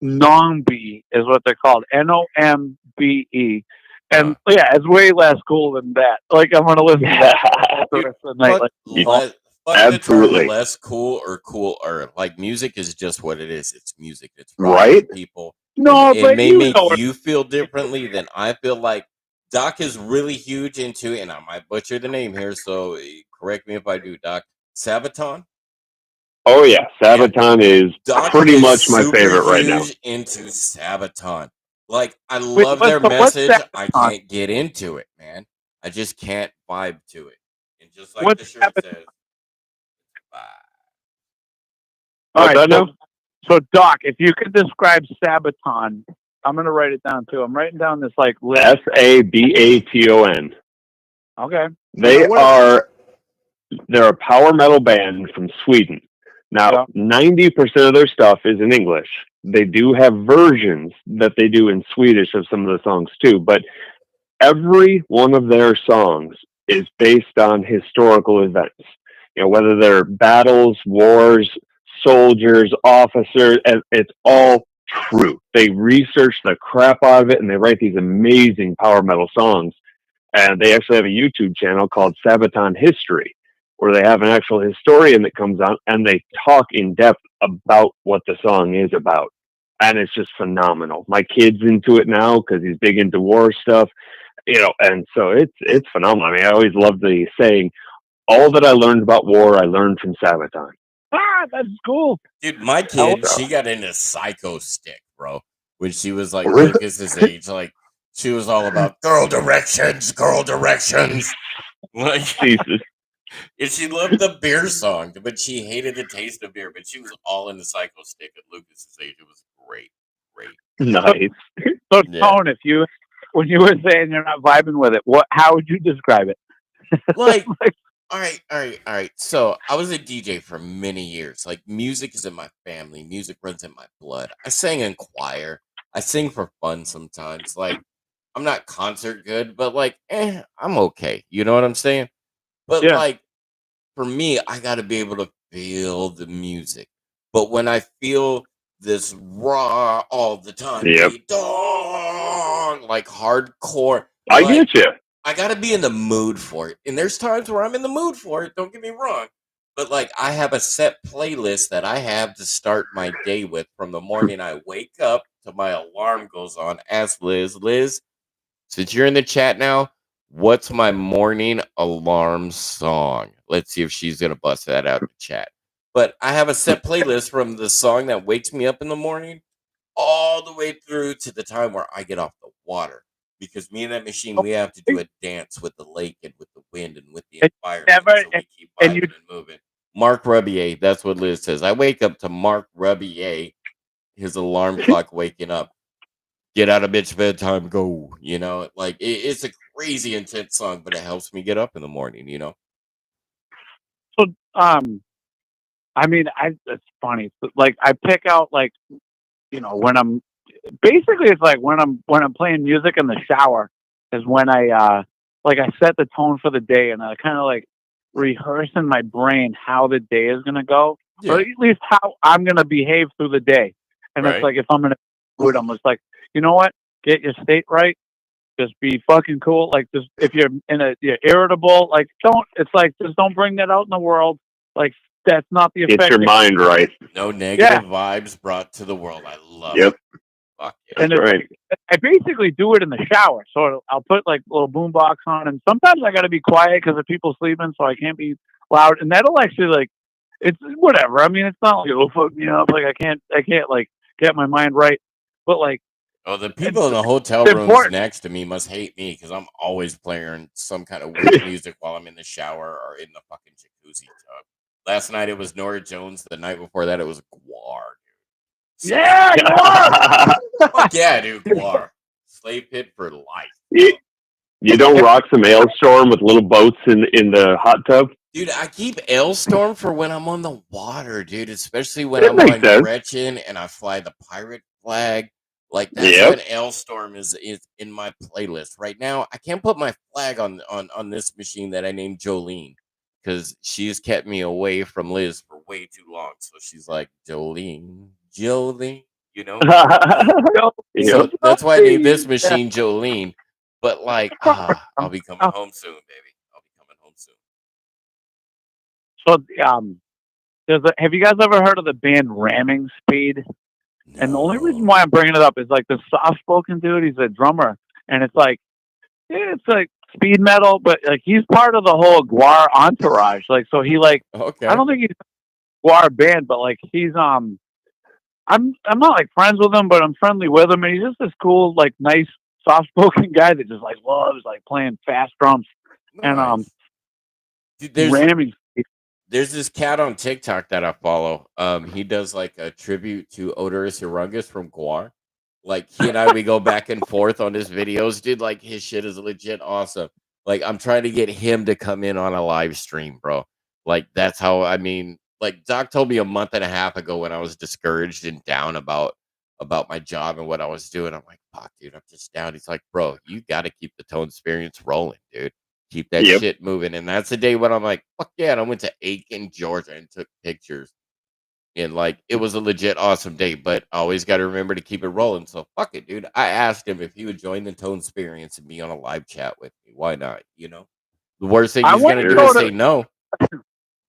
C: Nombe is what they're called. Nombe. And yeah, it's way less cool than that. Like I'm gonna listen to that the rest of the night.
A: Absolutely.
B: Less cool or cooler. Like music is just what it is. It's music. It's
A: right.
B: People.
C: No,
B: it
C: but
B: may make you feel differently than I feel. Like Doc is really huge into, and I might butcher the name here, so correct me if I do, Doc. Sabaton.
A: Oh yeah, Sabaton is
B: Doc
A: pretty
B: is
A: much my favorite right now.
B: Into Sabaton. Like I love their message. I can't get into it, man. I just can't vibe to it. And just like the shirt says,
C: all right, so Doc, if you could describe Sabaton, I'm gonna write it down too. I'm writing down this like list.
A: Sabaton.
C: Okay.
A: They're a power metal band from Sweden. Now, 90% of their stuff is in English. They do have versions that they do in Swedish of some of the songs too, but every one of their songs is based on historical events. Whether they're battles, wars, soldiers, officers, it's all true. They research the crap out of it, and they write these amazing power metal songs. And they actually have a YouTube channel called Sabaton History, where they have an actual historian that comes on and they talk in depth about what the song is about. And it's just phenomenal. My kid's into it now because he's big into war stuff, and so it's phenomenal. I mean, I always love the saying, all that I learned about war, I learned from Sabaton.
C: That's cool.
B: Dude, my kid, she got into Psycho Stick, bro. When she was like Lucas's age, like she was all about girl directions. Like
A: Jesus.
B: And she loved the beer song, but she hated the taste of beer. But she was all in the Psycho Stick at Lucas's age. It was great.
A: Nice.
C: So Tone, when you were saying you're not vibing with it, how would you describe it?
B: Like all right. So I was a DJ for many years. Like music is in my family. Music runs in my blood. I sang in choir. I sing for fun sometimes. Like I'm not concert good, but like, I'm okay. You know what I'm saying? But like, for me, I got to be able to feel the music. But when I feel this raw all the time, like hardcore,
A: I get you.
B: I got to be in the mood for it. And there's times where I'm in the mood for it. Don't get me wrong. But like, I have a set playlist that I have to start my day with from the morning I wake up to my alarm goes on. Ask Liz, since you're in the chat now, what's my morning alarm song? Let's see if she's going to bust that out in the chat. But I have a set playlist from the song that wakes me up in the morning all the way through to the time where I get off the water. Because me and that machine, we have to do a dance with the lake and with the wind and with the environment. So we keep vibing and moving. Mark Rubier, that's what Liz says. I wake up to Mark Rubier, his alarm clock waking up. Get out of bitch bedtime, go. Like it's a crazy intense song, but it helps me get up in the morning.
C: So, I mean, it's funny. Like I pick out like, when I'm basically it's like when I'm playing music in the shower is when I set the tone for the day, and I kind of like rehearse in my brain how the day is gonna go, or at least how I'm gonna behave through the day. And it's like if I'm gonna do it, I'm just like, you know what? Get your state right. just be fucking cool. Like, just if you're you're irritable, like, just don't bring that out in the world. Like, that's not the effect.
A: Get your mind right.
B: No negative vibes brought to the world. I love it.
A: Fuck yeah.
C: And it's right. I basically do it in the shower. So I'll put like a little boombox on, and sometimes I got to be quiet because of people sleeping, so I can't be loud. And that'll actually, like, it's whatever. I mean, it's not like it'll fuck me up. Like I can't like get my mind right. But like,
B: oh, the people in the hotel rooms next to me must hate me because I'm always playing some kind of weird music while I'm in the shower or in the fucking jacuzzi tub. Last night it was Nora Jones. The night before that it was Guar, dude. So,
C: yeah, Guar.
B: Fuck yeah, dude, Guar. Slave pit for life.
A: You don't rock some Ailstorm with little boats in the hot tub?
B: Dude, I keep Ailstorm for when I'm on the water, dude. Especially when I'm on Gretchen and I fly the pirate flag. Like, that's when Ailstorm is in my playlist. Right now, I can't put my flag on this machine that I named Jolene because she's kept me away from Liz for way too long. So she's like, Jolene, you know? So that's why I named this machine Jolene. But, like, I'll be coming home soon, baby. I'll be coming home soon.
C: So, have you guys ever heard of the band Ramming Speed?
B: No.
C: And the only reason why I'm bringing it up is like the soft-spoken dude. He's a drummer, and it's like speed metal, but like he's part of the whole Guar entourage. Like, so he like I don't think he's a Guar band, but like he's I'm not like friends with him, but I'm friendly with him, and he's just this cool, like, nice, soft-spoken guy that just like loves like playing fast drums. Nice. And
B: Dude, there's this cat on TikTok that I follow. He does like a tribute to Odorous Urungus from Guar. Like, he and I, we go back and forth on his videos, dude. Like, his shit is legit awesome. Like, I'm trying to get him to come in on a live stream, bro. Like, that's how, I mean, like, Doc told me a month and a half ago when I was discouraged and down about my job and what I was doing. I'm like, fuck, dude, I'm just down. He's like, bro, you got to keep the ToneSperience rolling, dude. Keep that shit moving. And that's the day when I'm like, fuck yeah. And I went to Aiken, Georgia and took pictures. And like, it was a legit awesome day, but I always got to remember to keep it rolling. So fuck it, dude. I asked him if he would join the ToneSperience and be on a live chat with me. Why not? You know, the worst thing he's going to do is say no.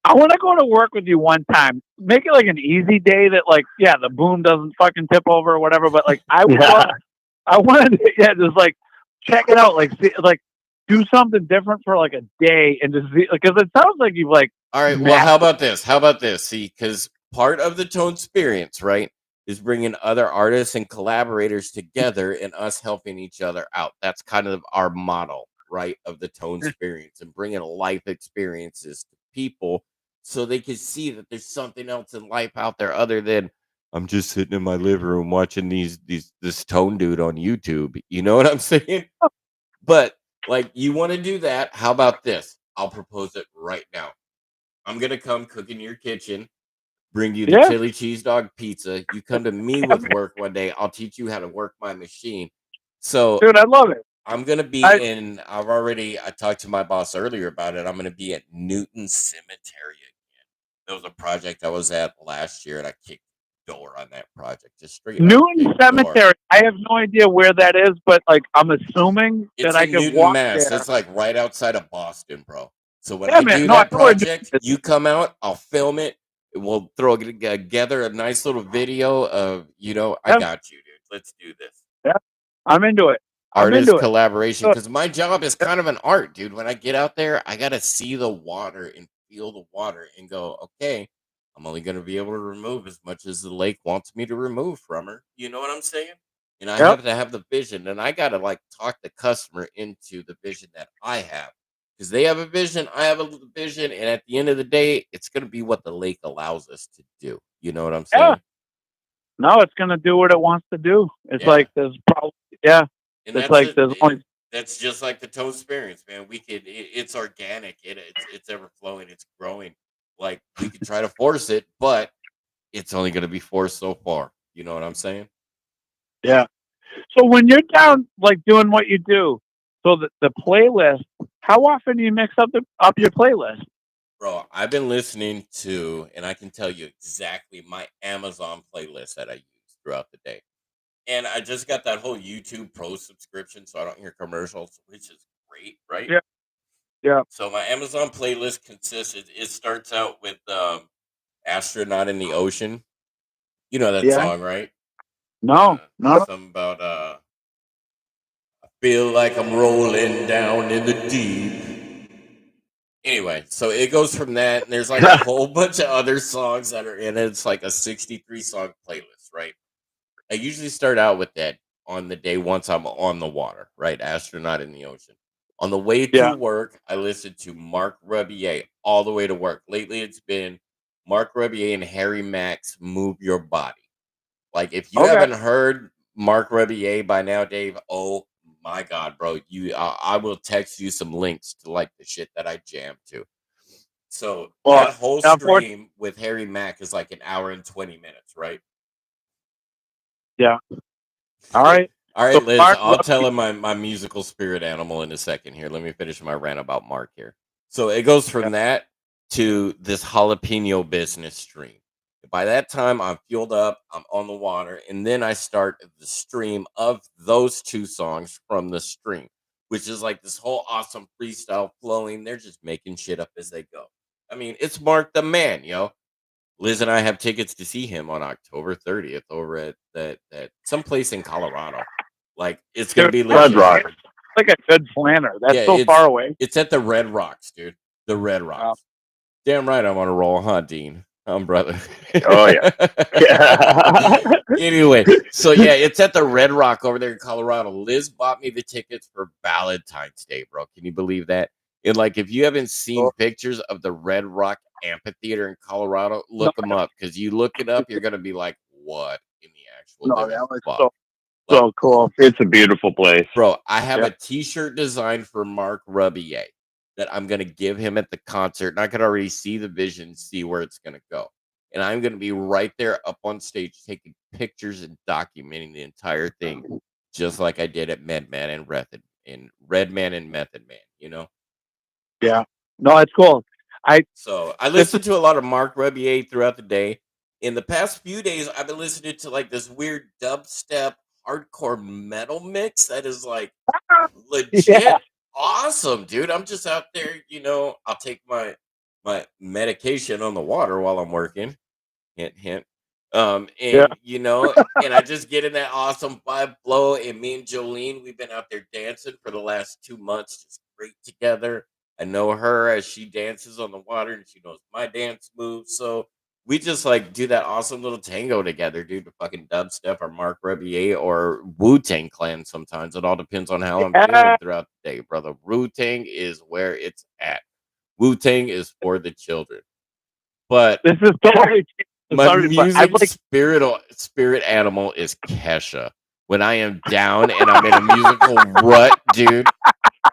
C: I want to go to work with you one time. Make it like an easy day that, like, yeah, the boom doesn't fucking tip over or whatever. But like, I wanted to, just like check it out, like, do something different for like a day and just see, because it sounds like you've like.
B: All right. Well, how about this? See, because part of the ToneSperience, right, is bringing other artists and collaborators together and us helping each other out. That's kind of our model, right, of the ToneSperience, and bringing life experiences to people so they can see that there's something else in life out there other than I'm just sitting in my living room watching this tone dude on YouTube. You know what I'm saying? But like, you want to do that? How about this? I'll propose it right now. I'm gonna come cook in your kitchen, bring you the chili cheese dog pizza. You come to me with work one day. I'll teach you how to work my machine. So,
C: dude, I love it.
B: I'm gonna be I talked to my boss earlier about it. I'm gonna be at Newton Cemetery again. That was a project I was at last year, and I kicked the door on that project. Just straight
C: Newton Cemetery. I have no idea where that is, but like, I'm assuming that I can walk
B: Mass.
C: there.
B: It's like right outside of Boston, bro. So when I do that project, you come out, I'll film it. We'll throw together a nice little video of, I got you, dude. Let's do this.
C: Yeah, I'm into it.
B: Artist collaboration, because my job is kind of an art, dude. When I get out there, I got to see the water and feel the water and go, okay, I'm only going to be able to remove as much as the lake wants me to remove from her. You know what I'm saying? And I have to have the vision, and I got to like talk the customer into the vision that I have. Because they have a vision, I have a vision, and at the end of the day, it's going to be what the lake allows us to do. You know what I'm saying?
C: Yeah. No, it's going to do what it wants to do. It's like there's probably, and it's like
B: that's just like the ToneSperience, man. It's organic, it's ever flowing, it's growing. Like, we could try to force it, but it's only going to be forced so far. You know what I'm saying?
C: Yeah. So when you're down, like, doing what you do, so the playlist, how often do you mix up your playlist?
B: Bro, I've been listening to, and I can tell you exactly my Amazon playlist that I use throughout the day. And I just got that whole YouTube Pro subscription, so I don't hear commercials, which is great, right?
C: Yeah. Yeah.
B: So my Amazon playlist consists. It starts out with "Astronaut in the Ocean." You know that
C: Yeah.
B: song, right?
C: No.
B: Something about I feel like I'm rolling down in the deep. Anyway, so it goes from that, and there's like a whole bunch of other songs that are in it. It's like a 63 song playlist, right? I usually start out with that on the day once I'm on the water, right? Astronaut in the Ocean. On the way to
C: Yeah.
B: work, I listen to Mark Rebier all the way to work. Lately, it's been Mark Rebier and Harry Mack's "Move Your Body." Like, if you
C: Okay.
B: haven't heard Mark Rebier by now, Dave, oh my God, bro, I will text you some links to like the shit that I jam to. So
C: Well,
B: that whole
C: unfortunately,
B: stream with Harry Mack is like an hour and 20 minutes, right?
C: yeah. All right.
B: All
C: So
B: right, Liz,
C: Mark
B: I'll tell
C: Ruffy.
B: him my musical spirit animal in a second here. Let me finish my rant about Mark here. So it goes
C: Yeah.
B: from that to this jalapeno business stream. By that time, I'm fueled up, I'm on the water, and then I start the stream of those two songs from the stream, which is like this whole awesome freestyle flowing. They're just making shit up as they go. I mean, it's Mark the man, yo. Liz and I have tickets to see him on October 30th over at that someplace in Colorado. Like, it's gonna
C: Dude,
B: be
A: Red
B: legit.
A: Rock.
C: like a good planner. That's
B: Yeah,
C: so far away.
B: it's at the Red Rocks, dude. The Red
C: Wow.
B: Rocks. Damn right I'm on a roll, huh, Dean? Brother.
A: Oh yeah.
B: Anyway, so yeah, it's at the Red Rock over there in Colorado. Liz bought me the tickets for Valentine's Day, bro. Can you believe that? And like, if you haven't seen
C: Oh,
B: pictures of the Red Rock Amphitheater in Colorado,
C: no,
B: look them up, because you look it up, you're gonna be like, what in the actual
C: no,
B: living
C: that was
B: fuck?
C: so
B: Like,
C: cool.
A: It's a beautiful place.
B: bro, I have
C: Yeah.
B: a T-shirt designed for Mark Rebier that I'm gonna give him at the concert, and I could already see the vision, see where it's gonna go. And I'm gonna be right there up on stage taking pictures and documenting the entire thing, just like I did at Redman and Method Man, you know?
C: Yeah. No, it's cool. I
B: So I
C: this is
B: listened to a lot of Mark Rebier throughout the day. In the past few days, I've been listening to like this weird dubstep hardcore metal mix that is like
C: yeah.
B: legit awesome, dude. I'm just out there, I'll take my medication on the water while I'm working. Hint, hint.
C: Yeah.
B: And I just get in that awesome vibe flow. And me and Jolene, we've been out there dancing for the last 2 months, just great together. I know her as she dances on the water, and she knows my dance moves. So we just like do that awesome little tango together, dude. To fucking dubstep or Mark Rebier or Wu Tang Clan. Sometimes it all depends on how I'm feeling
C: Yeah.
B: throughout the day, brother. Wu Tang is where it's at. Wu Tang is for the children. But
C: This is totally
B: my
C: sorry, but I'm
B: music
C: like,
B: spirit animal is Kesha. When I am down and I'm in a musical rut, dude,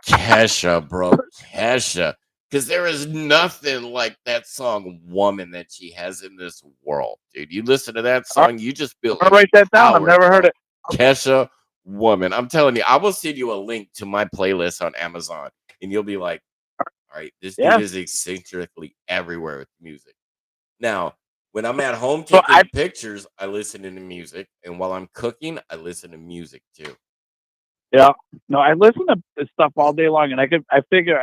B: Kesha, bro, Kesha. Because there is nothing like that song "Woman" that she has in this world, dude. You listen to that
C: all right,
B: song, you just feel
C: I'm gonna write that down. I've
B: empowered,
C: never heard
B: bro.
C: it.
B: Kesha, "Woman." I'm telling you, I will send you a link to my playlist on Amazon, and you'll be like, all right, this dude
C: Yeah.
B: is eccentrically everywhere with music. Now, when I'm at home
C: So I
B: taking pictures, I listen to music, and while I'm cooking, I listen to music too.
C: yeah. No, I listen to this stuff all day long, and I figure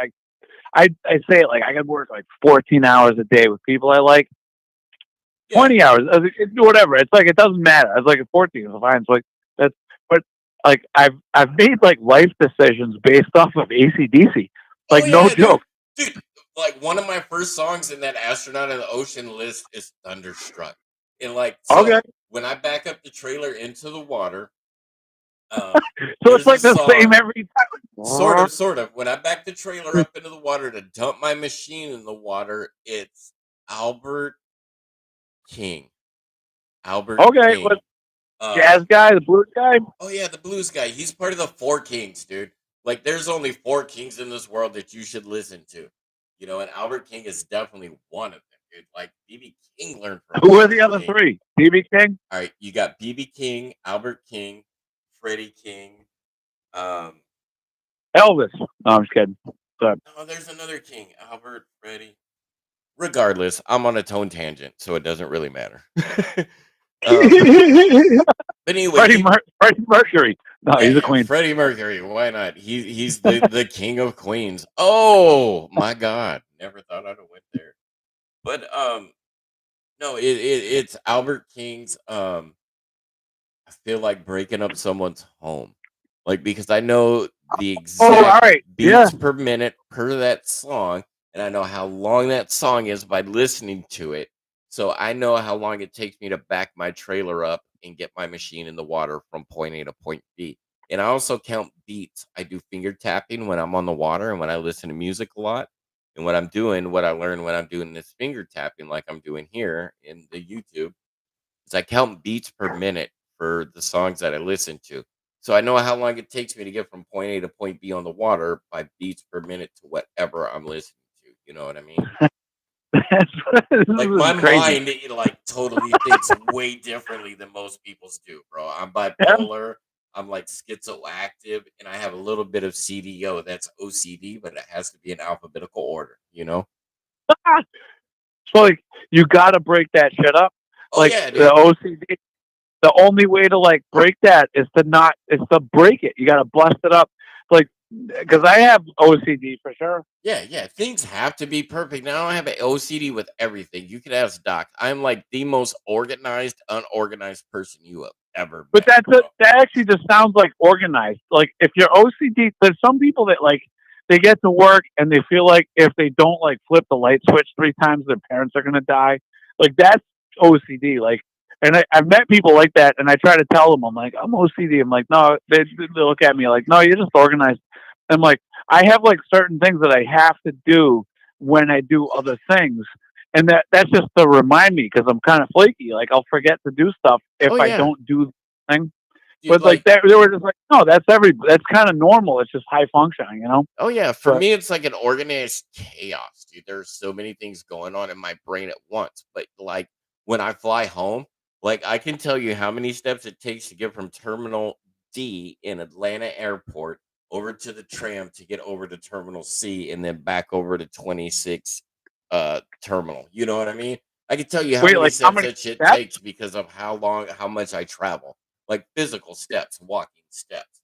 C: I say it like I could work like 14 hours a day with people I like.
B: Yeah.
C: 20 hours, whatever. It's like it doesn't matter. It's like a 14 is fine. It's like that's, but like I've made like life decisions based off of ACDC.
B: Oh
C: Like no
B: yeah, dude.
C: joke.
B: Dude, like one of my first songs in that Astronaut in the Ocean list is Thunderstruck. And like,
C: Okay,
B: so when I back up the trailer into the water,
C: so it's
B: there's a
C: like the same
B: song.
C: every time.
B: Sort of. When I back the trailer up into the water to dump my machine in the water, it's Albert King. Albert
C: Okay,
B: King.
C: but jazz guy, the blues guy.
B: Oh yeah, the blues guy. He's part of the Four Kings, dude. Like, there's only four kings in this world that you should listen to. And Albert King is definitely one of them, dude. Like, BB King learned from
C: Who are the
B: Albert
C: other
B: King.
C: three? BB King.
B: All right, you got BB King, Albert King, Freddie King.
C: Elvis. No, I'm just kidding.
B: No, there's another King. Albert, Freddie. Regardless, I'm on a tone tangent, so it doesn't really matter. But anyway,
C: Freddie Mercury. No, he's a queen.
B: Freddie Mercury. Why not? He's the king of queens. Oh my God! Never thought I'd have went there. But no, it's Albert King's. I feel like breaking up someone's home, like because I know the exact beats per minute per that song, and I know how long that song is by listening to it. So I know how long it takes me to back my trailer up and get my machine in the water from point A to point B. And I also count beats. I do finger tapping when I'm on the water and when I listen to music a lot. And what I learned when I'm doing this finger tapping, like I'm doing here in the YouTube, is I count beats per minute for the songs that I listen to. So I know how long it takes me to get from point A to point B on the water by beats per minute to whatever I'm listening to. You know what I mean? Like my mind, it like totally thinks way differently than most people's do, bro. I'm bipolar. I'm like schizoactive, and I have a little bit of CDO. That's OCD, but it has to be in alphabetical order. You know?
C: So like you got to break that shit up.
B: Oh
C: like
B: yeah, dude.
C: the OCD. The only way to like break that is to break it. You got to bust it up, like because I have OCD for sure.
B: Yeah. Things have to be perfect. Now I have an OCD with everything. You can ask Doc. I'm like the most organized, unorganized person you have ever
C: met. But that actually just sounds like organized. Like if you're OCD, there's some people that like they get to work and they feel like if they don't like flip the light switch 3 times, their parents are gonna die. Like that's OCD. Like. And I've met people like that, and I try to tell them, I'm like, I'm OCD. I'm like, no, they look at me like, no, you're just organized. I'm like, I have like certain things that I have to do when I do other things. And that's just to remind me because I'm kind of flaky. Like I'll forget to do stuff if I don't do the thing. Dude, but like they were just like, no, that's kind of normal. It's just high functioning, you know?
B: Oh yeah. For me, it's like an organized chaos, dude. There's so many things going on in my brain at once. But like when I fly home, like I can tell you how many steps it takes to get from Terminal D in Atlanta Airport over to the tram to get over to Terminal C and then back over to 26 terminal. You know what I mean? I can tell you how many steps that shit takes because of how much I travel. Like physical steps, walking steps.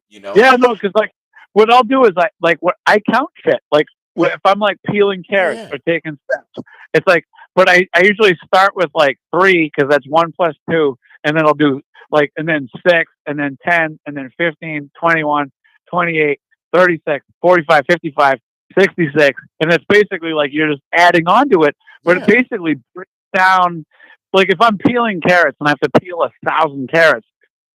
B: You know?
C: Yeah, no, because like what I'll do is I count shit. Like if I'm like peeling carrots or taking steps, it's like, but I usually start with like 3 because that's 1 plus 2, and then I'll do like, and then 6, and then 10, and then 15, 21, 28, 36, 45, 55, 66, and it's basically like you're just adding on to it, but it basically breaks down. Like if I'm peeling carrots and I have to peel 1,000 carrots,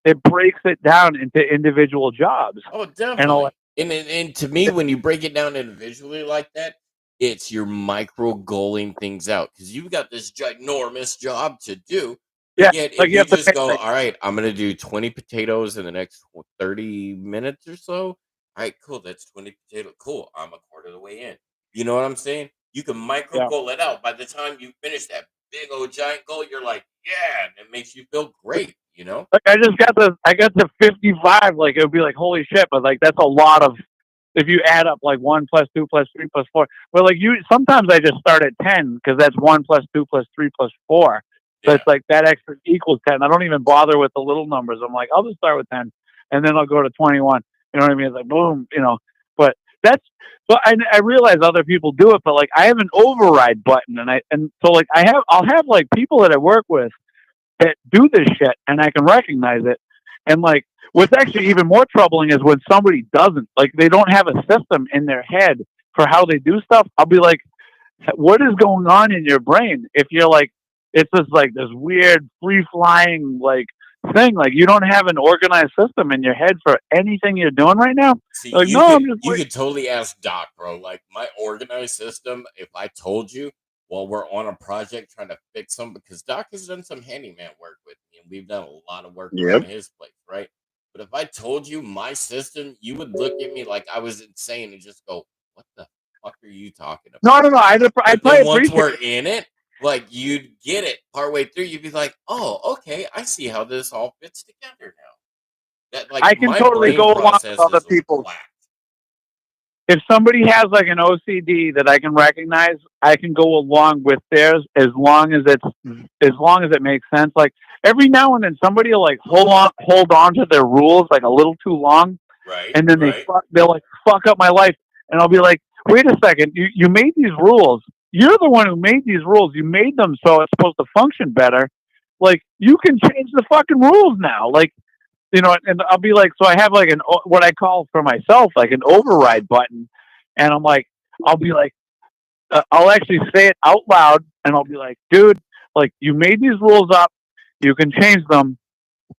C: it breaks it down into individual jobs.
B: Oh, definitely. And to me, when you break it down individually like that, it's you're micro goaling things out because you've got this ginormous job to do.
C: Yeah,
B: yet if you just go, all right, I'm going to do 20 potatoes in the next 30 minutes or so. All right, cool. That's 20 potatoes. Cool. I'm a quarter of the way in. You know what I'm saying? You can micro goal it out. By the time you finish that big old giant goal, you're like, yeah, and it makes you feel great. You know,
C: like I got to 55. Like it would be like holy shit, but like that's a lot of. If you add up like 1 plus 2 plus 3 plus 4, but like sometimes I just start at 10 because that's 1 plus 2 plus 3 plus 4. So it's like that extra equals 10. I don't even bother with the little numbers. I'm like, I'll just start with 10, and then I'll go to 21. You know what I mean? It's like boom, you know. But I realize other people do it, but like I have an override button, and so like I'll have like people that I work with that do this shit, and I can recognize it. And like, what's actually even more troubling is when somebody doesn't, like, they don't have a system in their head for how they do stuff. I'll be like, what is going on in your brain? If you're like, it's just like this weird free flying like thing. Like you don't have an organized system in your head for anything you're doing right now.
B: See,
C: like,
B: you could totally ask Doc, bro. Like my organized system, if I told you while we're on a project trying to fix them, because Doc has done some handyman work with me, and we've done a lot of work around his place, right? But if I told you my system, you would look at me like I was insane and just go, "What the fuck are you talking about?"
C: No.
B: But then once we're in it, like you'd get it partway through, you'd be like, "Oh, okay, I see how this all fits together now." That like
C: I can totally go along with other people. if somebody has like an OCD that I can recognize, I can go along with theirs as long as it makes sense. Like every now and then, somebody will like hold on to their rules like a little too long,
B: Right.
C: and then
B: Right.
C: they'll like fuck up my life, and I'll be like, wait a second, you made these rules. You're the one who made these rules. You made them so it's supposed to function better. Like you can change the fucking rules now. Like and I'll be like, so I have like what I call for myself like an override button, and I'm like, I'll be like, I'll actually say it out loud, and I'll be like, dude, like you made these rules up, you can change them.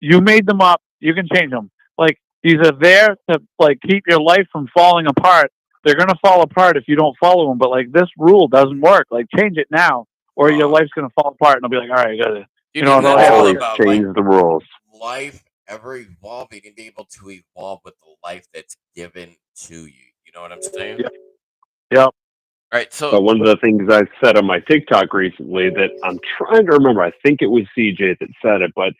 C: You made them up, you can change them. Like these are there to like keep your life from falling apart. They're gonna fall apart if you don't follow them. But like this rule doesn't work. Like change it now, or your life's gonna fall apart. And I'll be like, all right, you gotta,
A: always change the rules.
B: Life ever evolving and be able to evolve with the life that's given to you. You know what I'm saying?
C: Yep.
B: All right. So
A: one of the things I said on my TikTok recently that I'm trying to remember, I think it was CJ that said it, but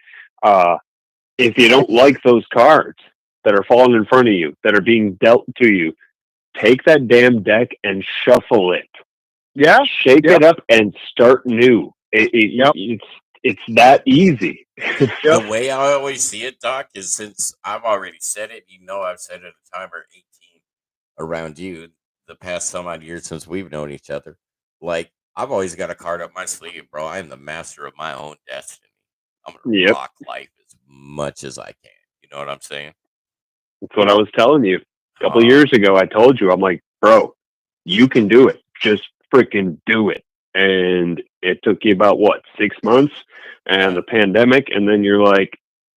A: if you don't like those cards that are falling in front of you, that are being dealt to you, take that damn deck and shuffle it.
C: Yeah.
A: Shake it up and start new. It's that easy.
B: The way I always see it, Doc, is since I've already said it, I've said it a time or 18 around you the past some odd years since we've known each other. Like, I've always got a card up my sleeve, bro. I am the master of my own destiny. I'm going to rock life as much as I can. You know what I'm saying?
A: That's what I was telling you. A couple of years ago, I told you, I'm like, bro, you can do it. Just freaking do it. And it took you about, 6 months and the pandemic. And then you're like,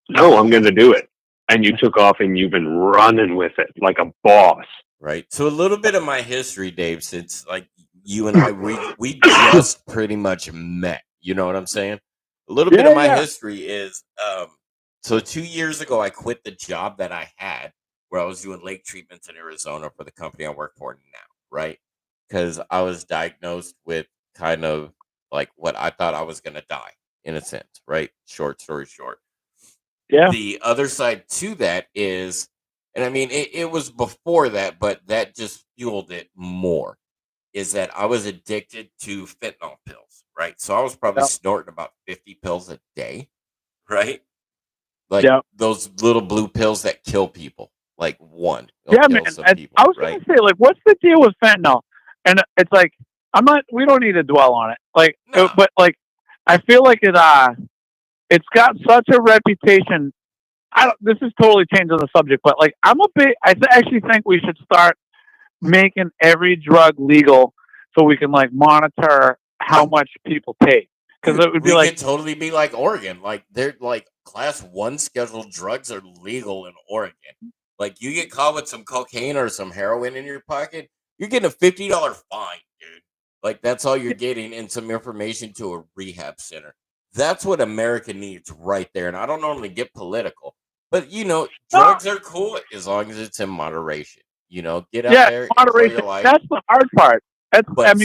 A: no, I'm going to do it. And you took off and you've been running with it like a boss.
B: Right. So a little bit of my history, Dave, since like you and I, we just pretty much met. You know what I'm saying? A little bit of my history is, so 2 years ago, I quit the job that I had where I was doing lake treatments in Arizona for the company I work for now. Right. Because I was diagnosed with kind of like what I thought I was going to die in a sense. Right. Short story short.
C: Yeah.
B: The other side to that is, and I mean, it was before that, but that just fueled it more, is that I was addicted to fentanyl pills, right? So I was probably snorting about 50 pills a day, right? Like those little blue pills that kill people, like one.
C: Yeah, man. I was going to say, like, what's the deal with fentanyl? And it's like, we don't need to dwell on it. Like, but like, I feel like it's got such a reputation. This is totally changing the subject, but like I actually think we should start making every drug legal so we can like monitor how much people take. Because it would be
B: we could totally be like Oregon. Like they're like class 1 scheduled drugs are legal in Oregon. Like you get caught with some cocaine or some heroin in your pocket, you're getting a $50 fine, dude. Like that's all you're getting, and some information to a rehab center. That's what America needs right there. And I don't normally get political, but drugs are cool as long as it's in moderation. Get out there, enjoy your life.
C: That's the hard part.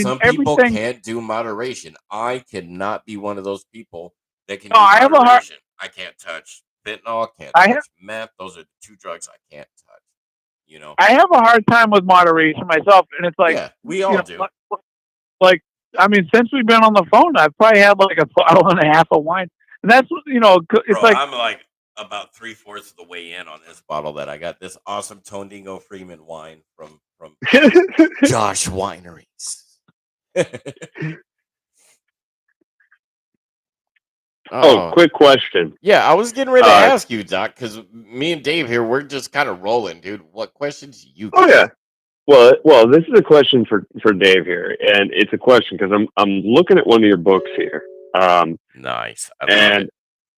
B: Some people can't do moderation. I cannot be one of those people that can do moderation. I can't touch fentanyl, can't touch meth. Those are the 2 drugs I can't touch.
C: I have a hard time with moderation myself, and it's like,
B: we all do.
C: Like, I mean, since we've been on the phone, I've probably had like a bottle and a half of wine, and that's it's like
B: I'm like about 3/4 of the way in on this bottle that I got. This awesome Tonedingo Freeman wine from Josh Wineries.
A: Quick question.
B: Yeah, I was getting ready to ask you, Doc, because me and Dave here, we're just kind of rolling, dude. What questions you got?
A: Oh yeah. Well, this is a question for Dave here, and it's a question because I'm looking at one of your books here.
B: Nice.
A: And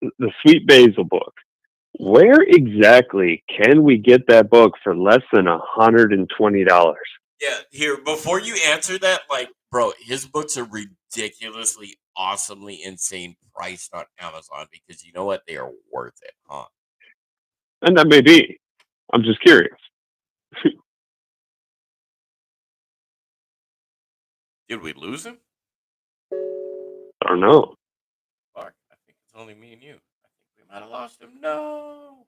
A: the Sweet Basil book. Where exactly can we get that book for less than $120?
B: Yeah, here, before you answer that, like, bro, his books are ridiculously, awesomely insane priced on Amazon because you know what? They are worth it, huh?
A: And that may be. I'm just curious.
B: Did we lose him?
A: I don't know.
B: Fuck, I think it's only me and you. I think we might have lost him. No.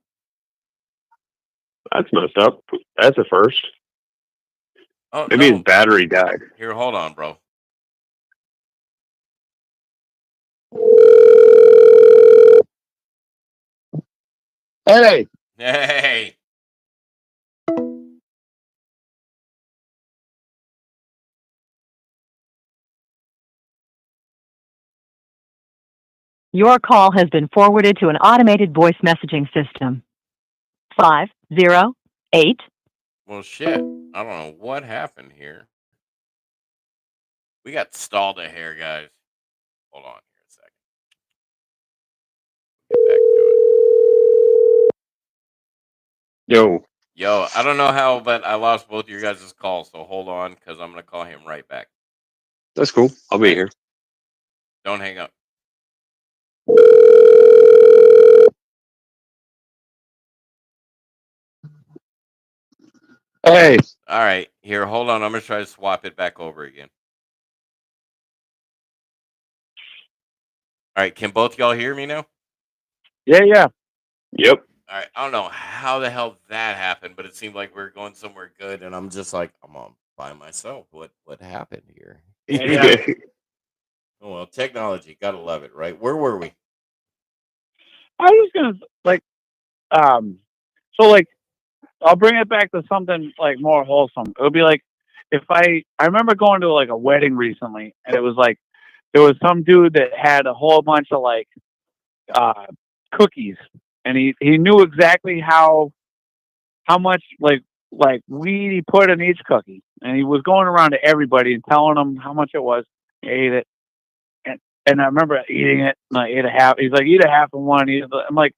A: That's messed up. That's a first.
B: Oh
A: Maybe his
B: no!
A: battery died.
B: Here, hold on, bro.
A: Hey,
B: Hey,
D: Your call has been forwarded to an automated voice messaging system. 508.
B: well, shit. I don't know what happened here. We got stalled a hair, guys. Hold on here a second. Get back to it. Yo, I don't know how, but I lost both of your guys' calls, so hold on, because I'm going to call him right back.
A: That's cool. I'll be here.
B: Don't hang up.
A: Hey.
B: All right, here, hold on. I'm going to try to swap it back over again. All right, can both y'all hear me now?
C: Yeah.
A: Yep.
B: All right, I don't know how the hell that happened, but it seemed like we were going somewhere good, and I'm just like, I'm on by myself. What happened here?
C: Yeah.
B: Oh well, technology, gotta love it, right? Where were we?
C: I was gonna so like I'll bring it back to something like more wholesome. It would be like if I remember going to like a wedding recently, and it was like there was some dude that had a whole bunch of like cookies, and he knew exactly how much like weed he put in each cookie, and he was going around to everybody and telling them how much it was. He ate it, and I remember eating it, and I ate a half. He's like, eat a half of one. I'm like,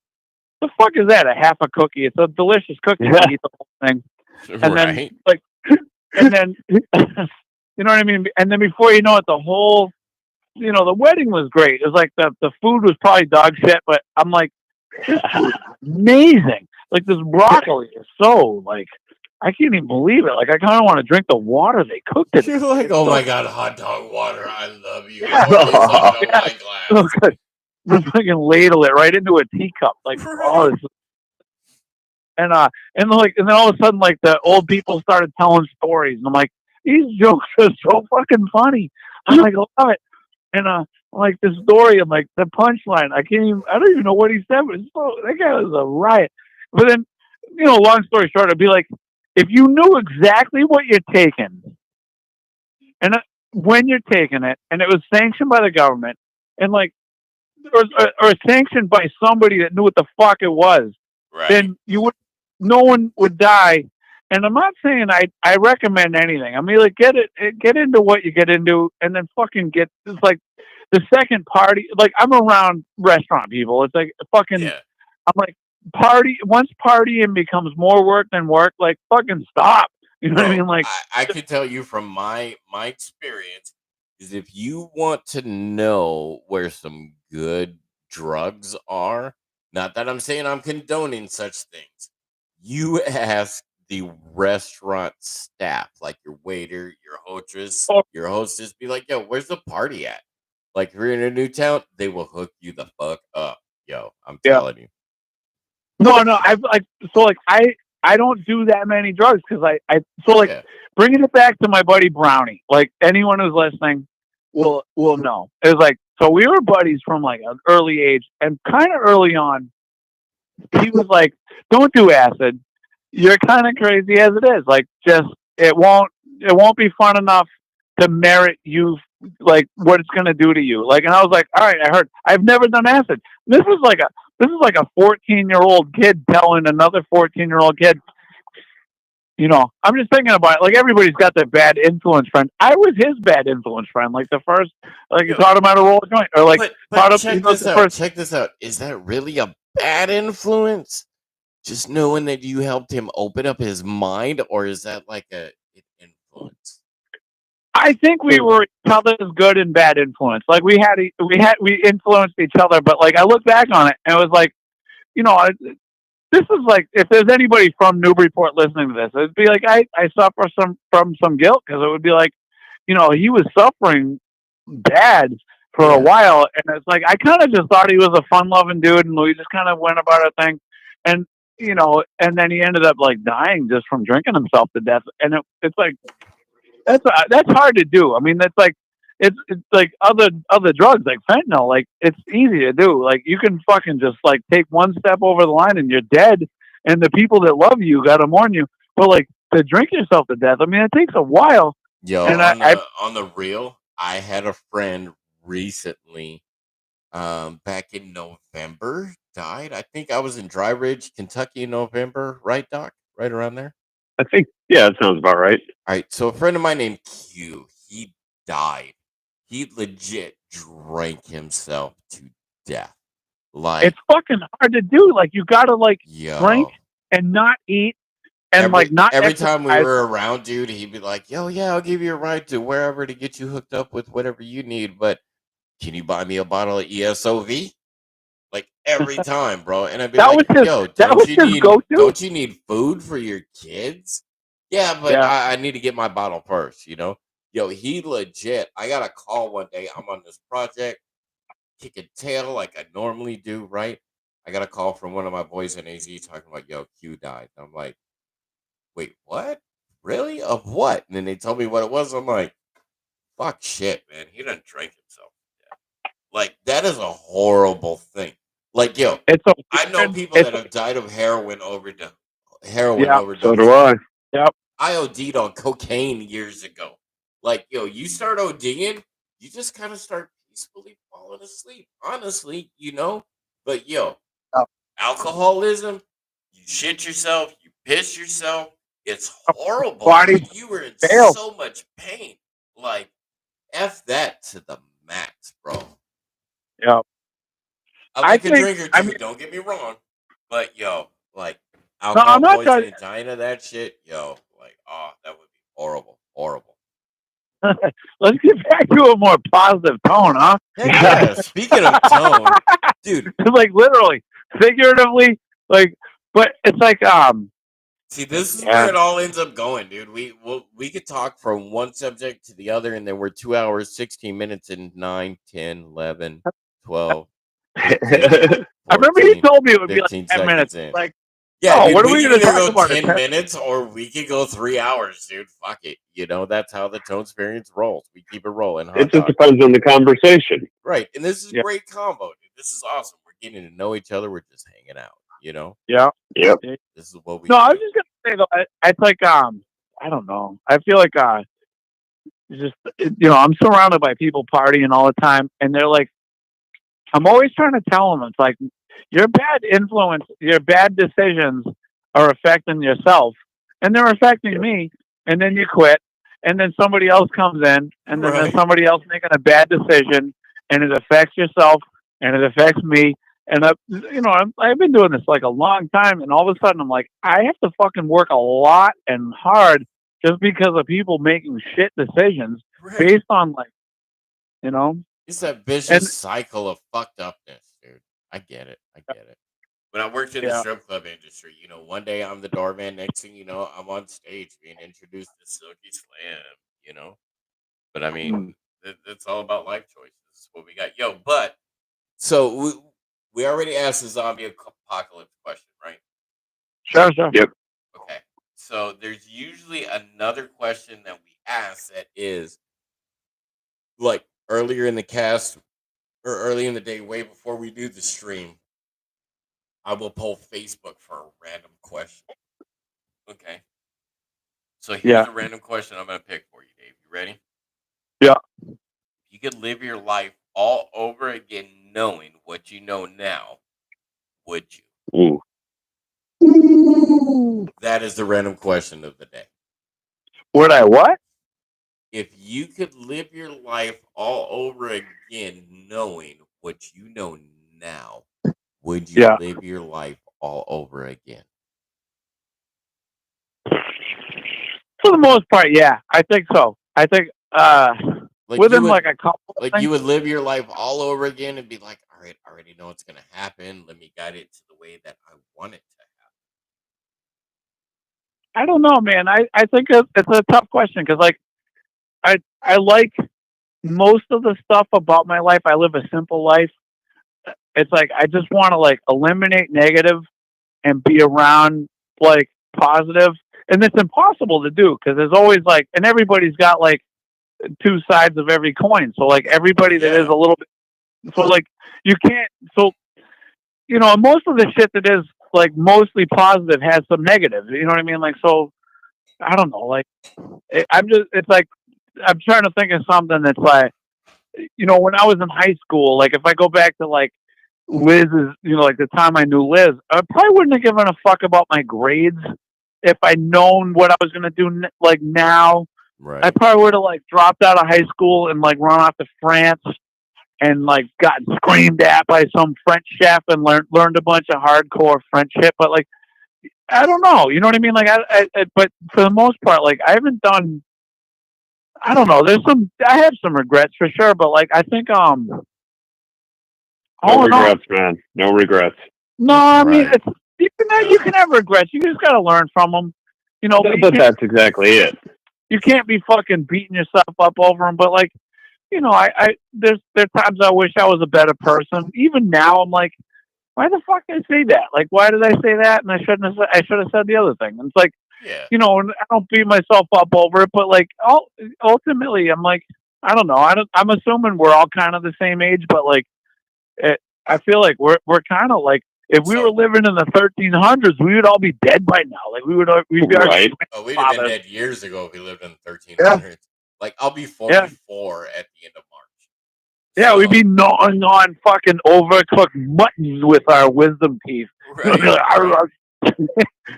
C: the fuck is that? A half a cookie? It's a delicious cookie. You eat the whole thing, and
B: Right.
C: then like, and then you know what I mean. And then before you know it, the whole, the wedding was great. It was like the food was probably dog shit, but I'm like, this food is amazing. Like this broccoli is so like, I can't even believe it. Like I kind of want to drink the water they cooked it.
B: You're like,
C: It's
B: oh
C: so,
B: my god, hot dog water, I love you.
C: yeah,
B: Pour me some into
C: yeah,
B: my
C: so
B: glass.
C: good. Just fucking ladle it right into a teacup. Like, oh,
B: Right.
C: and then all of a sudden, like the old people started telling stories, and I'm like, these jokes are so fucking funny. I'm like, I love it. And like the story, I'm like the punchline. I don't even know what he said, but that guy was a riot. But then, long story short, it'd be like, if you knew exactly what you're taking, and when you're taking it, and it was sanctioned by the government, and like, or sanctioned by somebody that knew what the fuck it was,
B: Right.
C: then no one would die. And I'm not saying I recommend anything. I mean, like, get into what you get into, and then fucking it's like the second party. Like, I'm around restaurant people. It's like fucking,
B: Yeah.
C: I'm like, once partying becomes more work than work, like fucking stop. You know what I mean? Like,
B: I can tell you from my experience is if you want to know where some good drugs are, not that I'm saying I'm condoning such things, you ask the restaurant staff, like your waiter, your hostess, be like, yo, where's the party at? Like, if you're in a new town, they will hook you the fuck up. Yo, I'm telling you.
C: No, I don't do that many drugs because bringing it back to my buddy Brownie. Like anyone who's listening will know. It was like, so we were buddies from like an early age, and kind of early on, he was like, "Don't do acid. You're kind of crazy as it is. Like, just it won't be fun enough to merit you like what it's gonna do to you." Like, and I was like, "All right, I heard. I've never done acid. This is like a 14-year-old kid telling another 14-year-old kid." I'm just thinking about it. Like everybody's got their bad influence friend. I was his bad influence friend. Like the first, like you taught him how to roll a joint, or like
B: but check this out. Check this out. Is that really a bad influence? Just knowing that you helped him open up his mind, or is that like an influence?
C: I think we were each other's good and bad influence. Like we influenced each other, but like I look back on it and it was like, this is like, if there's anybody from Newburyport listening to this, it'd be like I suffer from some guilt, because it would be like, he was suffering bad for a while, and it's like I kind of just thought he was a fun-loving dude, and we just kind of went about our thing, and and then he ended up like dying just from drinking himself to death, and it's like, That's hard to do. I mean, that's like it's like other drugs like fentanyl. Like it's easy to do. Like you can fucking just like take one step over the line and you're dead. And the people that love you got to mourn you. But like to drink yourself to death, I mean, it takes a while.
B: Yo,
C: And
B: on the real, I had a friend recently, back in November, died. I think I was in Dry Ridge, Kentucky in November, right, Doc? Right around there.
A: I think, yeah, that sounds about right.
B: All right, so a friend of mine named Q, he died. He legit drank himself to death. Like
C: it's fucking hard to do. Like you gotta like drink and not eat and like not
B: every time we were around, dude, he'd be like, "Yo, yeah, I'll give you a ride to wherever to get you hooked up with whatever you need, but can you buy me a bottle of ESOV?" Like every time, bro. And I'd be like, "Yo, don't you need food for your kids?" Yeah, but I need to get my bottle first, you know? Yo, he legit, I got a call one day. I'm on this project, kicking tail like I normally do, right? I got a call from one of my boys in AZ talking about, yo, Q died. I'm like, wait, what? Really? Of what? And then they told me what it was. I'm like, fuck shit, man. He done drank himself. Yeah. Like, that is a horrible thing. Like, yo, I know people that have died of heroin overdose.
A: So do I.
C: Yep.
B: I OD'd on cocaine years ago. Like, yo, you start ODing, you just kind of start peacefully falling asleep. Honestly, you know? But, yo, alcoholism, you shit yourself, you piss yourself. It's horrible. Dude. You were in so much pain. Like, F that to the max, bro.
C: Yeah.
B: I like a drinker too, don't get me wrong. But, yo, like, alcohol poisoning, dying of that shit, yo, like, oh, that would be horrible. Horrible.
C: Let's get back to a more positive tone, huh?
B: Yeah, speaking of tone, dude.
C: Like literally, figuratively, like, but it's like,
B: see, this is where it all ends up going, dude. We could talk from one subject to the other, and then we're 2 hours, 16 minutes, and 9, 10, 11, 12, 13, 14,
C: I remember you told me it would be like 10 minutes.
B: In.
C: Like,
B: yeah, dude, what are we going to talk about? 10 minutes, or we could go 3 hours, dude. Fuck it. You know, that's how the ToneSperience rolls. We keep it rolling.
A: It just depends on the conversation.
B: Right. And this is a great combo, dude. This is awesome. We're getting to know each other. We're just hanging out, you know?
C: Yeah.
A: Yep.
B: This is what we
C: do. I was just going to say, though, it's like, I don't know. I feel like, just, you know, I'm surrounded by people partying all the time, and they're like, I'm always trying to tell them, it's like, your bad influence, your bad decisions are affecting yourself, and they're affecting me, and then you quit, and then somebody else comes in, and then there's somebody else making a bad decision, and it affects yourself, and it affects me, and I've been doing this like a long time, and all of a sudden I'm like, I have to fucking work a lot and hard just because of people making shit decisions based on, like, you know,
B: it's that vicious cycle of fucked upness, dude. I get it. When I worked in the strip club industry, you know, one day I'm the doorman. Next thing you know, I'm on stage being introduced to Silky Slam, you know. But I mean, it's all about life choices. This is what we got. Yo, but so we already asked the zombie apocalypse question, right?
C: Sure.
A: Yep.
B: Okay. So there's usually another question that we ask that is like earlier in the cast or early in the day, way before we do the stream. I will poll Facebook for a random question. Okay. So here's a random question I'm going to pick for you, Dave. You ready?
C: Yeah.
B: If you could live your life all over again knowing what you know now, would you?
A: Ooh.
B: That is the random question of the day.
C: Would I what?
B: If you could live your life all over again knowing what you know now, would you live your life all over again?
C: For the most part, yeah. I think so. I think within like a couple of
B: things. You would live your life all over again and be like, all right, I already know what's going to happen. Let me guide it to the way that I want it to happen.
C: I don't know, man. I think it's a tough question because, like, I like most of the stuff about my life. I live a simple life. It's like I just want to like eliminate negative and be around like positive. and it's impossible to do because there's always like, and everybody's got like two sides of every coin. So like everybody that is a little bit, so like you can't, so, you know, most of the shit that is like mostly positive has some negative, you know what I mean? Like, so I don't know, like it's like, I'm trying to think of something that's like, you know, when I was in high school, like if I go back to like Liz's, you know, like the time I knew Liz, I probably wouldn't have given a fuck about my grades if I'd known what I was going to do like now.
B: Right.
C: I probably would have like dropped out of high school and like run off to France and like gotten screamed at by some French chef and learned a bunch of hardcore French shit. But like, I don't know, you know what I mean? Like, but for the most part, like I haven't done, I don't know. I have some regrets for sure, but like, I think,
A: no regrets, man. No regrets.
C: No, I mean, you can have regrets. You just got to learn from them, you know.
A: But that's exactly it.
C: You can't be fucking beating yourself up over them. But like, you know, there's times I wish I was a better person. Even now, I'm like, why the fuck did I say that? Like, why did I say that? And I should have said the other thing. And it's like, you know, and I don't beat myself up over it. But like, ultimately, I'm like, I don't know. I'm assuming we're all kind of the same age, but like, I feel like we're kind of like, if we were living in the 1300s, we would all be dead by now. Like we'd be
A: right.
B: We'd have been dead years ago if we lived in the 1300s. Yeah. Like I'll be 44 at the end of March.
C: Yeah, so, we'd be gnawing on fucking overcooked mutton with our wisdom teeth, right.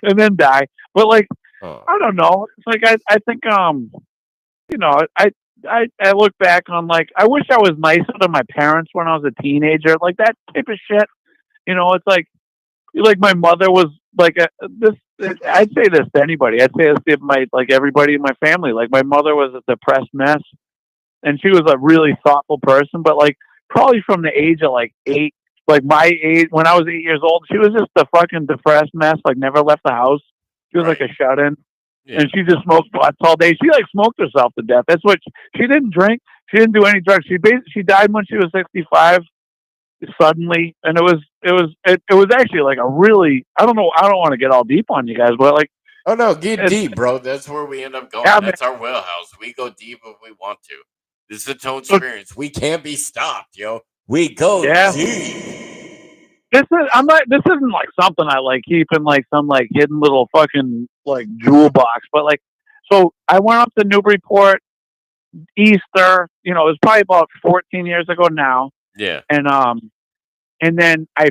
C: And then die. But like, I don't know. It's like I think you know, I look back on like, I wish I was nicer to my parents when I was a teenager, like that type of shit. You know, it's like my mother was like I'd say this to anybody. I'd say this to like everybody in my family. Like my mother was a depressed mess, and she was a really thoughtful person. But like probably from the age of like 8, like my age when I was 8 years old, she was just a fucking depressed mess. Like never left the house. She was like a shut-in, and she just smoked butts all day. She like smoked herself to death. That's what she didn't drink. She didn't do any drugs. She died when she was 65. Suddenly, and it was actually like a really, I don't want to get all deep on you guys, but like,
B: oh no, get deep, bro. That's where we end up going. Yeah, that's our wheelhouse. We go deep if we want to. This is a ToneSperience. We can't be stopped, yo. We go deep.
C: This isn't like something I like keep in like some like hidden little fucking like jewel box, but like, so I went up to Newburyport Easter, you know, it was probably about 14 years ago now.
B: Yeah.
C: And then I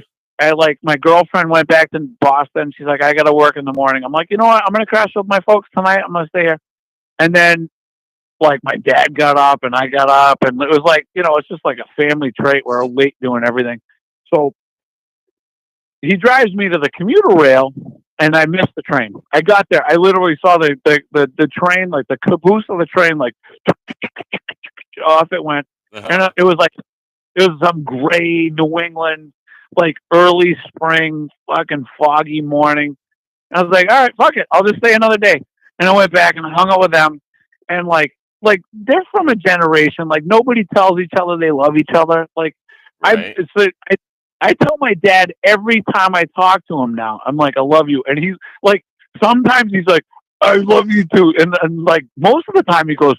C: like, my girlfriend went back to Boston. She's like, I got to work in the morning. I'm like, you know what? I'm going to crash with my folks tonight. I'm going to stay here. And then like my dad got up and I got up, and it was like, you know, it's just like a family trait. We're late doing everything. So he drives me to the commuter rail and I missed the train. I got there. I literally saw the train, like the caboose of the train, like off it went. And it was some gray New England, like early spring, fucking foggy morning. And I was like, all right, fuck it. I'll just stay another day. And I went back and I hung out with them. And like they're from a generation, like nobody tells each other they love each other. Like right. I tell my dad every time I talk to him now, I'm like, I love you. And he's like, sometimes he's like, I love you too. And like most of the time he goes,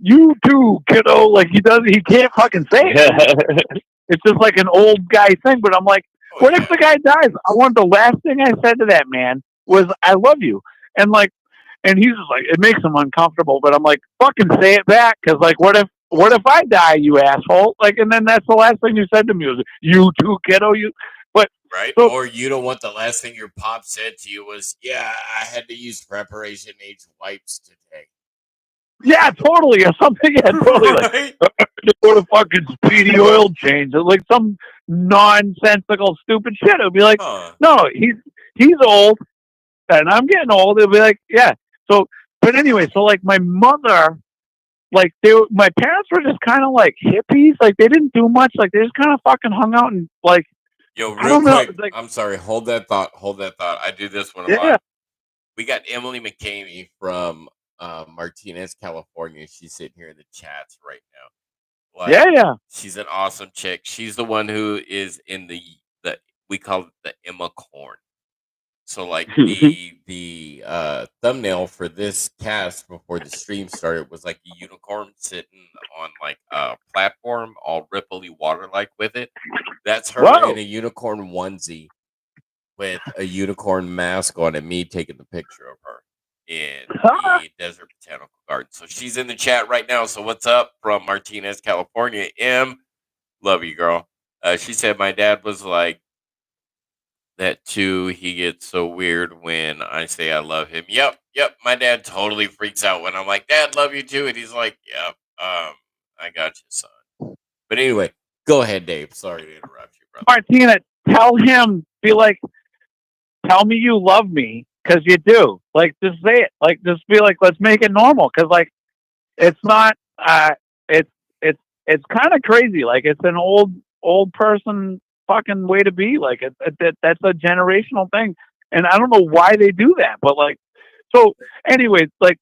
C: you too, kiddo. Like he can't fucking say it. It's just like an old guy thing. But I'm like, what if the guy dies? The last thing I said to that man was, I love you. And like, and he's just like, it makes him uncomfortable. But I'm like, fucking say it back. Cause like, what if I die, you asshole? Like, and then that's the last thing you said to me was, you too, kiddo. But
B: right. So, or you don't want the last thing your pop said to you was, yeah, I had to use Preparation H wipes today.
C: Yeah, totally, or something. Yeah, totally. Right? Like, what a fucking speedy oil change, like some nonsensical, stupid shit. It would be like, no, he's old, and I'm getting old. It'll be like, yeah. So, but anyway, so like my mother, like my parents were just kind of like hippies. Like they didn't do much. Like they just kind of fucking hung out and like.
B: Yo, real quick. Like, I'm sorry. Hold that thought. I do this one a lot. Yeah. We got Emily McCamey from Martinez, California. She's sitting here in the chats right now. Like, yeah. She's an awesome chick. She's the one who is in the we call it the Emma Corn. So like the thumbnail for this cast before the stream started was like a unicorn sitting on like a platform, all ripply water like with it. That's her
C: Whoa.
B: in a unicorn onesie with a unicorn mask on, and me taking the picture of her in the desert botanical garden. So she's in the chat right now. So what's up from Martinez, California? M, love you, girl. She said my dad was like that too. He gets so weird when I say I love him. Yep. My dad totally freaks out when I'm like, Dad, love you too, and he's like, Yep. I got you, son. But anyway, go ahead, Dave. Sorry to interrupt you, brother.
C: Martina, tell him, be like, tell me you love me, because you do. Like, just say it. Like, just be like, let's make it normal, because like, it's not. It's kind of crazy. Like, it's an old person fucking way to be. Like, that's a generational thing, and I don't know why they do that, but like, so anyways, like,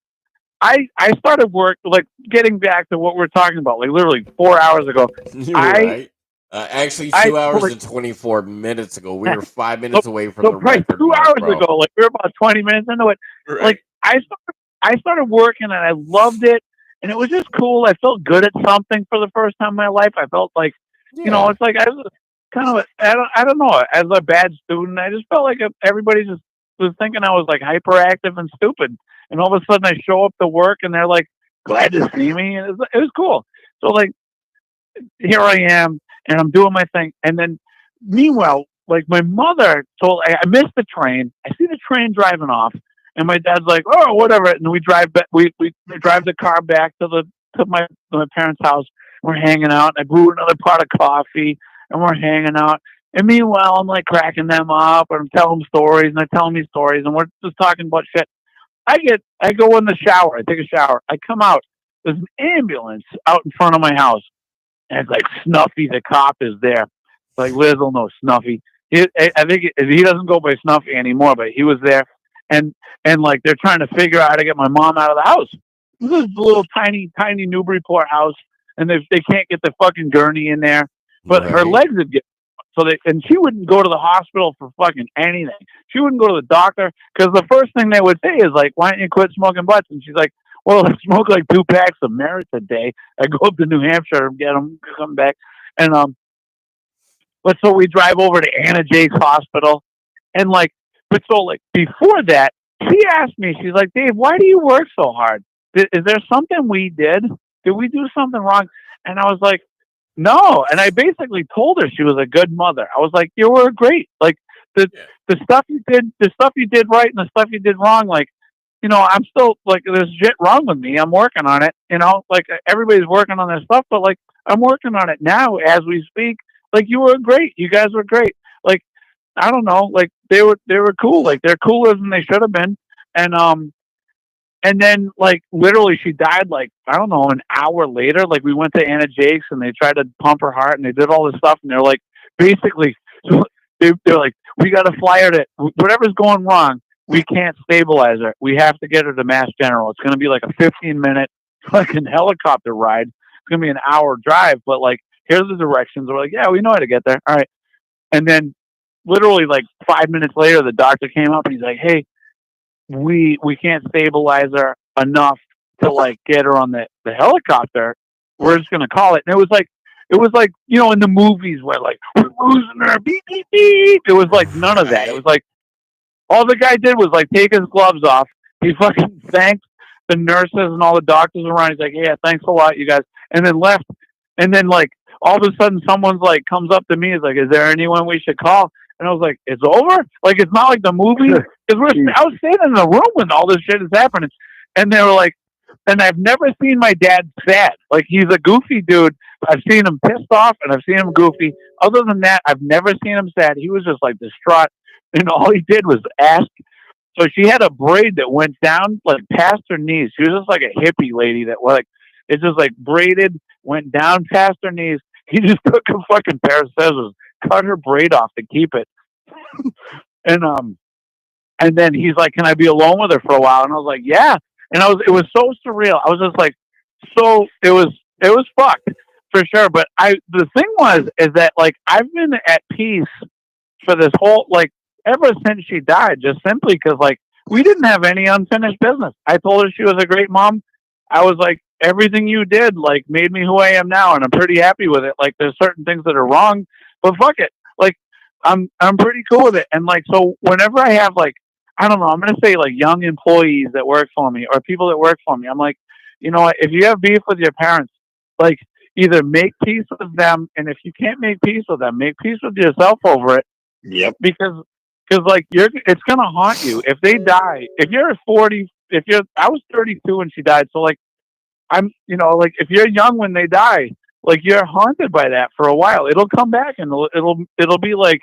C: I started work, like, getting back to what we're talking about, like literally 4 hours ago.
B: You're right. Actually, 2 hours and 24 minutes ago. We were 5 minutes away from the
C: right,
B: record.
C: 2 hours ago, like we were about 20 minutes into it.
B: Right.
C: Like I started working and I loved it, and it was just cool. I felt good at something for the first time in my life. I felt like, you know, it's like I was kind of I don't know, as a bad student, I just felt like everybody just was thinking I was like hyperactive and stupid. And all of a sudden I show up to work and they're like glad to see me, and it was cool. So like, here I am, and I'm doing my thing. And then meanwhile, like, my mother told, I missed the train. I see the train driving off, and my dad's like, oh, whatever. And we drive back, we drive the car back to my parents' house. We're hanging out. I brew another pot of coffee, and we're hanging out. And meanwhile, I'm like cracking them up, and I'm telling them stories, and they're telling me stories, and we're just talking about shit. I go in the shower. I take a shower. I come out. There's an ambulance out in front of my house. And it's like Snuffy, the cop, is there. Like, Liz will know Snuffy. I think he doesn't go by Snuffy anymore, but he was there. And like, they're trying to figure out how to get my mom out of the house. This is a little tiny Newburyport house, and they can't get the fucking gurney in there. But her legs would get. And she wouldn't go to the hospital for fucking anything. She wouldn't go to the doctor, because the first thing they would say is like, why don't you quit smoking butts? And she's like, well, I smoke like 2 packs of Merits a day. I go up to New Hampshire and get them, come back. And, but so we drive over to Anna Jake's hospital. And like, but so like before that, she asked me, she's like, Dave, why do you work so hard? Is there something we did? Did we do something wrong? And I was like, no. And I basically told her she was a good mother. I was like, you were great. Like, the stuff you did right and the stuff you did wrong, like, you know, I'm still like, there's shit wrong with me. I'm working on it. You know, like, everybody's working on their stuff, but like, I'm working on it now as we speak. Like, you were great. You guys were great. Like, I don't know. Like, they were cool. Like, they're cooler than they should have been. And then, like, literally, she died, like, I don't know, an hour later. Like, we went to Anna Jake's, and they tried to pump her heart, and they did all this stuff. And they're like, basically, so they're like, we got to fly her to, whatever's going wrong, we can't stabilize her. We have to get her to Mass General. It's going to be like a 15-minute fucking helicopter ride. It's going to be an hour drive, but like, here's the directions. We're like, yeah, we know how to get there. All right. And then literally like 5 minutes later, the doctor came up and he's like, hey, we can't stabilize her enough to like get her on the helicopter. We're just going to call it. And it was like, you know, in the movies where like, we're losing her, beep, beep, beep. It was like none of that. It was like, all the guy did was like take his gloves off. He fucking thanked the nurses and all the doctors around. He's like, yeah, thanks a lot, you guys. And then left. And then like, all of a sudden someone's like, comes up to me. Is like, is there anyone we should call? And I was like, it's over? Like, it's not like the movie. Because I was sitting in the room when all this shit is happening. And they were like, and I've never seen my dad sad. Like, he's a goofy dude. I've seen him pissed off and I've seen him goofy. Other than that, I've never seen him sad. He was just like distraught. And all he did was ask. So she had a braid that went down like past her knees. She was just like a hippie lady that like, it just like braided, went down past her knees. He just took a fucking pair of scissors, cut her braid off to keep it. And then he's like, can I be alone with her for a while? And I was like, yeah. And it was so surreal. I was just like, so it was fucked for sure. But the thing is that like, I've been at peace for this whole, like, ever since she died, just simply because like we didn't have any unfinished business. I told her she was a great mom. I was like, everything you did like made me who I am now, and I'm pretty happy with it. Like there's certain things that are wrong, but fuck it. Like I'm pretty cool with it. And like so whenever I have like I don't know, I'm gonna say like young employees that work for me or people that work for me, I'm like, you know what, if you have beef with your parents, like either make peace with them, and if you can't make peace with them, make peace with yourself over it.
A: Yep.
C: Because like it's gonna haunt you if they die. If you're 40, I was 32 when she died, so like I'm, like if you're young when they die, like you're haunted by that for a while. It'll come back and it'll be like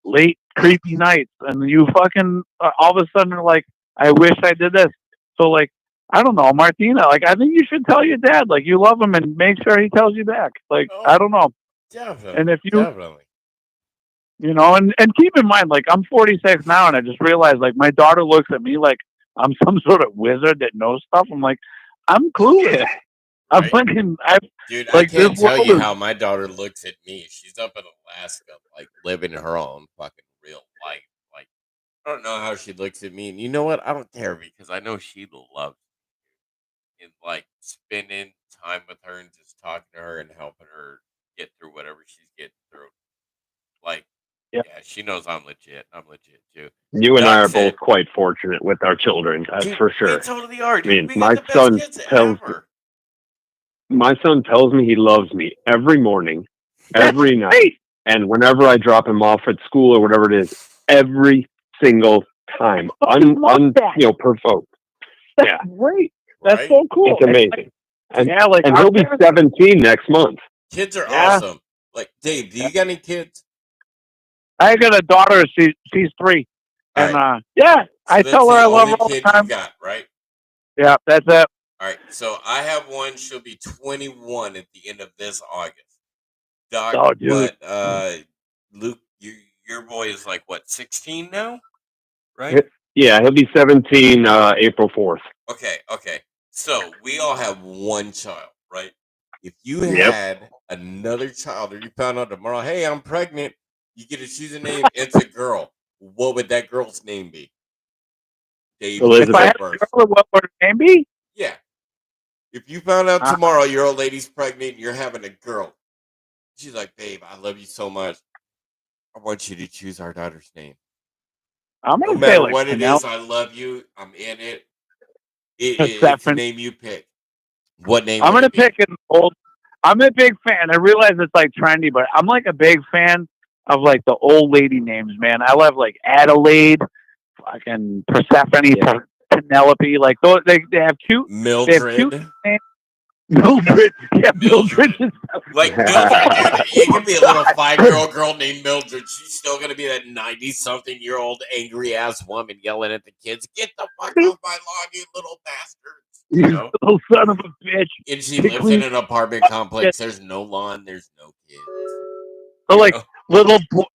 C: late creepy nights, and you fucking all of a sudden are like, I wish I did this. So like, I don't know, Martina. Like, I think you should tell your dad like you love him and make sure he tells you back. Like, I don't know.
B: Definitely.
C: And if you
B: definitely.
C: And keep in mind, like I'm 46 now, and I just realized like my daughter looks at me like I'm some sort of wizard that knows stuff. I'm like, I'm clueless. I'm thinking,
B: dude,
C: like,
B: I can't tell you how my daughter looks at me. She's up in Alaska, like living her own fucking real life. Like, I don't know how she looks at me, and you know what? I don't care because I know she loves me. And like spending time with her and just talking to her and helping her get through whatever she's getting through. Like, yeah, she knows I'm legit. I'm legit too.
A: You and I are both quite fortunate with our children. That's for sure.
B: We totally are. Dude.
A: I mean,
B: we my son
A: tells me he loves me every morning, every night, and whenever I drop him off at school or whatever it is, every single time, provoked.
C: That's great. That's so cool.
A: It's amazing. And
C: and
A: he'll be 17 next month.
B: Kids are awesome. Like, Dave, do you got any kids?
C: I got a daughter. She's 3, and
B: right.
C: I tell her I love her all the time.
B: You got, right?
C: Yeah, that's it.
B: All right, so I have one. She'll be 21 at the end of this August. Doc, but Luke, your boy is like what, 16 now, right?
A: Yeah, he'll be 17 April 4th.
B: Okay. So we all have one child, right? If you had another child, or you found out tomorrow, hey, I'm pregnant, you get to choose a name. It's a girl. What would that girl's name be? Dave.
C: If I had a girl, what would her name be?
B: Yeah. If you found out tomorrow your old lady's pregnant and you're having a girl, she's like, babe, I love you so much. I want you to choose our daughter's name.
C: I'm gonna
B: no matter
C: say like
B: what it is, I love you. I'm in it. It's the name you pick. What name?
C: I'm gonna pick an old. I'm a big fan. I realize it's like trendy, but I'm like a big fan of like the old lady names, man. I love like Adelaide, fucking Persephone, Penelope. Like those, they have cute.
B: Mildred.
C: They have cute names. Mildred. Yeah, Mildred.
B: Like Mildred, dude, you can be a little 5-year-old girl named Mildred. She's still gonna be that 90-something-year-old angry ass woman yelling at the kids, "Get the fuck off my lawn, you little bastards!"
C: You little son of a bitch.
B: And she lives in an apartment complex. There's no lawn. There's no kids.
C: So like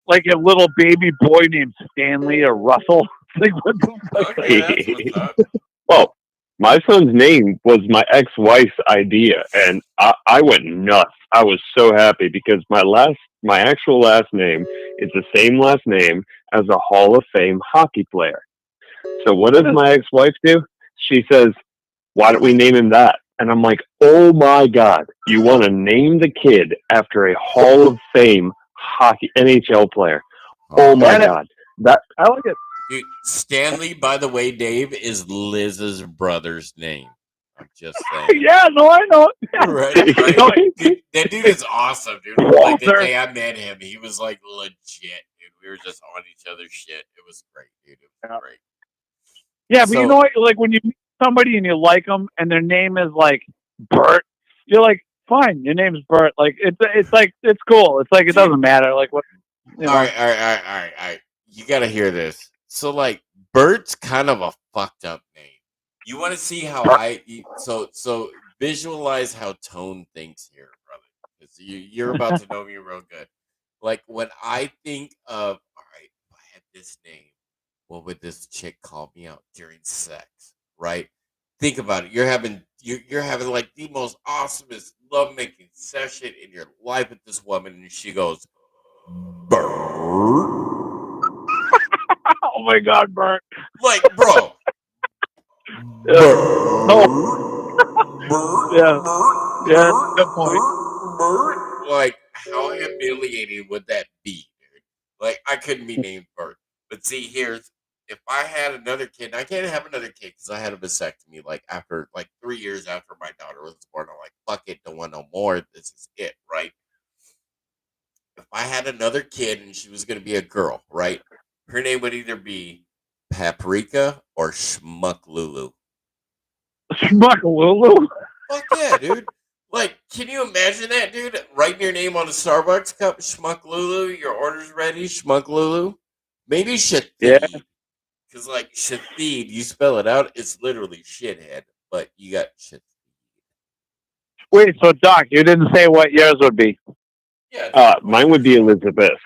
C: like a little baby boy named Stanley or Russell. Like what the fuck?
A: Well, my son's name was my ex-wife's idea, and I went nuts. I was so happy because my actual last name is the same last name as a Hall of Fame hockey player. So what does my ex-wife do? She says, why don't we name him that? And I'm like, oh my God, you want to name the kid after a Hall of Fame hockey NHL player? Oh my God. I like it.
B: Dude, Stanley, by the way, Dave, is Liz's brother's name. I'm just saying.
C: Yeah, no, I know.
B: Right? Dude, that dude is awesome, dude. Like the day I met him, he was like legit, dude. We were just on each other's shit. It was great, dude. It was great.
C: Yeah, but you know what? Like when you meet somebody and you like them, and their name is like Bert, you're like, fine, your name's Bert. Like it's like it's cool. It's like it doesn't matter. Like what?
B: All right. You gotta hear this. So like Bert's kind of a fucked up name. You want to see how so visualize how Tone thinks here, brother. Because you're about to know me real good. Like when I think of, all right, if I had this name, what would this chick call me out during sex? Right? Think about it. You're having like the most awesomest lovemaking session in your life with this woman, and she goes, Bert.
C: Oh my God, Bert.
B: Like, bro.
C: Yeah. No. Yeah, good point.
B: Like, how humiliating would that be, dude? Like, I couldn't be named Bert. But see, if I had another kid, and I can't have another kid because I had a vasectomy, like, after, 3 years after my daughter was born. I'm like, fuck it, don't want no more. This is it, right? If I had another kid and she was going to be a girl, right? Her name would either be Paprika or Schmuck Lulu.
C: Schmuck Lulu?
B: Fuck yeah, dude. Like, can you imagine that, dude? Writing your name on a Starbucks cup, Schmuck Lulu, your order's ready, Schmuck Lulu. Maybe Shatheed.
C: Yeah.
B: Because, Shatheed, you spell it out, it's literally shithead, but you got Shatheed.
C: Wait, so Doc, you didn't say what yours would be?
B: Yeah.
A: Mine would be Elizabeth.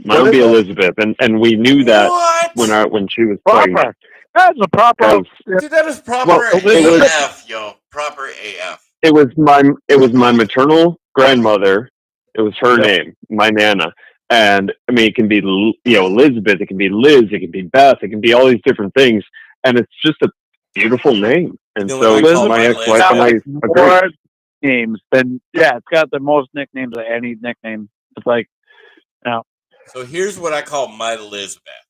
A: Mine would be Elizabeth, and we knew that when she was pregnant.
C: That's a proper.
B: Dude, that is proper AF, yo. Proper AF.
A: It was my maternal grandmother. It was her name, my Nana. And I mean, it can be Elizabeth, it can be Liz, it can be Beth, it can be all these different things, and it's just a beautiful name. And so my ex-wife and I
C: more names than it's got the most nicknames of any nickname. It's like,
B: So here's what I call my Lizbeth.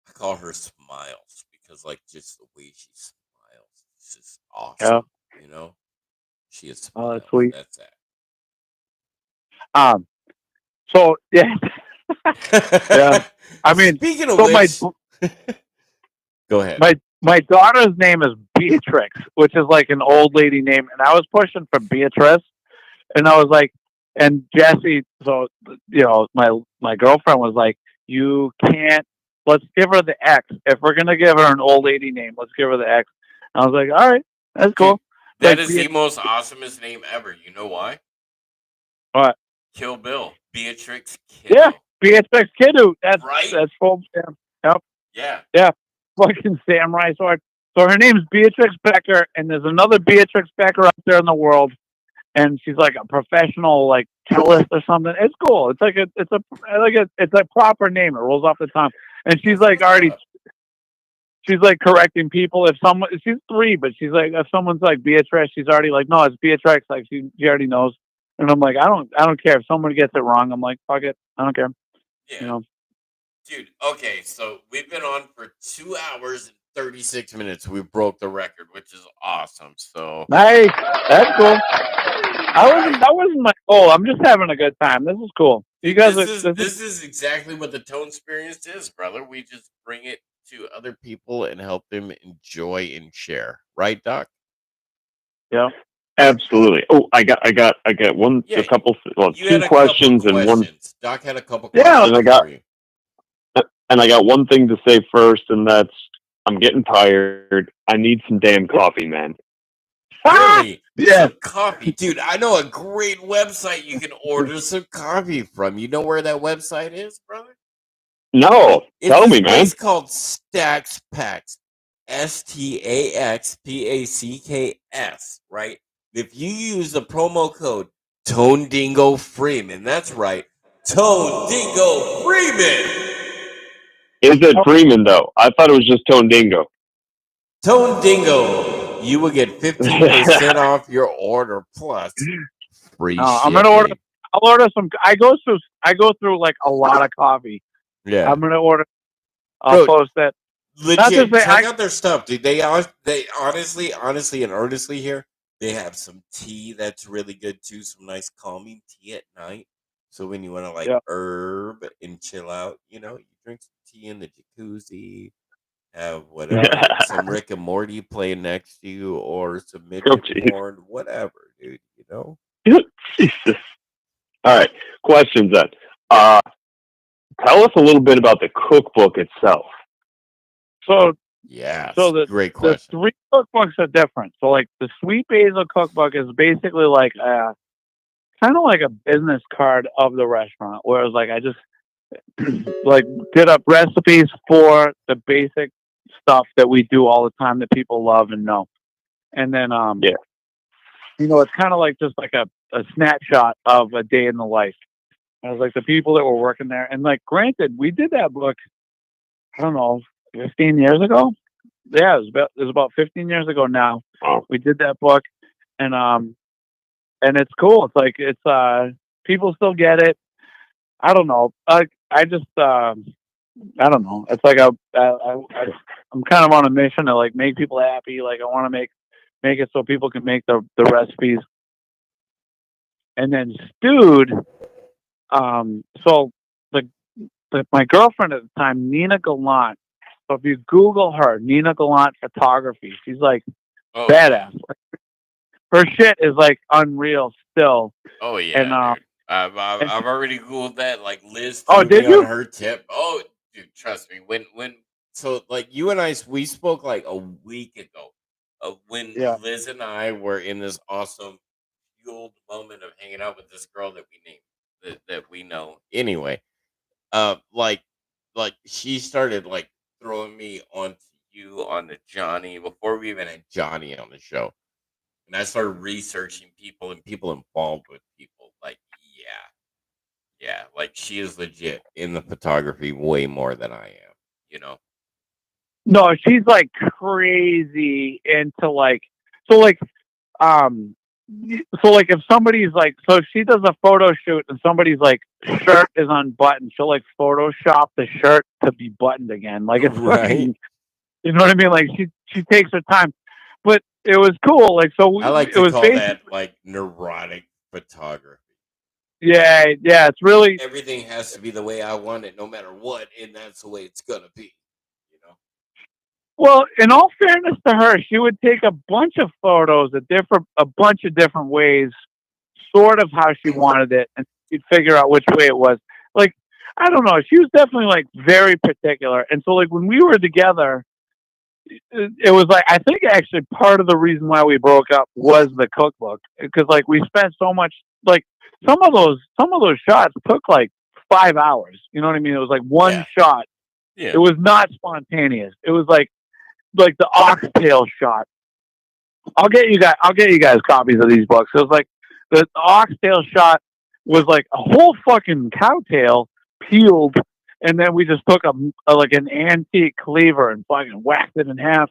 B: I call her Smiles because, just the way she smiles, it's just awesome. You know, she is. Smiles.
C: Oh, that's sweet.
B: That's that.
C: So yeah. I mean,
B: speaking of which, go ahead.
C: My daughter's name is Beatrix, which is like an old lady name, and I was pushing for Beatrice, and I was like, and Jessie, so my girlfriend was like, you can't. Let's give her the X. If we're gonna give her an old lady name, let's give her the X. And I was like, all right, that's cool.
B: That is the most awesomest name ever. You know why?
C: What?
B: Kill Bill. Beatrix Kiddo.
C: Yeah, Beatrix Kiddo. That's
B: right.
C: That's full. Yep.
B: Yeah.
C: Fucking samurai sword. So her name's Beatrix Becker, and there's another Beatrix Becker out there in the world, and she's like a professional cellist or something. It's cool. It's a proper name. It rolls off the tongue. And she's she's correcting people. She's 3, but she's like, if someone's like Beatrice, she's already like, no, it's Beatrix. Like she already knows. And I'm like, I don't care if someone gets it wrong. I'm like, fuck it, I don't care.
B: Yeah. Dude. Okay, so we've been on for 2 hours and 36 minutes. We broke the record, which is awesome. So
C: nice. That's cool. That wasn't my goal. I'm just having a good time. This is cool. You guys,
B: this is exactly what the ToneSperience is, brother. We just bring it to other people and help them enjoy and share. Right, Doc?
C: Yeah.
A: Absolutely. Oh, I got one, a couple, two questions and one.
B: Doc had a couple questions.
A: And I got one thing to say first, and that's I'm getting tired. I need some damn coffee, man.
B: Really? Yeah. Some coffee. Dude, I know a great website you can order some coffee from. You know where that website is, brother?
A: No. Tell me, man.
B: It's called Stacks Packs. STAXPACKS, right? If you use the promo code Tone Dingo Freeman, that's right. Tone Dingo Freeman.
A: Is it Freeman, though? I thought it was just Tone Dingo.
B: Tone Dingo. You will get 15% off your order plus free shipping.
C: I'm gonna order. I'll order some. I go through like a lot of coffee.
B: Yeah.
C: I'm gonna order. I'll post that.
B: Legit, check out their stuff, dude. They honestly and earnestly here, they have some tea that's really good too. Some nice calming tea at night. So when you want to herb and chill out, you drink some tea in the jacuzzi, have whatever, some Rick and Morty playing next to you, or some midget porn, whatever, dude.
A: Jesus. All right, questions then. Tell us a little bit about the cookbook itself.
C: So
B: the great question.
C: The 3 cookbooks are different. So like the Sweet Basil cookbook is basically like kind of like a business card of the restaurant, whereas like I just did up recipes for the basic stuff that we do all the time that people love and know. And then it's kind of like just like a snapshot of a day in the life. I was like the people that were working there, and like granted, we did that book I don't know, 15 years ago. Yeah, it was about 15 years ago now.
A: Oh,
C: We did that book, and it's cool. It's like people still get it. I don't know. I just I don't know. It's like I'm kind of on a mission to like make people happy. Like I want to make it so people can make the recipes. And then stewed. So my girlfriend at the time, Nina Gallant. So if you Google her, Nina Gallant photography, she's like badass.
B: Yeah.
C: Her shit is like unreal still.
B: Oh yeah, dude. I've
C: And
B: already Googled that. Like Liz
C: oh,
B: threw me
C: did
B: on
C: you?
B: her tip. Oh, dude, trust me. When so like you and I we spoke like a week ago of when
C: Yeah.
B: Liz and I were in this awesome fueled moment of hanging out with this girl that we named that we know. Anyway, like she started like throwing me onto you on the Johnny before we even had Johnny on the show. And I started researching people and people involved with people. Like, yeah, like she is legit in the photography way more than I am. You know?
C: No, she's like crazy into like so like um so like if somebody's like so if she does a photo shoot and somebody's like shirt is unbuttoned, she'll like Photoshop the shirt to be buttoned again. Like it's
B: Right.
C: fucking, you know what I mean? Like she takes her time, but it was cool. Like so
B: I like
C: it
B: to
C: was
B: call
C: basically
B: that like neurotic photography.
C: yeah it's really
B: Everything has to be the way I want it, no matter what, and that's the way it's gonna be. You know?
C: well. In all fairness to her, she would take a bunch of photos a bunch of different ways, sort of how she wanted it, and she'd figure out which way it was. Like I don't know, she was definitely like very particular, and so like when we were together, it was like I think actually part of the reason why we broke up was the cookbook because like we spent so much like some of those shots took like 5 hours. You know what I mean? It was like one
B: Yeah.
C: shot.
B: Yeah.
C: It was not spontaneous. It was like the oxtail shot. I'll get you guys copies of these books. It was like the oxtail shot was like a whole fucking cowtail peeled, and then we just took like an antique cleaver and fucking whacked it in half,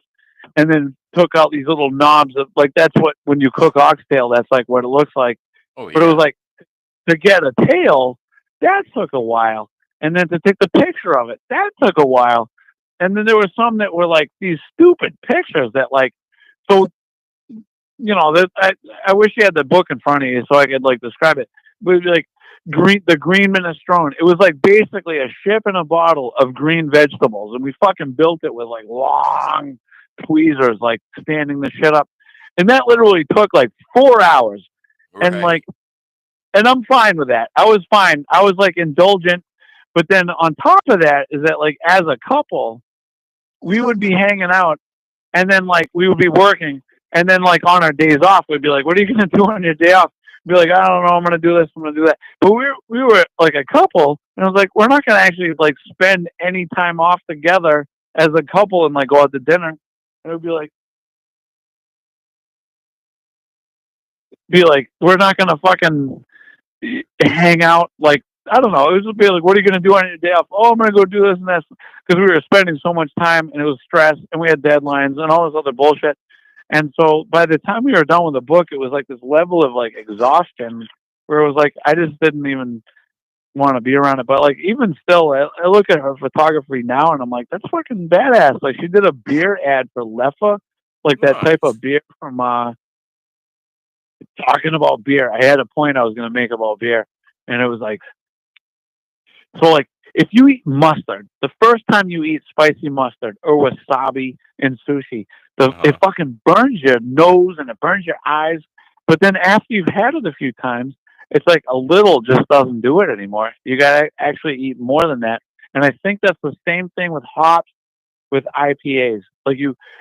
C: and then took out these little knobs of like that's what when you cook oxtail, that's like what it looks like.
B: Oh
C: But it was
B: yeah.
C: like to get a tail, that took a while, and then to take the picture of it, that took a while, and then there were some that were like these stupid pictures that like so you know, I wish you had the book in front of you so I could like describe it. But it'd be like the green minestrone. It was like basically a ship in a bottle of green vegetables, and we fucking built it with like long tweezers, like standing the shit up, and that literally took like 4 hours. And
B: Right.
C: like, and I'm fine with that. I was fine. I was like indulgent, but then on top of that is that like as a couple, we would be hanging out and then like we would be working, and then like on our days off, we'd be like, "What are you gonna do on your day off?" Be like, "I don't know. I'm gonna do this. I'm gonna do that." But we were like a couple, and I was like, "We're not gonna actually like spend any time off together as a couple and like go out to dinner." And it would be like, "We're not gonna fucking hang out like." I don't know. It would be like, what are you going to do on your day off? Oh, I'm going to go do this and this because we were spending so much time and it was stress and we had deadlines and all this other bullshit. And so by the time we were done with the book, it was like this level of like exhaustion where it was like I just didn't even want to be around it. But like even still, I look at her photography now and I'm like, that's fucking badass. Like she did a beer ad for Leffa, like that type
B: Nice.
C: of beer from talking about beer. I had a point I was going to make about beer, and it was like so like. If you eat mustard, the first time you eat spicy mustard or wasabi in sushi, it fucking burns your nose and it burns your eyes. But then after you've had it a few times, it's like a little just doesn't do it anymore. You gotta actually eat more than that. And I think that's the same thing with hops, with IPAs. Like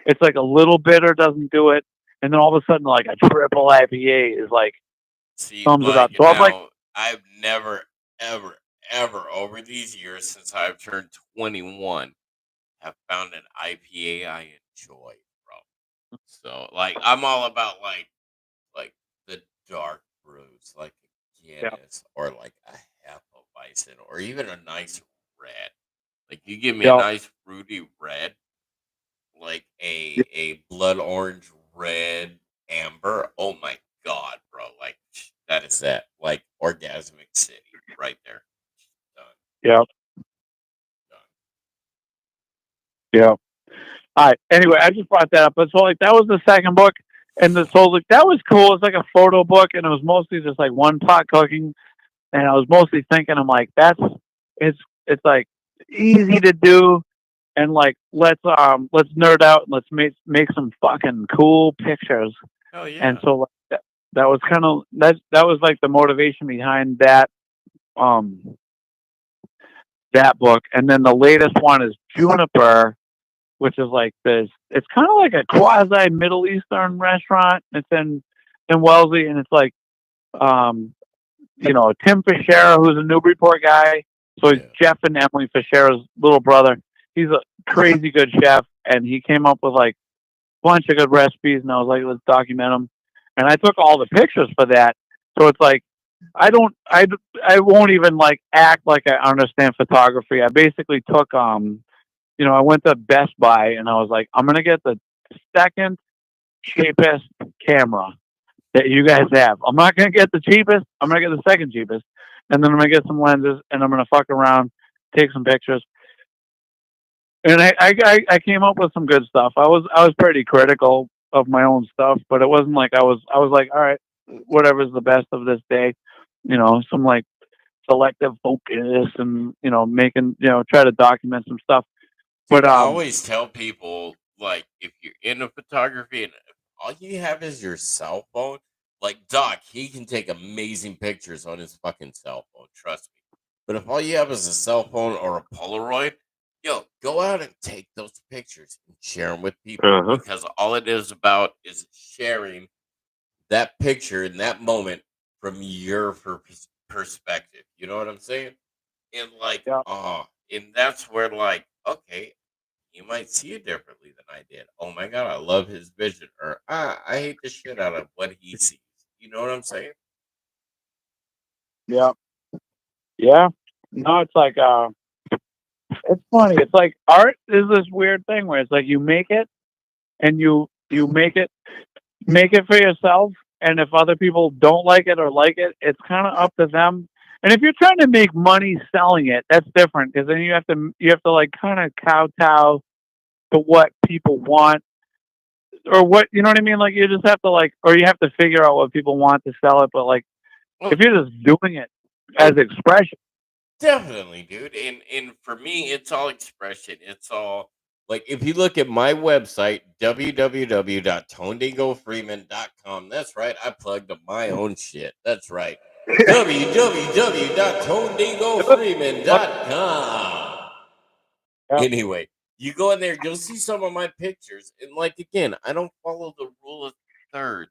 C: it's like a little bitter doesn't do it, and then all of a sudden like a triple IPA is like
B: See,
C: sums it up.
B: like
C: So I'm like,
B: now, I've never, ever, ever over these years since I've turned 21 have found an IPA I enjoy, bro. So, like, I'm all about like the dark brews, like a
C: yeah,
B: Guinness or like a Hefeweizen or even a nice red. Like you give me a nice fruity red, like a blood orange red amber. Oh my god, bro! Like that is that. Like orgasmic city right there. Done.
C: Yep.
B: Done.
C: Yeah. All right. Anyway, I just brought that up. But so like that was the second book, and so like that was cool. It's like a photo book, and it was mostly just like one pot cooking. And I was mostly thinking, I'm like, it's like easy to do, and like let's nerd out and let's make some fucking cool pictures.
B: Oh yeah.
C: And so like, that was kind of that was like the motivation behind that that book. And then the latest one is Juniper, which is like this. It's kind of like a quasi Middle Eastern restaurant. It's in Wellesley, and it's like Tim Fischera, who's a Newburyport guy. So he's Jeff and Emily Fischera's little brother. He's a crazy good chef, and he came up with like a bunch of good recipes. And I was like, let's document them. And I took all the pictures for that. So it's like I won't even like act like I understand photography. I basically took I went to Best Buy and I was like, I'm gonna get the second cheapest camera that you guys have. I'm not gonna get the cheapest. I'm gonna get the second cheapest, and then I'm gonna get some lenses and I'm gonna fuck around, take some pictures. And I came up with some good stuff. I was pretty critical of my own stuff, but it wasn't like I was like, all right, whatever's the best of this day, some like selective focus and making try to document some stuff. But
B: I always tell people, like, if you're into photography and all you have is your cell phone, like Doc, he can take amazing pictures on his fucking cell phone, trust me. But if all you have is a cell phone or a Polaroid, go out and take those pictures and share them with people, because all it is about is sharing that picture in that moment from your perspective. You know what I'm saying? And like, and that's where like, okay, you might see it differently than I did. Oh my god, I love his vision, or I hate the shit out of what he sees. You know what I'm saying?
C: Yeah. No, it's like it's funny. It's like art is this weird thing where it's like you make it and you make it for yourself, and if other people don't like it or like it, it's kind of up to them. And if you're trying to make money selling it, that's different, because then you have to like kind of kowtow to what people want, or what, you know what I mean? Like you just have to like, or you have to figure out what people want to sell it. But like, if you're just doing it as expression,
B: definitely, dude. And for me, it's all expression. It's all like, if you look at my website, www.tonedingofreeman.com. That's right, I plugged up my own shit. That's right. www.tonedingofreeman.com. Anyway, you go in there, you'll see some of my pictures. And like, again, I don't follow the rule of thirds.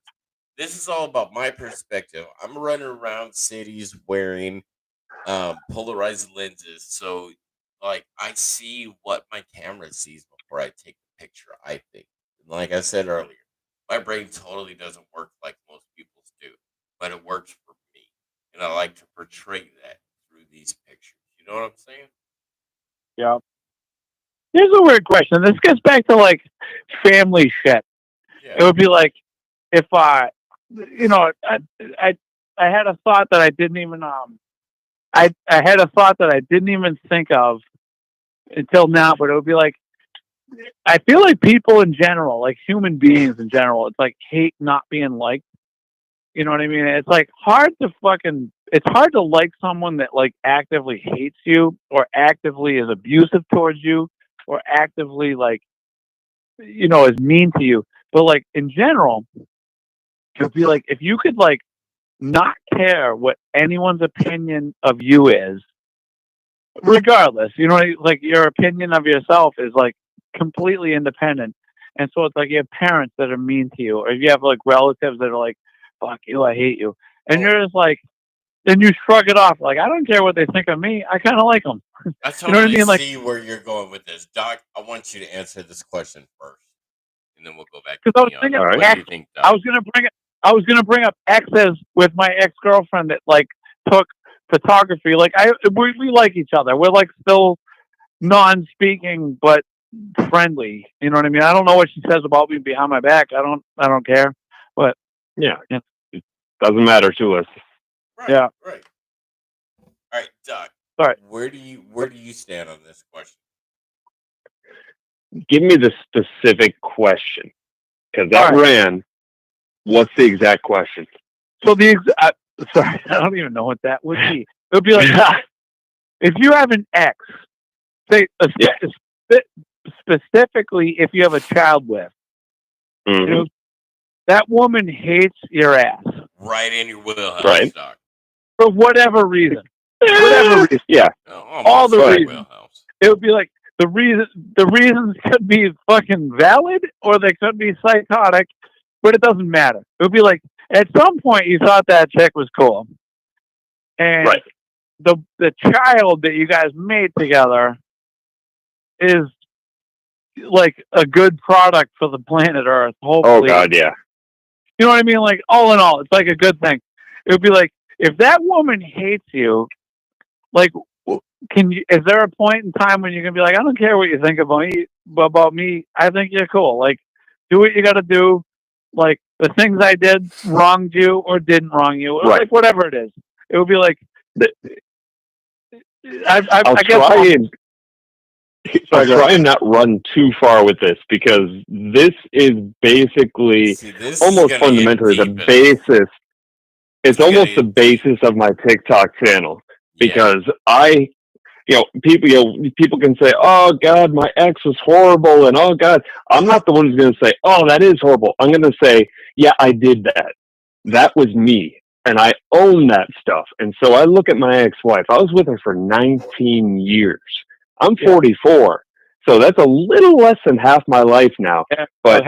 B: This is all about my perspective. I'm running around cities wearing polarized lenses, so like I see what my camera sees before I take the picture, I think. And like I said earlier, my brain totally doesn't work like most people's do, but it works for me, and I like to portray that through these pictures. You know what I'm saying?
C: Yeah. Here's a weird question. This gets back to like family shit. It would be like if I had a thought that I didn't even I had a thought that I didn't even think of until now, but it would be like, I feel like people in general, like human beings in general, it's like hate not being liked. You know what I mean? It's like it's hard to like someone that like actively hates you, or actively is abusive towards you, or actively like, is mean to you. But like in general, it would be like, if you could like not care what anyone's opinion of you is, regardless, like your opinion of yourself is like completely independent. And so it's like you have parents that are mean to you, or you have like relatives that are like, fuck you, I hate you. And you're just like, then you shrug it off. Like, I don't care what they think of me. I kind of like them.
B: I totally see where you're going with this. Doc, I want you to answer this question first, and then we'll go back to
C: what do you think, Doc? I was gonna bring up exes with my ex-girlfriend that like took photography. Like we like each other. We're like still non-speaking but friendly. You know what I mean? I don't know what she says about me behind my back. I don't care. But
A: yeah, it doesn't matter to us.
B: Right.
C: Yeah.
B: Right. All right, Doc.
C: Sorry.
B: Where do you stand on this question?
A: Give me the specific question, because that ran. What's the exact question?
C: So sorry, I don't even know what that would be. It would be like if you have an ex, say specifically if you have a child with, that woman hates your ass.
B: Right in your wheelhouse,
A: right?
B: Doc.
C: For whatever reason. Whatever reason.
A: Yeah.
C: All the reasons. It would be like the reasons could be fucking valid or they could be psychotic, but it doesn't matter. It would be like at some point you thought that chick was cool. And the child that you guys made together is like a good product for the planet Earth, hopefully.
A: Oh God, yeah.
C: You know what I mean? Like all in all, it's like a good thing. It would be like if that woman hates you, like is there a point in time when you can be like, I don't care what you think about me. I think you're cool. Like, do what you got to do. Like the things I did wronged you or didn't wrong you, or like whatever it is. It would be like,
A: I'll try and not run too far with this because this is basically almost fundamentally the basis. It's almost the basis of my TikTok channel because people can say, "Oh God, my ex was horrible," and "Oh God," I'm not the one who's going to say, "Oh, that is horrible." I'm going to say, "Yeah, I did that. That was me, and I own that stuff." And so I look at my ex-wife. I was with her for 19 years. I'm 44, so that's a little less than half my life now. But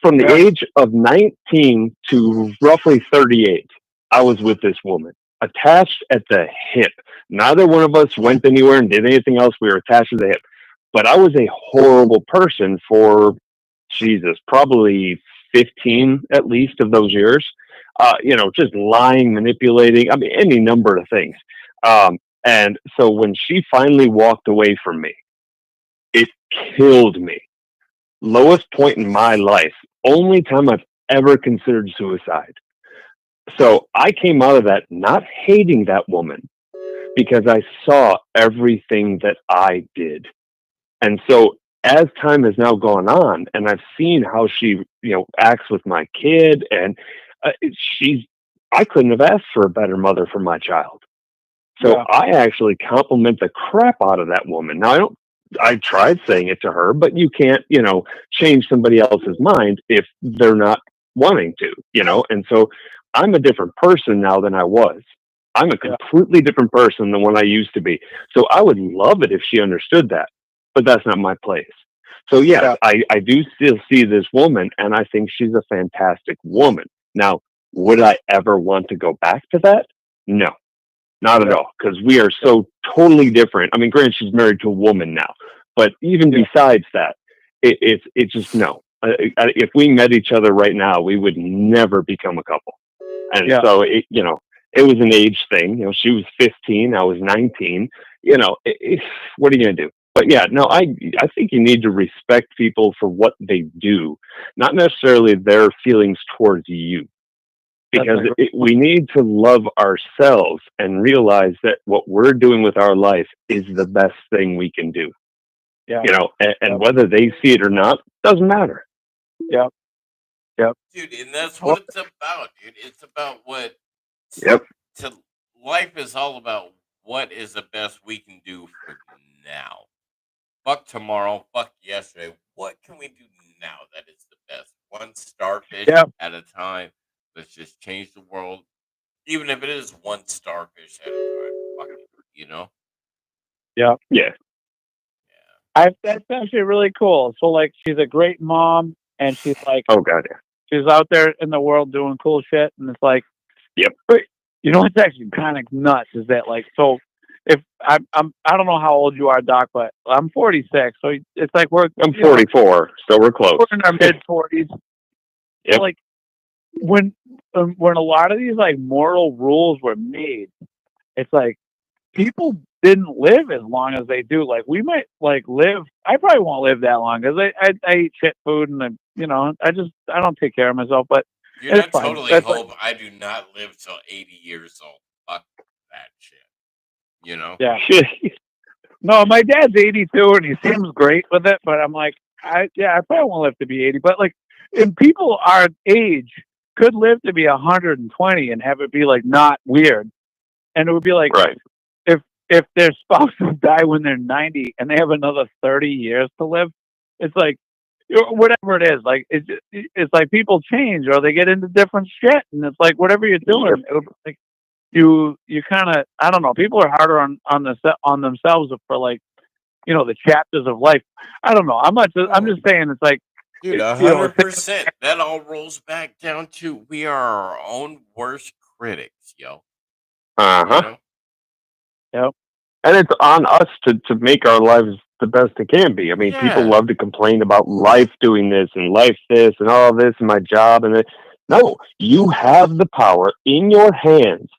A: from the age of 19 to roughly 38, I was with this woman, attached at the hip. Neither one of us went anywhere and did anything else. We were attached at the hip. But I was a horrible person for, probably 15 at least of those years. Just lying, manipulating, any number of things. And so when she finally walked away from me, it killed me. Lowest point in my life. Only time I've ever considered suicide. So I came out of that not hating that woman because I saw everything that I did. And so as time has now gone on and I've seen how she, acts with my kid and I couldn't have asked for a better mother for my child. So I actually compliment the crap out of that woman. Now I tried saying it to her, but you can't, change somebody else's mind if they're not wanting to, and so I'm a different person now than I was. I'm a completely different person than what I used to be. So I would love it if she understood that, but that's not my place. So yes, I do still see this woman and I think she's a fantastic woman. Now, would I ever want to go back to that? No, not at all. Because we are so totally different. I mean, granted, she's married to a woman now, but even besides that, it's just no. If we met each other right now, we would never become a couple. And so it was an age thing. She was 15, I was 19. What are you going to do? But I think you need to respect people for what they do, not necessarily their feelings towards you. Because we need to love ourselves and realize that what we're doing with our life is the best thing we can do. And whether they see it or not, doesn't matter.
C: Yep.
B: Dude, and that's what it's about, dude. It's about what. Life is all about what is the best we can do for now. Fuck tomorrow. Fuck yesterday. What can we do now that is the best? One starfish at a time. Let's just change the world. Even if it is one starfish at a time. Fuck it,
C: Yeah. That's actually really cool. So like she's a great mom and she's like she's out there in the world doing cool shit and it's like what's actually kind of nuts is that like so if I don't know how old you are, Doc, but I'm 46, so it's like I'm
A: 44, so we're close.
C: We're in our mid 40s. So like when a lot of these like moral rules were made, it's like people didn't live as long as they do. Like we might like live. I probably won't live that long because I eat shit food and I don't take care of myself. But
B: Dude, I
C: it's fine.
B: totally
C: That's like
B: hope I do not live till 80 years old. Fuck that shit. You know?
C: yeah. No, my dad's 82 and he seems great with it. But I'm like I probably won't live to be 80. But like, and people our age could live to be 120 and have it be like not weird, and it would be like
A: Right.
C: if their spouses die when they're 90 and they have another 30 years to live, it's like whatever it is. Like it's like people change or they get into different shit, and it's like whatever you're doing, it would, like you kind of I don't know. People are harder on themselves for like the chapters of life. I don't know. I'm just saying it's like
B: Dude,
C: it's
B: 100%. That all rolls back down to we are our own worst critics, yo.
A: Uh
B: You
A: huh.
B: know?
C: Yep.
A: And it's on us to make our lives the best it can be. I mean, people
B: Yeah.
A: love to complain about life doing this and life this and all this and my job and it. No, you have the power in your hands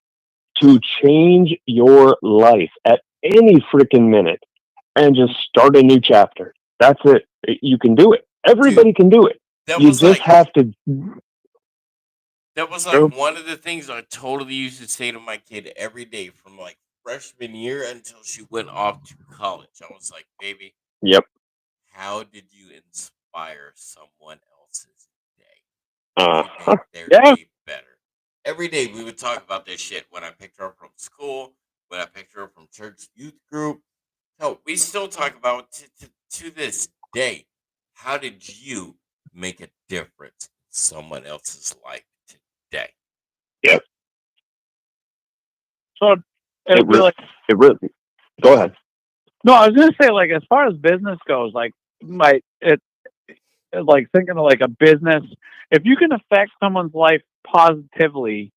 A: to change your life at any freaking minute and just start a new chapter. That's it. You can do it. Everybody
B: Dude,
A: can do it.
B: that
A: You
B: was
A: just
B: like
A: have to.
B: one of the things I totally used to say to my kid every day from like freshman year until she went off to college. I was like, baby,
A: Yep.
B: how did you inspire someone else's day?
A: Uh
B: You
A: huh.
B: make their
C: Yeah.
B: day better. Every day we would talk about this shit when I picked her up from school, when I picked her up from church youth group. Hell, we still talk about to this day. How did you make a difference in someone else's life today?
A: Yep.
C: So it
A: It
C: would be
A: really.
C: like
A: It really. Go ahead.
C: no. I was gonna say like as far as business goes, like like thinking of like a business, if you can affect someone's life positively,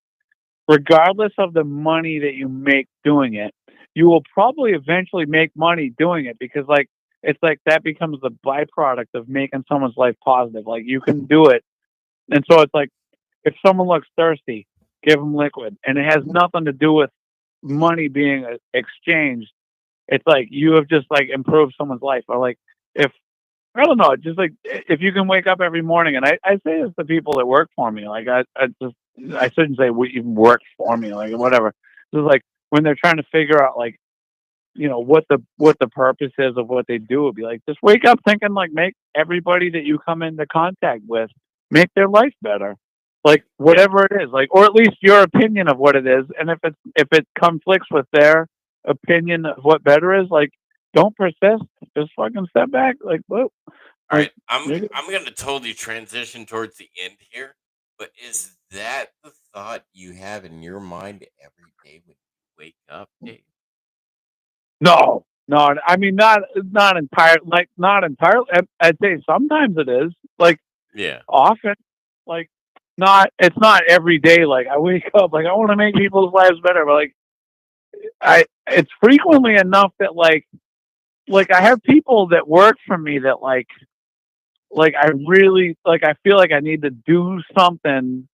C: regardless of the money that you make doing it, you will probably eventually make money doing it because like it's like that becomes the byproduct of making someone's life positive. Like you can do it, and so it's like if someone looks thirsty, give them liquid, and it has nothing to do with money being exchanged. It's like you have just like improved someone's life, or like if I don't know, just like if you can wake up every morning, and I say this to people that work for me, like I shouldn't say we even work for me, like whatever. Just like when they're trying to figure out like what the purpose is of what they do, would be like just wake up thinking like make everybody that you come into contact with make their life better, like whatever it is, like or at least your opinion of what it is, and if it conflicts with their opinion of what better is, like don't persist, just fucking step back, like whoa.
B: All
C: Like,
B: right, I'm gonna totally transition towards the end here, but is that the thought you have in your mind every day when you wake up, Dave?
C: no, no. I mean, not entire, like not entirely. I'd say sometimes it is, like
B: Yeah.
C: often, like not. It's not every day. Like I wake up, like I want to make people's lives better, but like it's frequently enough that like I have people that work for me that like I really like I feel like I need to do something.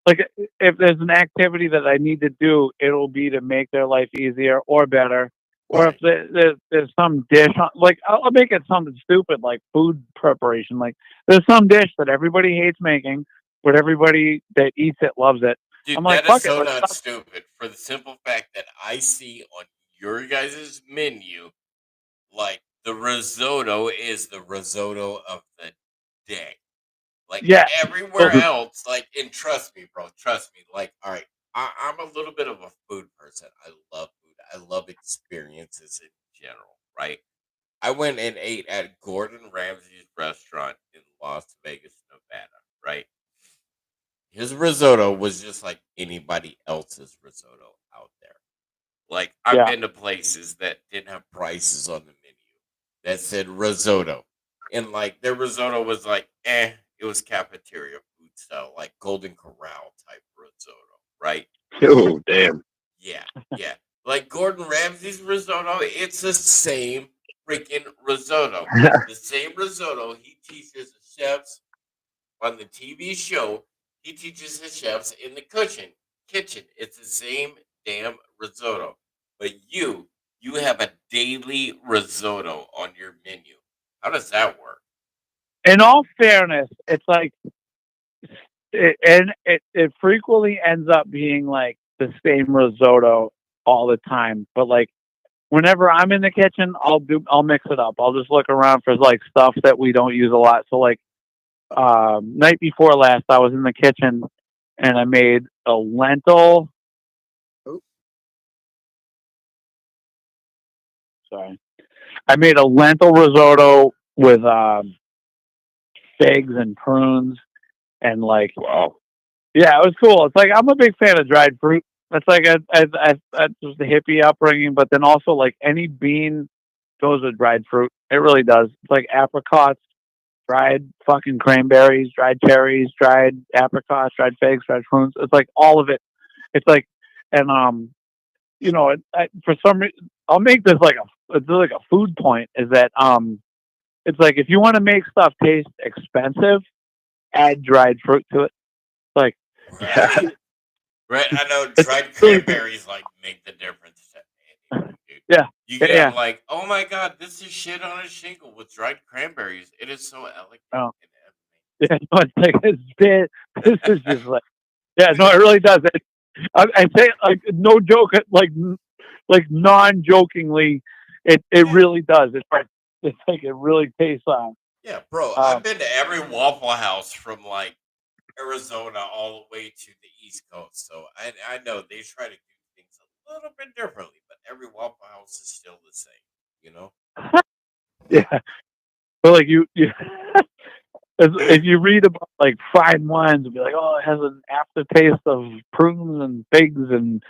C: Like if there's an activity that I need to do, it'll be to make their life easier or better. Or if
B: Right.
C: there's some dish, like I'll make it something stupid like food preparation. Like there's some dish that everybody hates making, but everybody that eats it loves it. I'm
B: Dude,
C: like,
B: that is
C: fuck it,
B: so
C: let's
B: not
C: stop.
B: stupid for the simple fact that I see on your guys' menu, like the risotto is the risotto of the day. Like
C: Yeah.
B: everywhere
C: So
B: else, like, and trust me, bro, trust me. Like, all right, I'm a little bit of a food person. I love food. I love experiences in general, right? I went and ate at Gordon Ramsay's restaurant in Las Vegas, Nevada, right? His risotto was just like anybody else's risotto out there. Like I've
C: yeah,
B: been to places that didn't have prices on the menu that said risotto. And like their risotto was like, it was cafeteria food style, like Golden Corral type risotto, right?
A: Oh damn.
B: Yeah, yeah. Like Gordon Ramsay's risotto, it's the same freaking risotto. The same risotto he teaches the chefs on the TV show. He teaches the chefs in the kitchen. It's the same damn risotto. But you you have a daily risotto on your menu. How does that work?
C: In all fairness, it's like, it frequently ends up being like the same risotto all the time. But like whenever I'm in the kitchen, I'll mix it up. I'll just look around for like stuff that we don't use a lot. So like night before last, I was in the kitchen and I made a lentil. Sorry, I made a lentil risotto with figs and prunes and like,
A: Wow.
C: yeah, it was cool. It's like I'm a big fan of dried fruit. That's like that's just the hippie upbringing, but then also like any bean goes with dried fruit. It really does. It's like apricots, dried fucking cranberries, dried cherries, dried apricots, dried figs, dried prunes. It's like all of it. It's like, and for some reason, I'll make this like it's like a food point. Is that it's like if you want to make stuff taste expensive, add dried fruit to it. Like,
B: Right. Right. I know
C: it's
B: dried
C: really,
B: cranberries like make the difference. Dude.
C: yeah,
B: You
C: yeah,
B: get
C: yeah.
B: like, oh my god, this is shit on a shingle with dried cranberries. It is so elegant.
C: Oh. Yeah, no, it's like this is just like, yeah, no, it really does. I say it like no joke, like non-jokingly, it really does. It's like it really tastes
B: Yeah, bro. I've been to every Waffle House from like Arizona all the way to the East Coast, so I know they try to do things a little bit differently, but every Waffle House is still the same. You know?
C: yeah, but like you if you read about like fine wines, it'll be like, oh, it has an aftertaste of prunes and figs and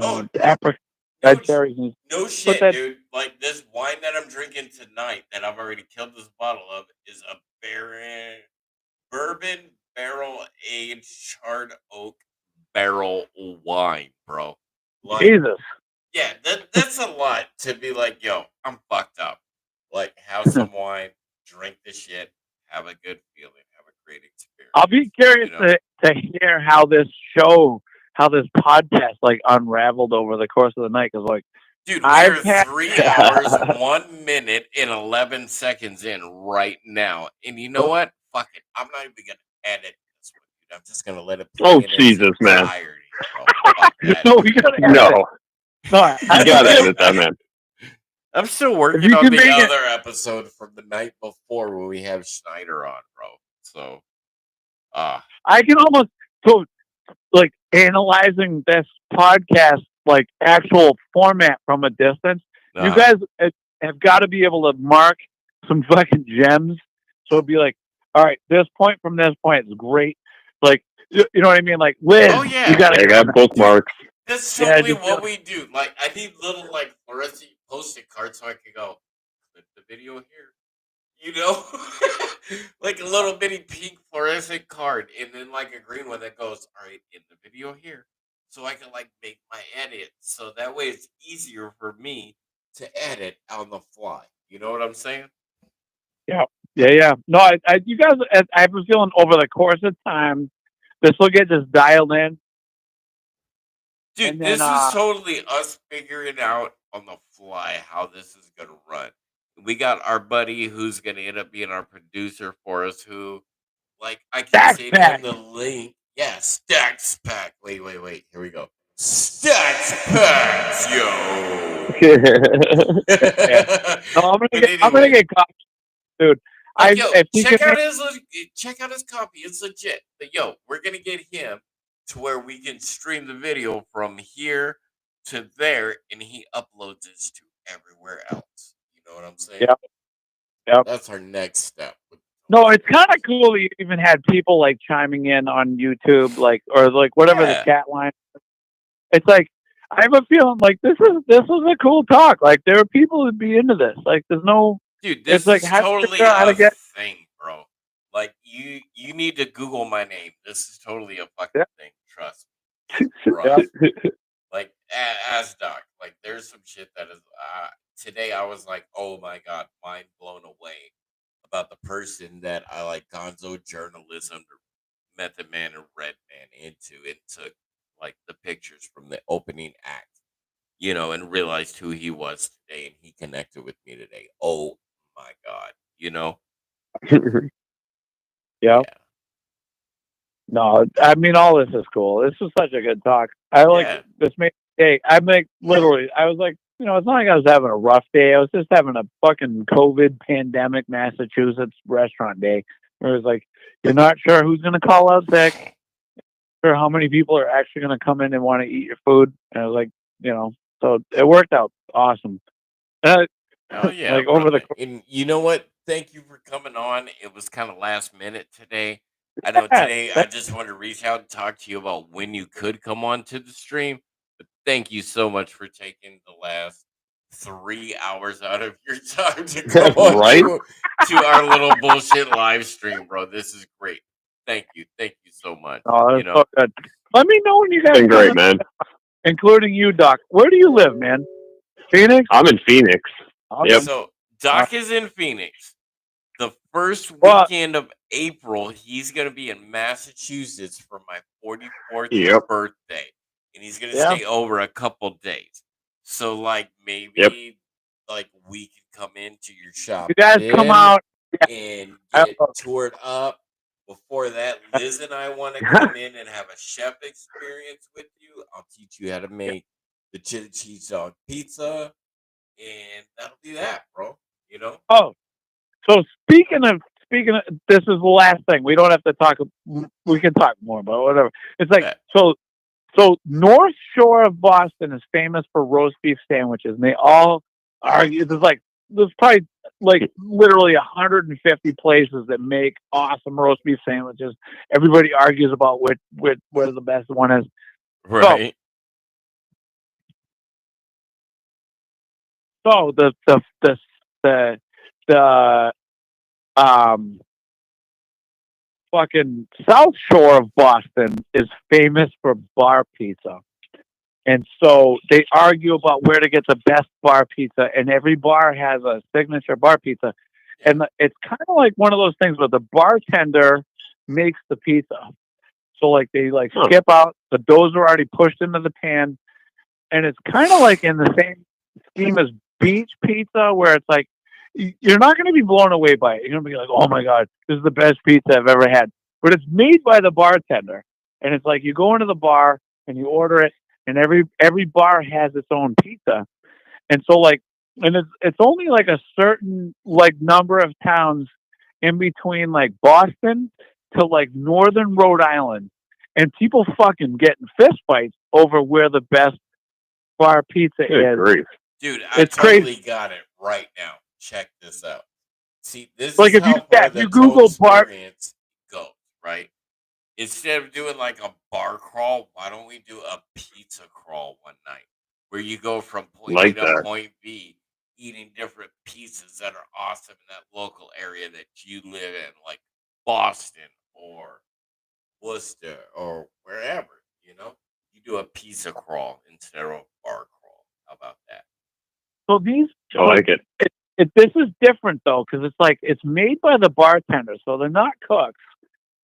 B: Oh,
C: apricot,
B: no,
C: cherries. And,
B: no
C: but
B: shit,
C: that,
B: dude. Like this wine that I'm drinking tonight, that I've already killed this bottle of, is a bourbon barrel aged charred oak barrel wine, bro. Like,
C: Jesus.
B: yeah, that's a lot to be like, yo, I'm fucked up. Like, have some wine, drink the shit, have a good feeling, have a great experience.
C: I'll be curious to hear how this podcast like unraveled over the course of the night. Because like,
B: dude, we are 3 hours, 1 minute, and 11 seconds in right now, and you know what? Fuck it, I'm not even gonna edit this one, dude. I'm just gonna let it play in
A: Jesus,
B: its
A: man.
B: entirety, bro. Fuck that.
C: No, we gotta edit
A: No,
C: it. No,
A: you gotta edit that, man.
B: I'm still working
C: you
B: on
C: can
B: the
C: make it-
B: other episode from the night before when we have Schneider on, bro. So,
C: I can almost like analyzing this podcast like actual format from a distance. You guys have got to be able to mark some fucking gems. So it'd be like, all right, this point from this point is great. Like, you know what I mean? Like, Liz,
B: oh yeah,
C: you gotta
A: got bookmarks.
B: that's totally
C: just
B: what we do. Like, I need little like fluorescent post-it cards so I can go click the video here. You know, like a little bitty pink fluorescent card, and then like a green one that goes, all right, in the video here. So I can like make my edit. So that way it's easier for me to edit on the fly. You know what I'm saying?
C: Yeah. No, you guys, I have a feeling over the course of time, this will get just dialed in.
B: Dude,
C: And then,
B: this is totally us figuring out on the fly how this is going to run. We got our buddy who's going to end up being our producer for us, who, like, I can
C: Stacks
B: send
C: Pack.
B: him the link. Yeah, Stacks Pack. Wait. Here we go. Stacks Packs, yo.
C: Yeah. No, I'm gonna get copies, dude.
B: Like, yo,
C: if he
B: check
C: can
B: out his copy. It's legit. But yo, we're gonna get him to where we can stream the video from here to there, and he uploads this to everywhere else. You know what I'm saying?
C: Yep.
B: That's our next step.
C: No, it's kind of cool. You even had people like chiming in on YouTube, like or like whatever the chat line. It's like I have a feeling like this is a cool talk. Like there are people who'd be into this. Like there's no.
B: Dude, this
C: it's like,
B: is totally a thing, bro. Like you need to Google my name. This is totally a fucking thing. Trust me. Like as Doc, like there's some shit that is. Today I was like, oh my god, mind blown away about the person that I like Gonzo journalism, Method Man and Redman into, and took like the pictures from the opening act and realized who he was today, and he connected with me today. Oh my God,
C: Yeah.
B: yeah,
C: No, I mean, all this is cool. This was such a good talk. I like
B: yeah,
C: this. Hey, I like literally. I was like, it's not like I was having a rough day. I was just having a fucking COVID pandemic Massachusetts restaurant day. Where it was like, you're not sure who's going to call out sick, or how many people are actually going to come in and want to eat your food. And I was like, so it worked out awesome.
B: oh yeah,
C: Like over the
B: brother. And you know what? Thank you for coming on. It was kind of last minute today. I know
C: yeah,
B: today I just wanted to reach out and talk to you about when you could come on to the stream. But thank you so much for taking the last 3 hours out of your time to come on
A: Right?
B: to our little bullshit live stream, bro. This is great. Thank you. Thank you so much.
C: oh, that's so good. Let me know when you guys
A: Been
C: come
A: great,
C: in,
A: man.
C: including you, Doc. Where do you live, man? Phoenix?
A: I'm in Phoenix.
C: Okay.
A: Yep.
B: So Doc is in Phoenix. The first
C: Well,
B: weekend of April, he's going to be in Massachusetts for my 44th
A: Yep.
B: birthday. And he's going to
C: yeah.
B: stay over a couple days. So,
A: Yep.
B: maybe, we can come into your shop
C: You guys come
B: then
C: out.
B: and
C: I,
B: get toured up. Before that, Liz and I want to come in and have a chef experience with you. I'll teach you how to make the chili cheese dog pizza. And that'll be that, bro.
C: oh, so speaking of, this is the last thing. We don't have to talk. We can talk more, but whatever. It's like
B: Bet.
C: so. North Shore of Boston is famous for roast beef sandwiches, and they all argue. There's probably like literally 150 places that make awesome roast beef sandwiches. Everybody argues about which where the best one is.
B: Right.
C: So the fucking South Shore of Boston is famous for bar pizza. And so they argue about where to get the best bar pizza, and every bar has a signature bar pizza. And it's kind of like one of those things where the bartender makes the pizza. So like they skip out, the doughs are already pushed into the pan, and it's kind of like in the same scheme as beach pizza, where it's like you're not going to be blown away by it. You're going to be like, oh my God, this is the best pizza I've ever had. But it's made by the bartender. And it's like you go into the bar and you order it, and every bar has its own pizza. And so and it's only like a certain number of towns in between like Boston to like northern Rhode Island. And people fucking get in fist fights over where the best bar pizza is.
A: Grief.
B: Dude, I totally got it right now. Check this out. See, this
C: like
B: is how far the ToneSperience goes, right? Instead of doing like a bar crawl, why don't we do a pizza crawl one night where you go from point A to point B, eating different pizzas that are awesome in that local area that you live in, like Boston or Worcester or wherever, You do a pizza crawl instead of a bar crawl. How about that?
C: So
A: I like it.
C: This is different though, because it's made by the bartender, so they're not cooks,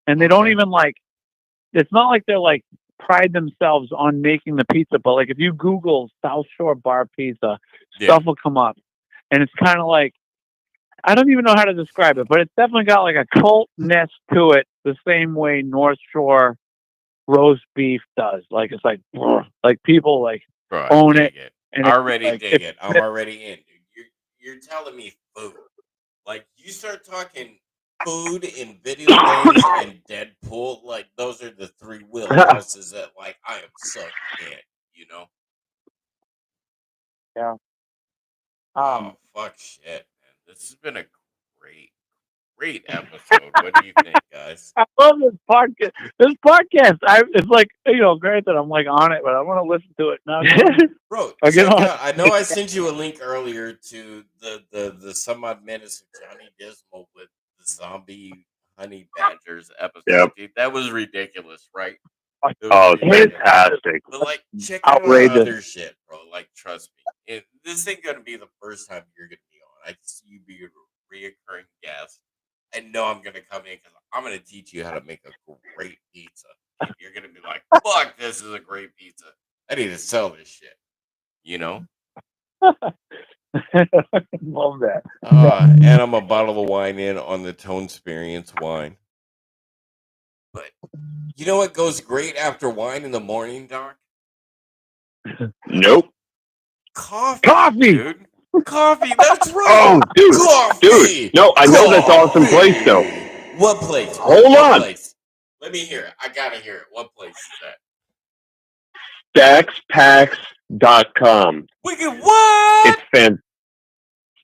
C: and they don't even it's not like they're like pride themselves on making the pizza. But like if you Google South Shore bar pizza, stuff will come up, and it's kind of like, I don't even know how to describe it, but it's definitely got like a cultness to it, the same way North Shore roast beef does. Like it's like people own it.
B: And already dig it. I'm already in. You're telling me food. Like you start talking food in video games and Deadpool, like those are the three wheelhouses that like I am sucked in,
C: Yeah.
B: Oh fuck shit, man. This has been a great episode. What do you think, guys?
C: I love this podcast. It's like, granted I'm like on it, but I want to listen to it now.
B: Bro, check out. I know I sent you a link earlier to the some odd minutes of Johnny Dismal with the zombie honey badgers episode.
A: Yep.
B: Dude, that was ridiculous, right?
A: Oh, fantastic.
B: But check out our other shit, bro. Trust me. This ain't gonna be the first time you're gonna be on. I can see you be a reoccurring guest. I know I'm gonna come in because I'm gonna teach you how to make a great pizza. And you're gonna be like, "Fuck, this is a great pizza. I need to sell this shit." You know.
C: Love that.
B: And I'm a bottle of wine in on the ToneSperience wine. But you know what goes great after wine in the morning, Doc?
A: Nope.
B: Coffee, dude. Coffee. That's right.
A: Oh, dude.
B: Coffee.
A: No, I know that's awesome place though.
B: What place?
A: Hold on.
B: Place? Let me hear it. I gotta hear it. What place is that?
A: Stackspacks.com.
B: Wicked what?
A: It's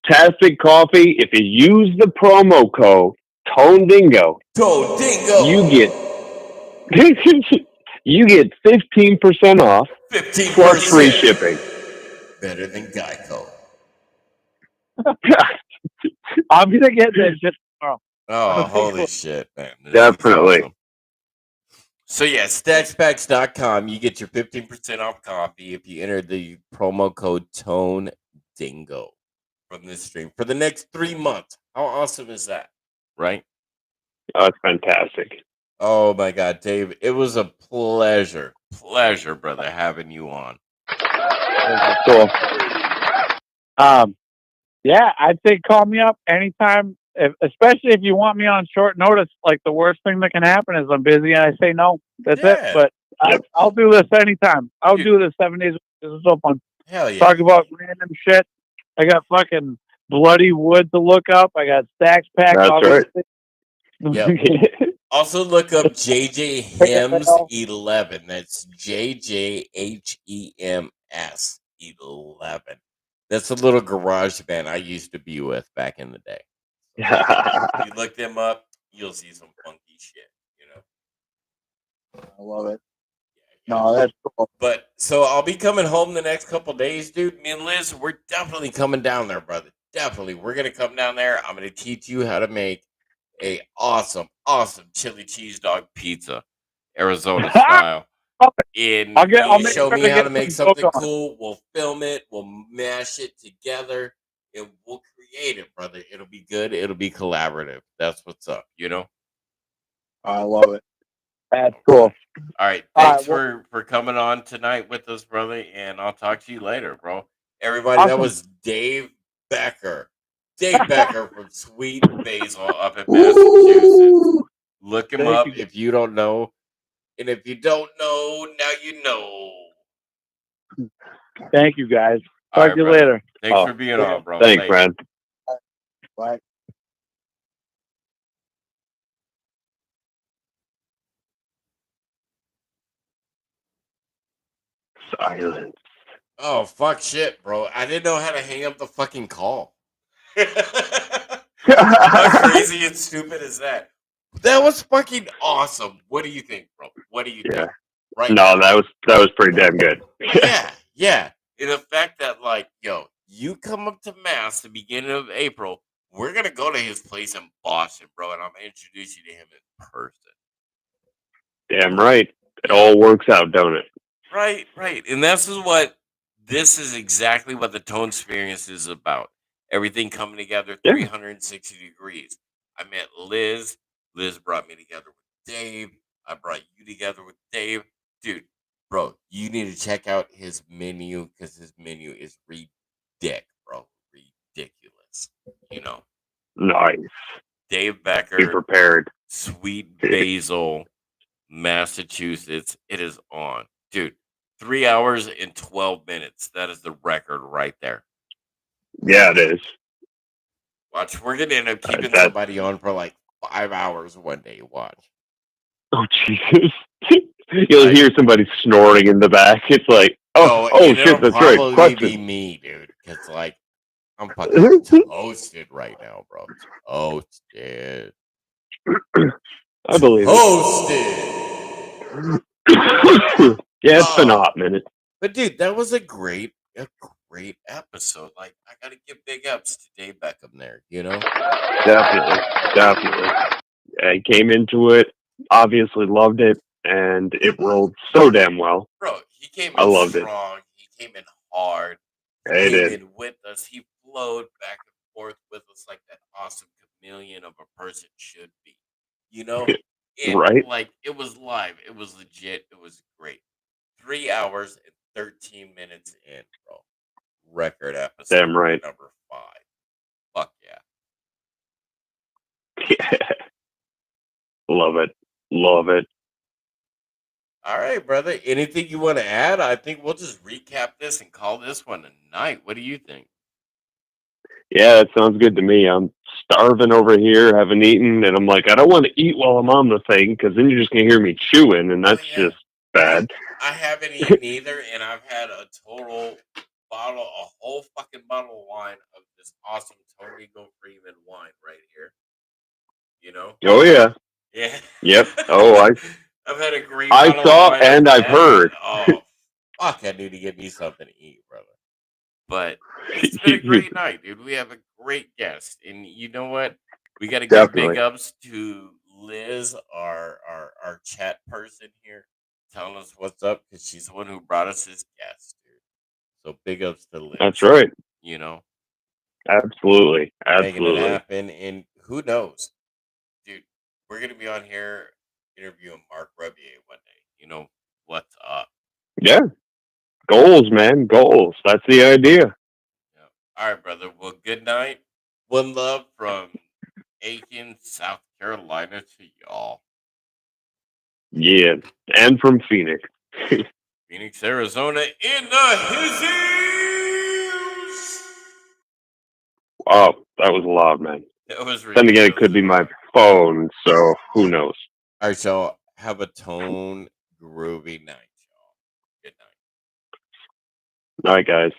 A: fantastic coffee. If you use the promo code ToneDingo, you get 15% off
B: 15%
A: plus free shipping.
B: Better than Geico.
C: I'm gonna get that shit tomorrow.
B: Oh, holy shit, man.
A: Definitely.
B: Awesome. So yeah, stackspacks.com. You get your 15% off coffee if you enter the promo code ToneDingo from this stream for the next 3 months. How awesome is that? Right?
A: Oh, it's fantastic.
B: Oh my God, Dave. It was a pleasure, brother, having you on.
C: Cool. Yeah, I'd say call me up anytime, especially if you want me on short notice. Like the worst thing that can happen is I'm busy and I say no. That's it. But I'll do this anytime. I'll do this 7 days. This is so fun.
B: Hell yeah.
C: Talk about random shit. I got fucking bloody wood to look up. I got Stacks Pack.
A: That's right.
B: Yep. Also look up JJ Hems 11. That's JJHEMS 11. That's a little garage band I used to be with back in the day. So if you look them up, you'll see some funky shit, you know.
C: I love it. No, that's cool.
B: But so I'll be coming home the next couple days, dude. Me and Liz, we're definitely coming down there, brother. Definitely. We're gonna come down there. I'm gonna teach you how to make a awesome chili cheese dog pizza, Arizona style. I'll show me how to make something cool. We'll film it. We'll mash it together, and we'll create it, brother. It'll be good. It'll be collaborative. That's what's up, you know.
C: I love it. That's cool.
B: All right, thanks for coming on tonight with us, brother. And I'll talk to you later, bro. Everybody, that was Dave Becker. Dave Becker from Sweet Basil up in Massachusetts. Look him up if you don't know. And if you don't know, now you know.
C: Thank you, guys. Talk to you later.
B: Thanks for being on, bro.
A: Thanks, man.
C: Bye.
A: Silence.
B: Oh, fuck shit, bro. I didn't know how to hang up the fucking call. How crazy and stupid is that? That was fucking awesome. What do you think, bro? What do you think?
A: Right. No, that was pretty damn good.
B: Yeah. In the fact that, like, yo, you come up to Mass the beginning of April, we're gonna go to his place in Boston, bro, and I'm gonna introduce you to him in person.
A: Damn right. It all works out, don't it?
B: Right. And this is exactly what the ToneSperience is about. Everything coming together 360 degrees. I met Liz. Liz brought me together with Dave. I brought you together with Dave. Dude, bro, you need to check out his menu because his menu is ridiculous, bro. Ridiculous. You know.
A: Nice.
B: Dave Becker.
A: Be prepared.
B: Sweet Basil, Massachusetts. It is on. Dude, 3 hours and 12 minutes. That is the record right there.
A: Yeah, it is.
B: Watch, we're going to end up keeping somebody on for like 5 hours one day. Watch.
A: Oh, Jesus. You'll hear somebody snoring in the back. It's like, shit, that's right.
B: It'll probably be me, dude. Because, like, I'm fucking toasted right now, bro. Toasted.
A: I believe
B: it.
A: Yeah, it's been a hot minute.
B: But, dude, that was a great episode. Like, I got to give big ups to Dave Beckham there, you know?
A: Definitely. Yeah, he came into it, obviously loved it, and it rolled so damn well.
B: Bro, he came in strong. He came in hard. He came in with us. He flowed back and forth with us like that awesome chameleon of a person should be. You know? And,
A: right?
B: Like, it was live. It was legit. It was great. 3 hours and 13 minutes in, bro. record episode.
A: Damn right.
B: Number 5. Fuck yeah.
A: Love it. Love it.
B: All right, brother. Anything you want to add? I think we'll just recap this and call this one a night. What do you think?
A: Yeah, that sounds good to me. I'm starving over here, haven't eaten, and I'm like, I don't want to eat while I'm on the thing because then you're just gonna hear me chewing, and that's just bad.
B: I haven't eaten either, and I've had a whole fucking bottle of wine of this awesome Tonego Freeman wine right here. You know?
A: Oh yeah.
B: Yeah.
A: Yep. Oh,
B: I've had a great.
A: I saw and I've heard.
B: Oh, fuck! I need to get me something to eat, brother. But it's been a great night, dude. We have a great guest, and you know what? We got to give big ups to Liz, our chat person here, telling us what's up because she's the one who brought us this guest, dude. So big ups to Liz.
A: That's right.
B: You know,
A: absolutely,
B: making it happen, and who knows, dude? We're gonna be on here interviewing Mark Rebier one day. You know what's up?
A: Yeah. Goals, man. Goals. That's the idea.
B: Yeah. All right, brother. Well, good night. One love from Aiken, South Carolina to y'all.
A: Yeah. And from Phoenix.
B: Phoenix, Arizona in the hills.
A: Wow. That was loud, man.
B: That was ridiculous.
A: Then again, it could be my phone, so who knows?
B: All right, so have a tone groovy night, y'all. Good night.
A: All right, guys.